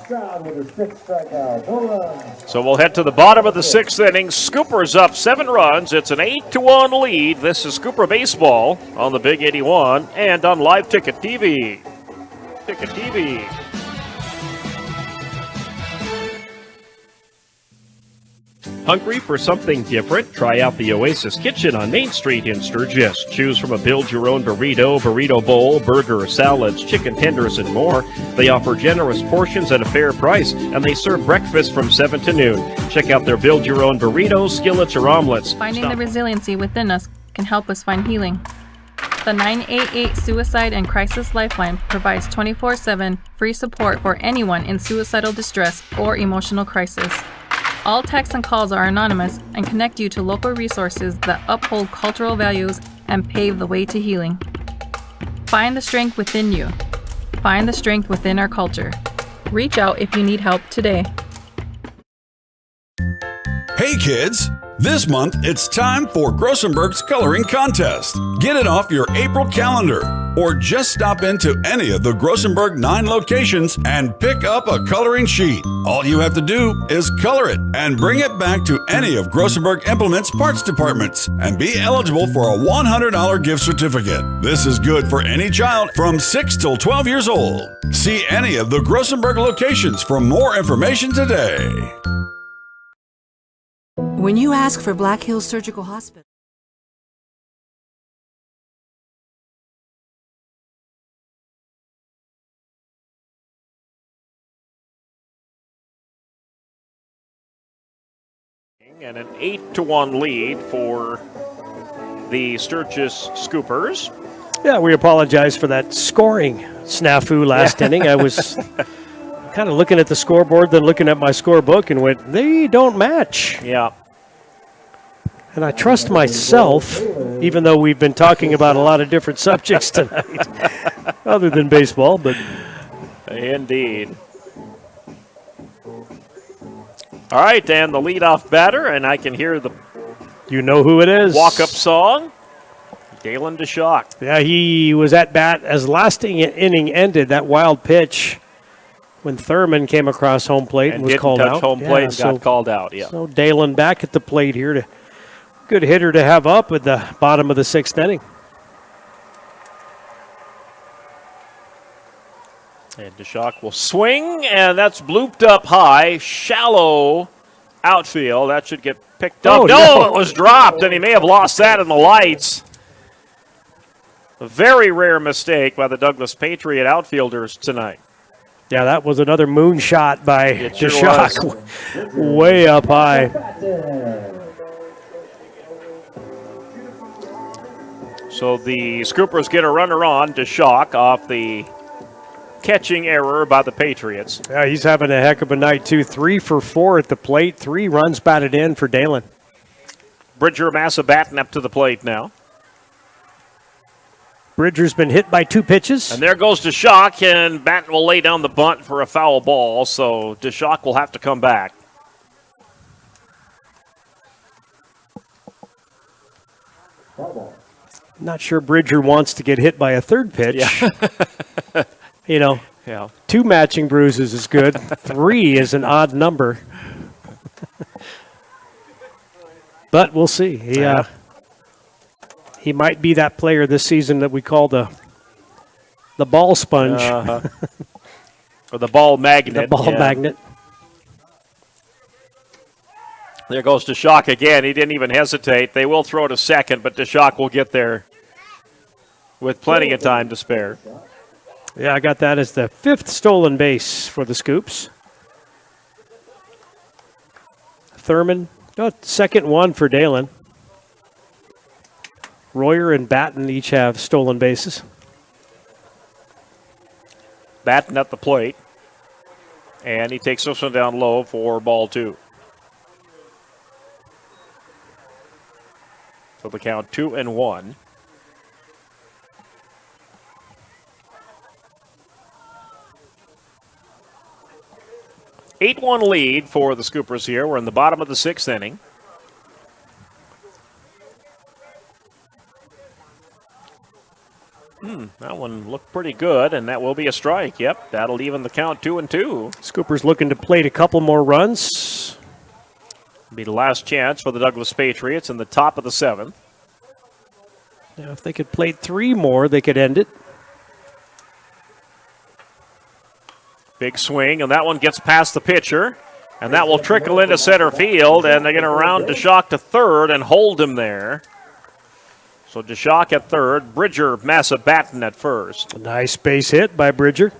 Stroud with a 6th strikeout. No runs. So we'll head to the bottom of the 6th inning. Scoopers up 7 runs. It's an 8-1 lead. This is Scooper Baseball on the Big 81 and on Live Ticket TV. Ticket TV. Hungry for something different? Try out the Oasis Kitchen on Main Street in Sturgis. Choose from a build-your-own burrito, burrito bowl, burger, salads, chicken tenders, and more. They offer generous portions at a fair price, and they serve breakfast from 7 to noon. Check out their build-your-own burritos, skillets, or omelets. Finding the resiliency within us can help us find healing. The 988 Suicide and Crisis Lifeline provides 24/7 free support for anyone in suicidal distress or emotional crisis. All texts and calls are anonymous and connect you to local resources that uphold cultural values and pave the way to healing. Find the strength within you. Find the strength within our culture. Reach out if you need help today. Hey kids! This month, it's time for Grossenberg's Coloring Contest. Get it off your April calendar, or just stop into any of the Grossenberg 9 locations and pick up a coloring sheet. All you have to do is color it and bring it back to any of Grossenberg Implement's parts departments and be eligible for a $100 gift certificate. This is good for any child from 6 till 12 years old. See any of the Grossenberg locations for more information today. When you ask for Black Hills Surgical Hospital. And an 8-1 lead for the Sturgis Scoopers. Yeah, we apologize for that scoring snafu last inning. I was kind of looking at the scoreboard, then looking at my scorebook and went, they don't match. Yeah. And I trust myself, even though we've been talking about a lot of different subjects tonight, other than baseball, but. Indeed. All right, and the leadoff batter, and I can hear the. You know who it is. Walk-up song. Dalen DeShock. Yeah, he was at bat as last inning ended, that wild pitch when Thurman came across home plate and was called out. Didn't touch home plate and got called out, yeah. So Dalen back at the plate here. Good hitter to have up at the bottom of the 6th inning. And DeShock will swing, and that's blooped up high. Shallow outfield. That should get picked up. No, it was dropped, and he may have lost that in the lights. A very rare mistake by the Douglas Patriot outfielders tonight. Yeah, that was another moonshot by DeShock. Way up high. So the Scoopers get a runner on DeShock off the catching error by the Patriots. Yeah, he's having a heck of a night, too. 3 for 4 at the plate. 3 runs batted in for Dalen. Bridger Massa batting up to the plate now. Bridger's been hit by 2 pitches. And there goes DeShock, and Batten will lay down the bunt for a foul ball, so DeShock will have to come back. Not sure Bridger wants to get hit by a 3rd pitch. Yeah. You know, yeah. 2 matching bruises is good. 3 is an odd number. But we'll see. He might be that player this season that we call the ball sponge. Or the ball magnet. The ball magnet. There goes DeShock again. He didn't even hesitate. They will throw to second, but DeShock will get there with plenty of time to spare. Yeah, I got that as the 5th stolen base for the Scoops. Thurman, 2nd one for Dalen. Royer and Batten each have stolen bases. Batten at the plate. And he takes this one down low for ball 2. So the count 2-1. Eight-1 lead for the Scoopers here. We're in the bottom of the 6th inning. That one looked pretty good, and that will be a strike. Yep, that'll even the count 2-2. Scoopers looking to plate a couple more runs. Be the last chance for the Douglas Patriots in the top of the 7th. Now, if they could plate 3 more, they could end it. Big swing, and that one gets past the pitcher, and that will trickle into center field, and they're going to round DeShock to third and hold him there. So DeShock at third, Bridger Massabatten at first. A nice base hit by Bridger.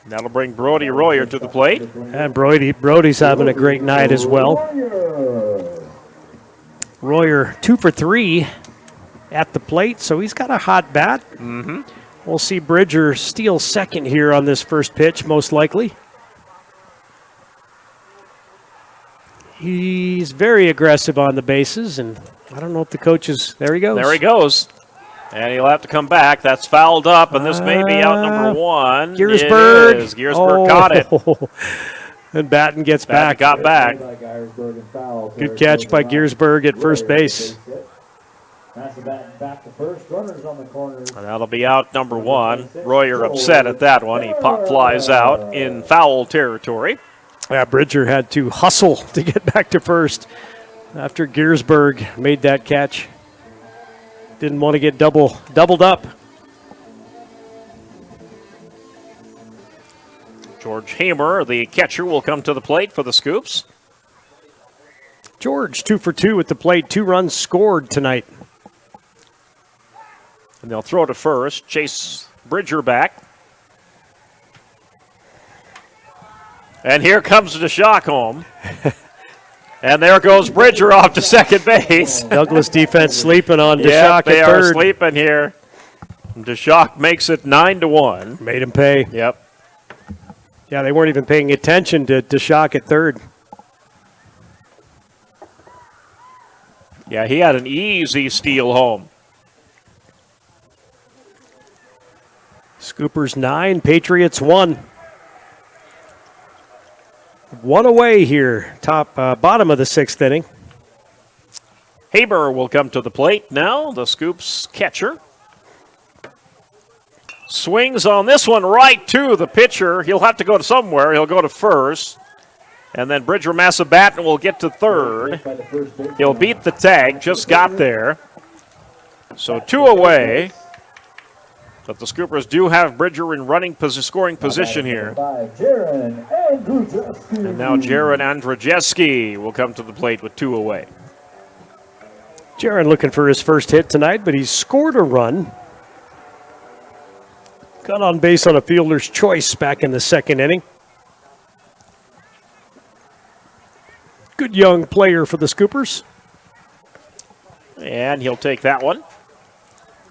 That'll bring Brody Royer to the plate. And Brody's having a great night as well. Royer 2 for 3 at the plate, so he's got a hot bat. Mm-hmm. We'll see Bridger steal second here on this first pitch, most likely. He's very aggressive on the bases, and I don't know if the coaches. There he goes. There he goes. And he'll have to come back. That's fouled up, and this may be out number 1. Giersberg. It is. Giersberg caught it. And Batten gets back. Got back. Good catch by Giersberg at first base. Back to first, runners on the corners. And that'll be out number 1. Royer upset at that one. He pop flies out in foul territory. Yeah, Bridger had to hustle to get back to first after Giersberg made that catch. Didn't want to get doubled up. George Hamer, the catcher, will come to the plate for the Scoops. George, 2 for 2 at the plate. 2 runs scored tonight. And they'll throw to first. Chase Bridger back. And here comes DeShock home. And there goes Bridger off to second base. Douglas defense sleeping on DeShock yep, they at third. Are sleeping here. DeShock makes it 9-1. Made him pay. Yep. Yeah, they weren't even paying attention to DeShock at third. Yeah, he had an easy steal home. Scoopers 9, Patriots 1. 1 away here, bottom of the 6th inning. Haber will come to the plate now, the Scoops catcher. Swings on this one right to the pitcher. He'll have to go to somewhere. He'll go to first. And then Bridger Massabatten will get to third. He'll beat the tag, just got there. So 2 away. But the Scoopers do have Bridger in scoring position here. And now Jaron Andrzejewski will come to the plate with 2 away. Jaron looking for his first hit tonight, but he's scored a run. Got on base on a fielder's choice back in the 2nd inning. Good young player for the Scoopers. And he'll take that one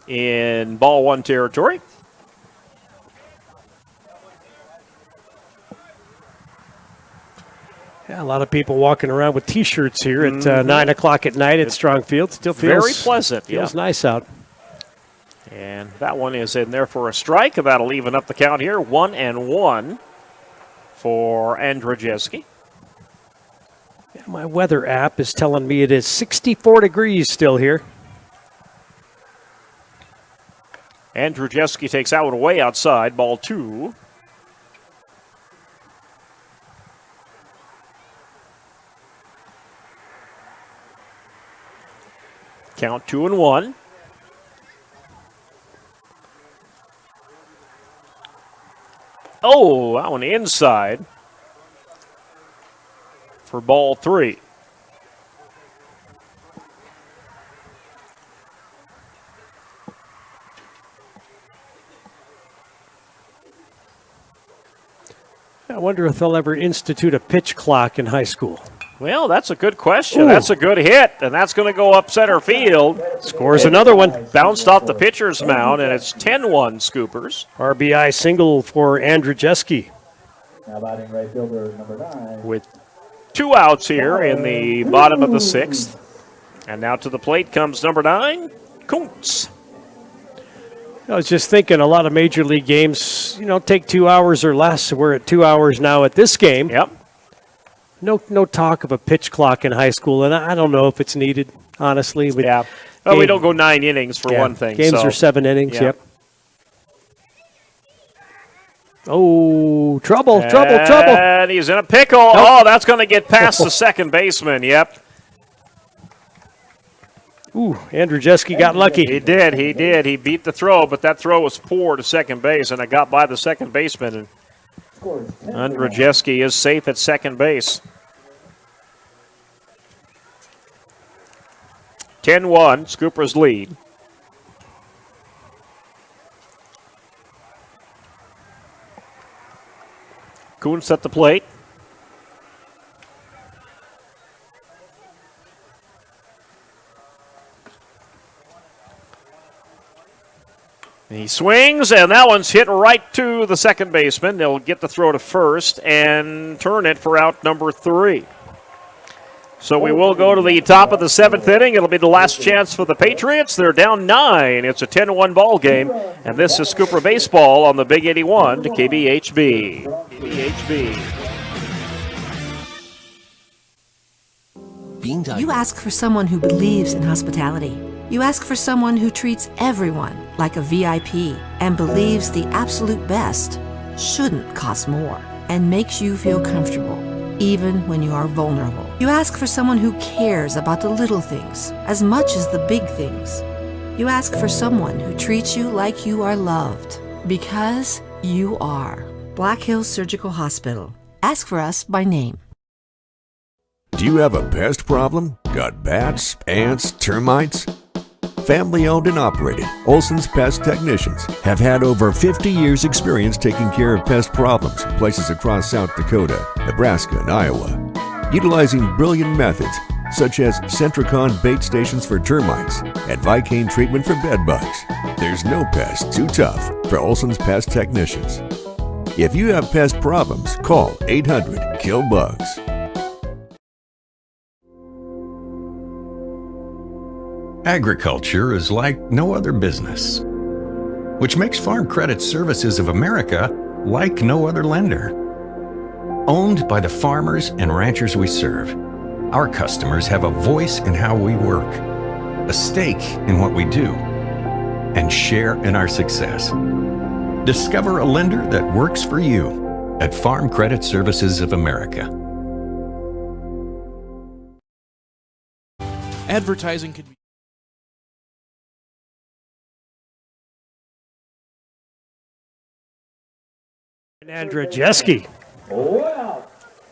in ball 1 territory. Yeah, a lot of people walking around with T-shirts here at 9 o'clock at night at Strong Field. Still feels very pleasant. Feels nice out. And that one is in there for a strike. That'll even up the count here. 1-1 for Andrzejewski. Yeah, my weather app is telling me it is 64 degrees still here. Andrzejewski takes that one away outside. Ball 2. Count 2-1. Oh, that one inside for ball 3. I wonder if they'll ever institute a pitch clock in high school. Well, that's a good question. Ooh. That's a good hit, and that's going to go up center field. Scores another one. Bounced off the pitcher's mound, and it's 10-1 Scoopers. RBI single for Andrzejewski. Now batting right fielder number 9. With 2 outs here in the bottom of the 6th. And now to the plate comes number 9, Kuntz. I was just thinking a lot of Major League games, take 2 hours or less. We're at 2 hours now at this game. Yep. No talk of a pitch clock in high school, and I don't know if it's needed, honestly. Yeah. Well, we don't go 9 innings for one thing. Games are 7 innings, yep. Oh, trouble. And he's in a pickle. Nope. Oh, that's going to get past the second baseman, yep. Ooh, Andrzejewski got lucky. He did. He beat the throw, but that throw was poor to second base, and it got by the second baseman. And Andrzejewski is safe at second base. 10-1, Scoopers lead. Kuntz at the plate. He swings, and that one's hit right to the second baseman. They'll get the throw to first and turn it for out number 3. So we will go to the top of the 7th inning. It'll be the last chance for the Patriots. They're down 9. It's a 10-1 ball game, and this is Scooper Baseball on the Big 81 to KBHB. You ask for someone who believes in hospitality. You ask for someone who treats everyone like a VIP and believes the absolute best shouldn't cost more and makes you feel comfortable, even when you are vulnerable. You ask for someone who cares about the little things as much as the big things. You ask for someone who treats you like you are loved, because you are. Black Hills Surgical Hospital. Ask for us by name. Do you have a pest problem? Got bats, ants, termites? Family owned and operated, Olson's Pest Technicians have had over 50 years experience taking care of pest problems in places across South Dakota, Nebraska, and Iowa. Utilizing brilliant methods such as Centricon bait stations for termites and Vicane treatment for bed bugs. There's no pest too tough for Olson's Pest Technicians. If you have pest problems, call 800-KILL-BUGS. Agriculture is like no other business, which makes Farm Credit Services of America like no other lender. Owned by the farmers and ranchers we serve, our customers have a voice in how we work, a stake in what we do, and share in our success. Discover a lender that works for you at Farm Credit Services of America. Advertising can be Andrzejewski.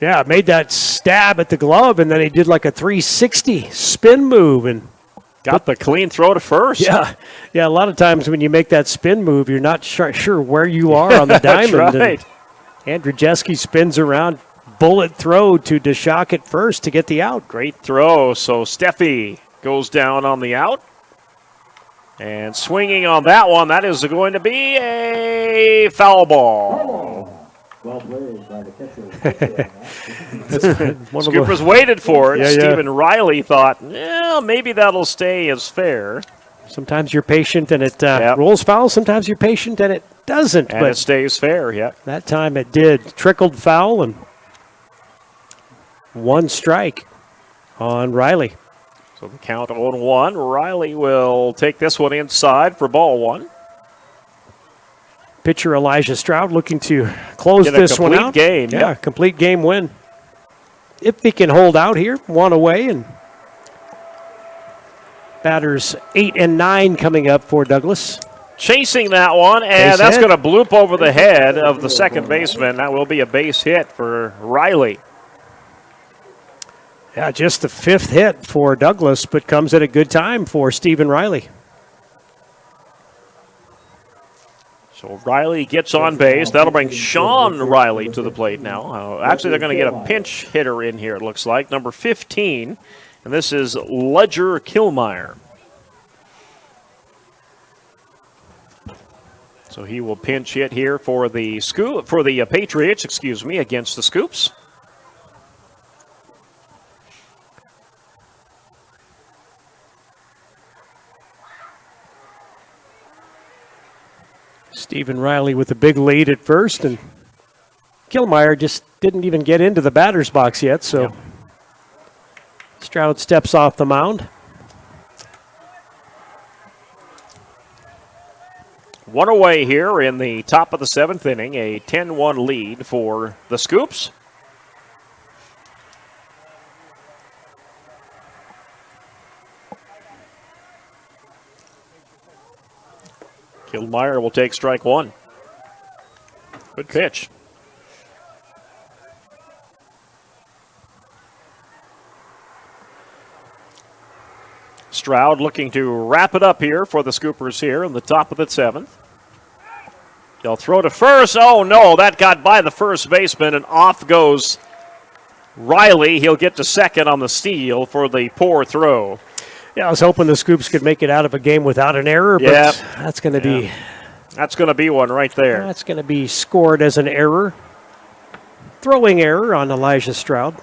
Yeah, made that stab at the glove, and then he did like a 360 spin move and got the clean throw to first. Yeah. A lot of times when you make that spin move, you're not sure where you are on the diamond. That's right. And Andrzejewski spins around, bullet throw to DeShock at first to get the out. Great throw. So Steffi goes down on the out. And swinging on that one, that is going to be a foul ball. Well played by the catcher. Scoopers waited for it. Yeah. Stephen Riley thought, maybe that'll stay as fair. Sometimes you're patient and it rolls foul. Sometimes you're patient and it doesn't. And but it stays fair, yeah. That time it did. Trickled foul and 1 strike on Riley. So the count 0-1. Riley will take this one inside for ball 1. Pitcher Elijah Stroud looking to close this one out. Game, yeah, complete game win. If he can hold out here, 1 away, and batters 8 and 9 coming up for Douglas. Chasing that one, and that's going to bloop over the head of the second baseman. That will be a base hit for Riley. Yeah, just the 5th hit for Douglas, but comes at a good time for Stephen Riley. So Riley gets on base. That'll bring Sean Riley to the plate now. Actually, they're going to get a pinch hitter in here, it looks like, number 15. And this is Ledger Killmeyer. So he will pinch hit here for the Patriots, against the Scoops. Stephen Riley with a big lead at first, and Killmeyer just didn't even get into the batter's box yet, so Stroud steps off the mound. One away here in the top of the 7th inning, a 10-1 lead for the Scoops. Killmeyer will take strike one. Good pitch. Stroud looking to wrap it up here for the Scoopers here in the top of the 7th. They'll throw to first. Oh, no, that got by the first baseman, and off goes Riley. He'll get to second on the steal for the poor throw. Yeah, I was hoping the Scoops could make it out of a game without an error, but that's going to be... That's going to be one right there. That's going to be scored as an error. Throwing error on Elijah Stroud.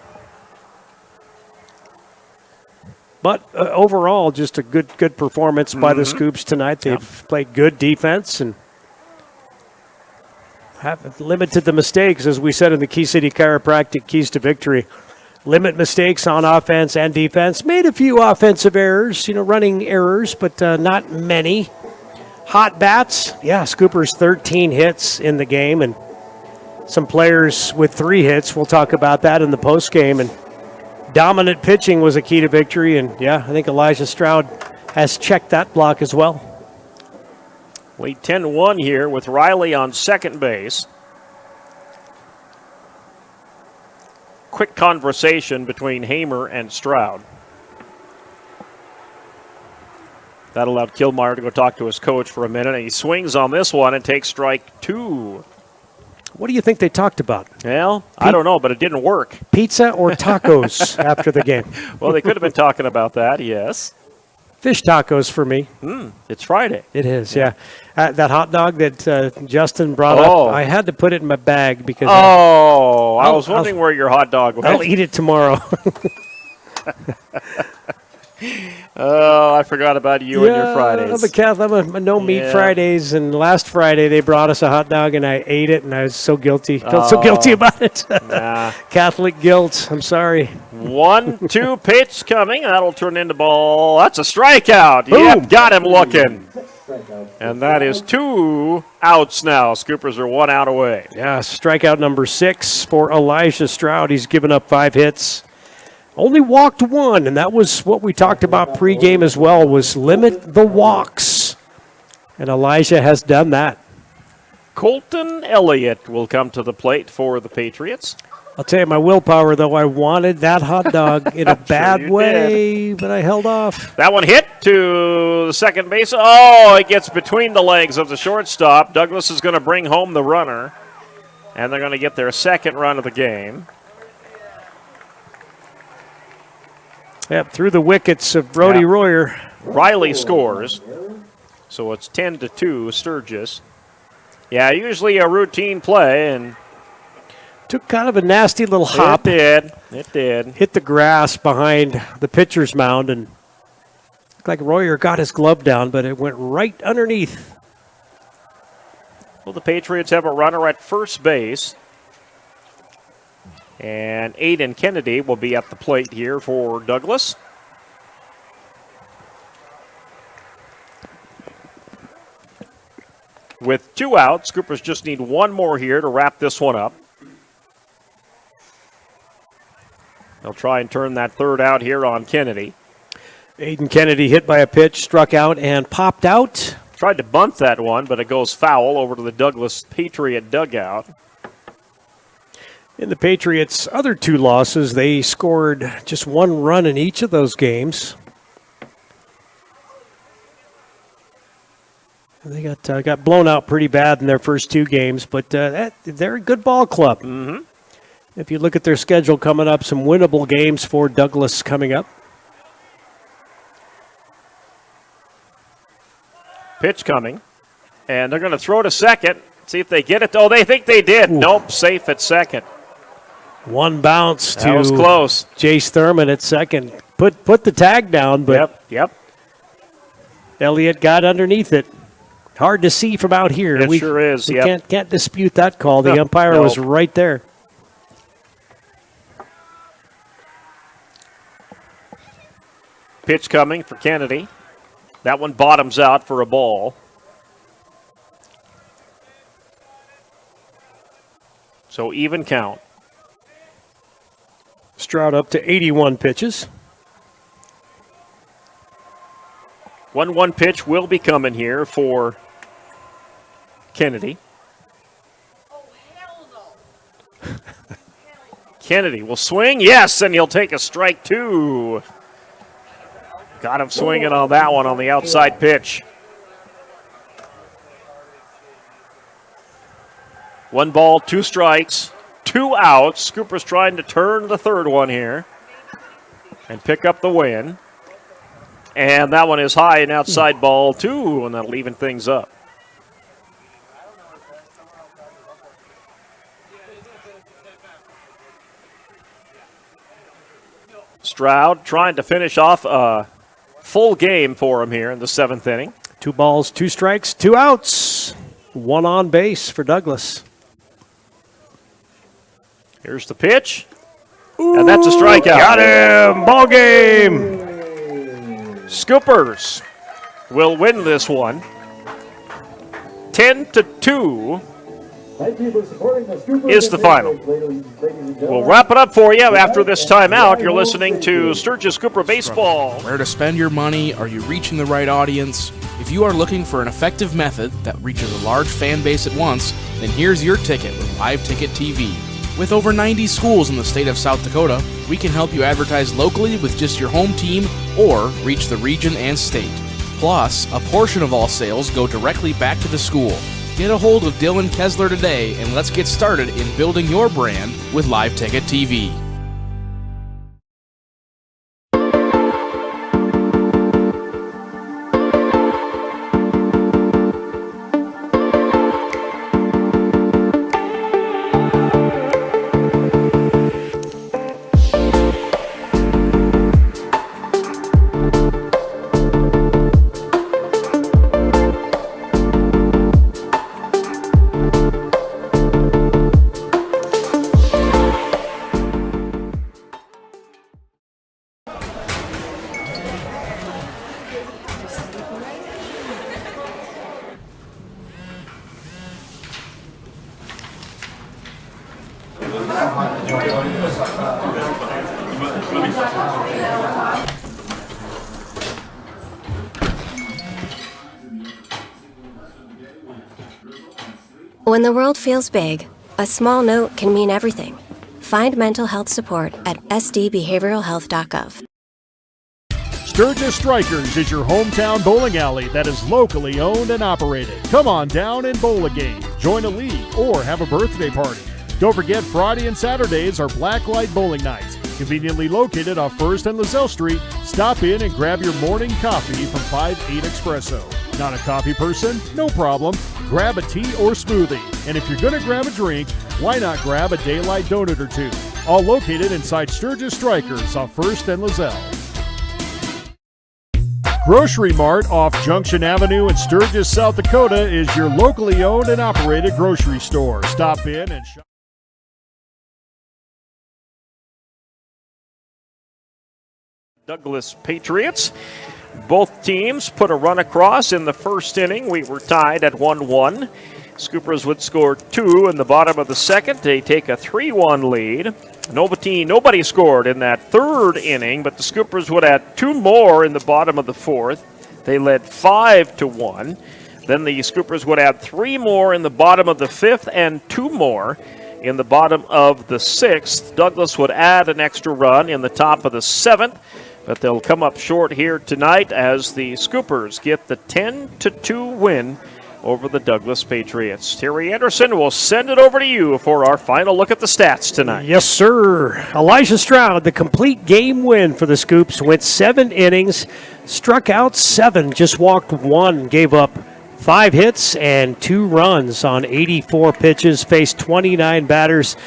But overall, just a good performance by the Scoops tonight. They've played good defense and have limited the mistakes, as we said in the Key City Chiropractic Keys to Victory. Limit mistakes on offense and defense. Made a few offensive errors, running errors, but not many. Hot bats, Scoopers 13 hits in the game, and some players with 3 hits. We'll talk about that in the postgame. And dominant pitching was a key to victory, and I think Elijah Stroud has checked that block as well. Lead 10-1 here with Riley on second base. Quick conversation between Hamer and Stroud. That allowed Killmeyer to go talk to his coach for a minute, and he swings on this one and takes strike 2. What do you think they talked about? Well, I don't know, but it didn't work. Pizza or tacos after the game? Well, they could have been talking about that, yes. Fish tacos for me. It's Friday. It is, yeah. That hot dog that Justin brought up, I had to put it in my bag because... I was wondering where your hot dog was. I'll eat it tomorrow. Oh, I forgot about you and your Fridays. I'm a no-meat Fridays, and last Friday they brought us a hot dog, and I ate it, and I was so guilty. Felt so guilty about it. Catholic guilt. I'm sorry. 1-2 pitch coming. That'll turn into ball. That's a strikeout. Boom. Yep, got him looking. And that is 2 outs now. Scoopers are 1 out away. Yeah, strikeout number 6 for Elijah Stroud. He's given up 5 hits. Only walked 1, and that was what we talked about pregame as well, was limit the walks. And Elijah has done that. Colton Elliott will come to the plate for the Patriots. I'll tell you, my willpower, though, I wanted that hot dog in a bad way, but I held off. That one hit to the second base. Oh, it gets between the legs of the shortstop. Douglas is going to bring home the runner, and they're going to get their second run of the game. Yep, through the wickets of Brody Royer. Riley scores, so it's 10-2 Sturgis. Yeah, usually a routine play, and took kind of a nasty little hop. It did. Hit the grass behind the pitcher's mound, and looked like Royer got his glove down, but it went right underneath. Well, the Patriots have a runner at first base. And Aiden Kennedy will be at the plate here for Douglas. With 2 outs, Scoopers just need 1 more here to wrap this one up. They'll try and turn that 3rd out here on Kennedy. Aiden Kennedy hit by a pitch, struck out, and popped out. Tried to bunt that one, but it goes foul over to the Douglas Patriot dugout. In the Patriots' other 2 losses, they scored just 1 run in each of those games. They got blown out pretty bad in their first 2 games, but they're a good ball club. Mm-hmm. If you look at their schedule coming up, some winnable games for Douglas coming up. Pitch coming, and they're going to throw to second. See if they get it. Oh, they think they did. Ooh. Nope, safe at second. 1 bounce to That was close. Jace Thurman at second. Put the tag down, but Yep. Elliott got underneath it. Hard to see from out here. It sure is, We yep. can't dispute that call. The umpire was right there. Pitch coming for Kennedy. That one bottoms out for a ball. So even count. Stroud up to 81 pitches. 1-1 pitch will be coming here for Kennedy. Kennedy will swing. Yes, and he'll take a strike two. Got him swinging on that one on the outside pitch. 1 ball, 2 strikes, 2 outs. Scooper's trying to turn the third one here and pick up the win. And that one is high and outside ball 2, and that'll even things up. Stroud trying to finish off a full game for him here in the 7th inning. 2 balls, 2 strikes, 2 outs. 1 on base for Douglas. Here's the pitch. And that's a strikeout. Got him! Ball game! Scoopers will win this one. 10-2 is the final. We'll wrap it up for you after this timeout. You're listening to Sturgis Cooper Baseball. Where to spend your money? Are you reaching the right audience? If you are looking for an effective method that reaches a large fan base at once, then here's your ticket with Live Ticket TV. With over 90 schools in the state of South Dakota, we can help you advertise locally with just your home team or reach the region and state. Plus, a portion of all sales go directly back to the school. Get a hold of Dylan Kessler today and let's get started in building your brand with Live Ticket TV. When the world feels big, a small note can mean everything. Find mental health support at sdbehavioralhealth.gov. Sturgis Strikers is your hometown bowling alley that is locally owned and operated. Come on down and bowl a game, join a league, or have a birthday party. Don't forget Friday and Saturdays are Blacklight Bowling Nights. Conveniently located off 1st and Lozelle Street, stop in and grab your morning coffee from 5-8 Espresso. Not a coffee person? No problem. Grab a tea or smoothie. And if you're going to grab a drink, why not grab a daylight donut or two? All located inside Sturgis Strikers off 1st and Lozelle. Grocery Mart off Junction Avenue in Sturgis, South Dakota is your locally owned and operated grocery store. Stop in and shop. Douglas Patriots. Both teams put a run across in the first inning. We were tied at 1-1. Scoopers would score 2 in the bottom of the second. They take a 3-1 lead. Nobody scored in that third inning, but the Scoopers would add 2 more in the bottom of the fourth. They led 5-1. Then the Scoopers would add 3 more in the bottom of the fifth and 2 more in the bottom of the sixth. Douglas would add an extra run in the top of the seventh, but they'll come up short here tonight as the Scoopers get the 10-2 win over the Douglas Patriots. Terry Anderson will send it over to you for our final look at the stats tonight. Yes, sir. Elijah Stroud, the complete game win for the Scoops, went 7 innings, struck out 7, just walked 1, gave up 5 hits and 2 runs on 84 pitches, faced 29 batters.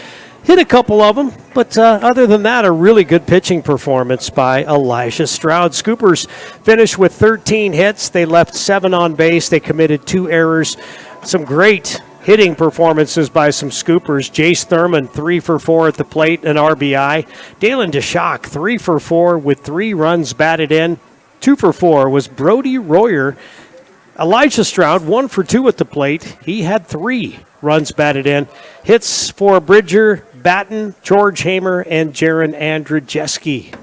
Hit a couple of them, but other than that, a really good pitching performance by Elijah Stroud. Scoopers finished with 13 hits. They left 7 on base. They committed 2 errors. Some great hitting performances by some Scoopers. Jace Thurman, 3 for 4 at the plate, an RBI. Dalen DeShock, 3 for 4 with 3 runs batted in. 2 for 4 was Brody Royer. Elijah Stroud, 1 for 2 at the plate. He had 3 runs batted in. Hits for Bridger, Batten, George Hamer, and Jaron Andrzejewski.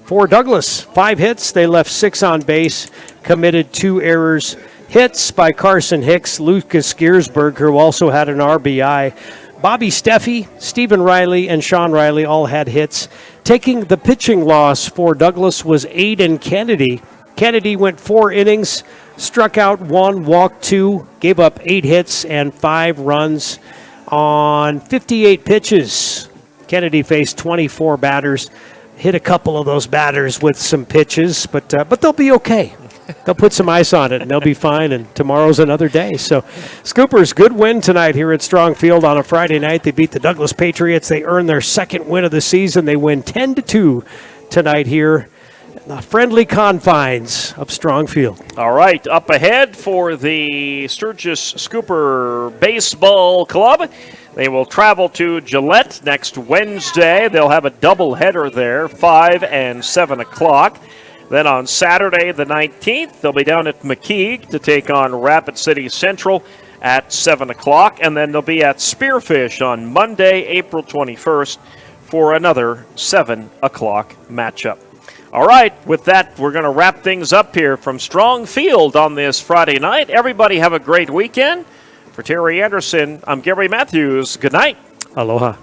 For Douglas, 5 hits. They left 6 on base, committed 2 errors. Hits by Carson Hicks, Lucas Giersberg, who also had an RBI. Bobby Steffi, Stephen Riley, and Sean Riley all had hits. Taking the pitching loss for Douglas was Aiden Kennedy. Kennedy went 4 innings, struck out 1, walked 2, gave up 8 hits and 5 runs on 58 pitches. Kennedy faced 24 batters, hit a couple of those batters with some pitches, but they'll be okay. They'll put some ice on it, and they'll be fine, and tomorrow's another day. So, Scoopers, good win tonight here at Strong Field on a Friday night. They beat the Douglas Patriots. They earned their 2nd win of the season. They win 10-2 tonight here in the friendly confines of Strong Field. All right, up ahead for the Sturgis Scooper Baseball Club. They will travel to Gillette next Wednesday. They'll have a doubleheader there, 5 and 7 o'clock. Then on Saturday the 19th, they'll be down at McKeague to take on Rapid City Central at 7 o'clock. And then they'll be at Spearfish on Monday, April 21st for another 7 o'clock matchup. All right, with that, we're going to wrap things up here from Strong Field on this Friday night. Everybody have a great weekend. For Terry Anderson, I'm Gary Matthews. Good night. Aloha.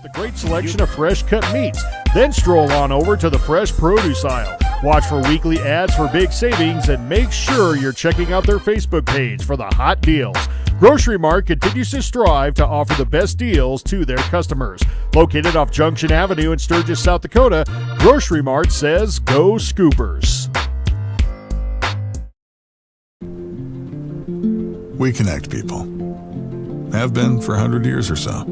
The great selection of fresh cut meats. Then stroll on over to the fresh produce aisle. Watch for weekly ads for big savings and make sure you're checking out their Facebook page for the hot deals. Grocery Mart continues to strive to offer the best deals to their customers. Located off Junction Avenue in Sturgis, South Dakota, Grocery Mart says go Scoopers. We connect people. Have been for 100 years or so.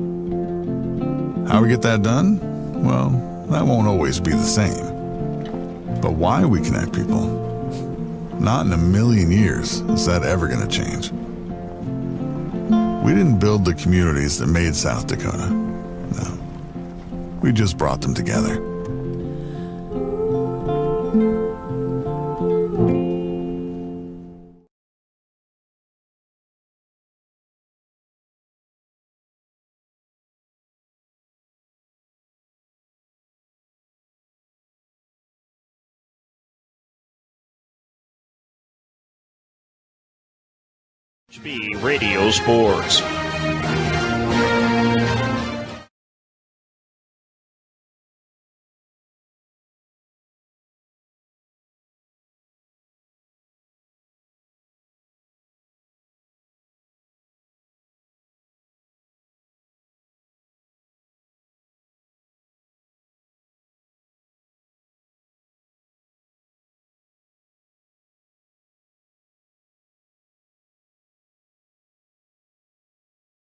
How we get that done? Well, that won't always be the same. But why we connect people? Not in a million years is that ever going to change. We didn't build the communities that made South Dakota. No. We just brought them together. HB Radio Sports.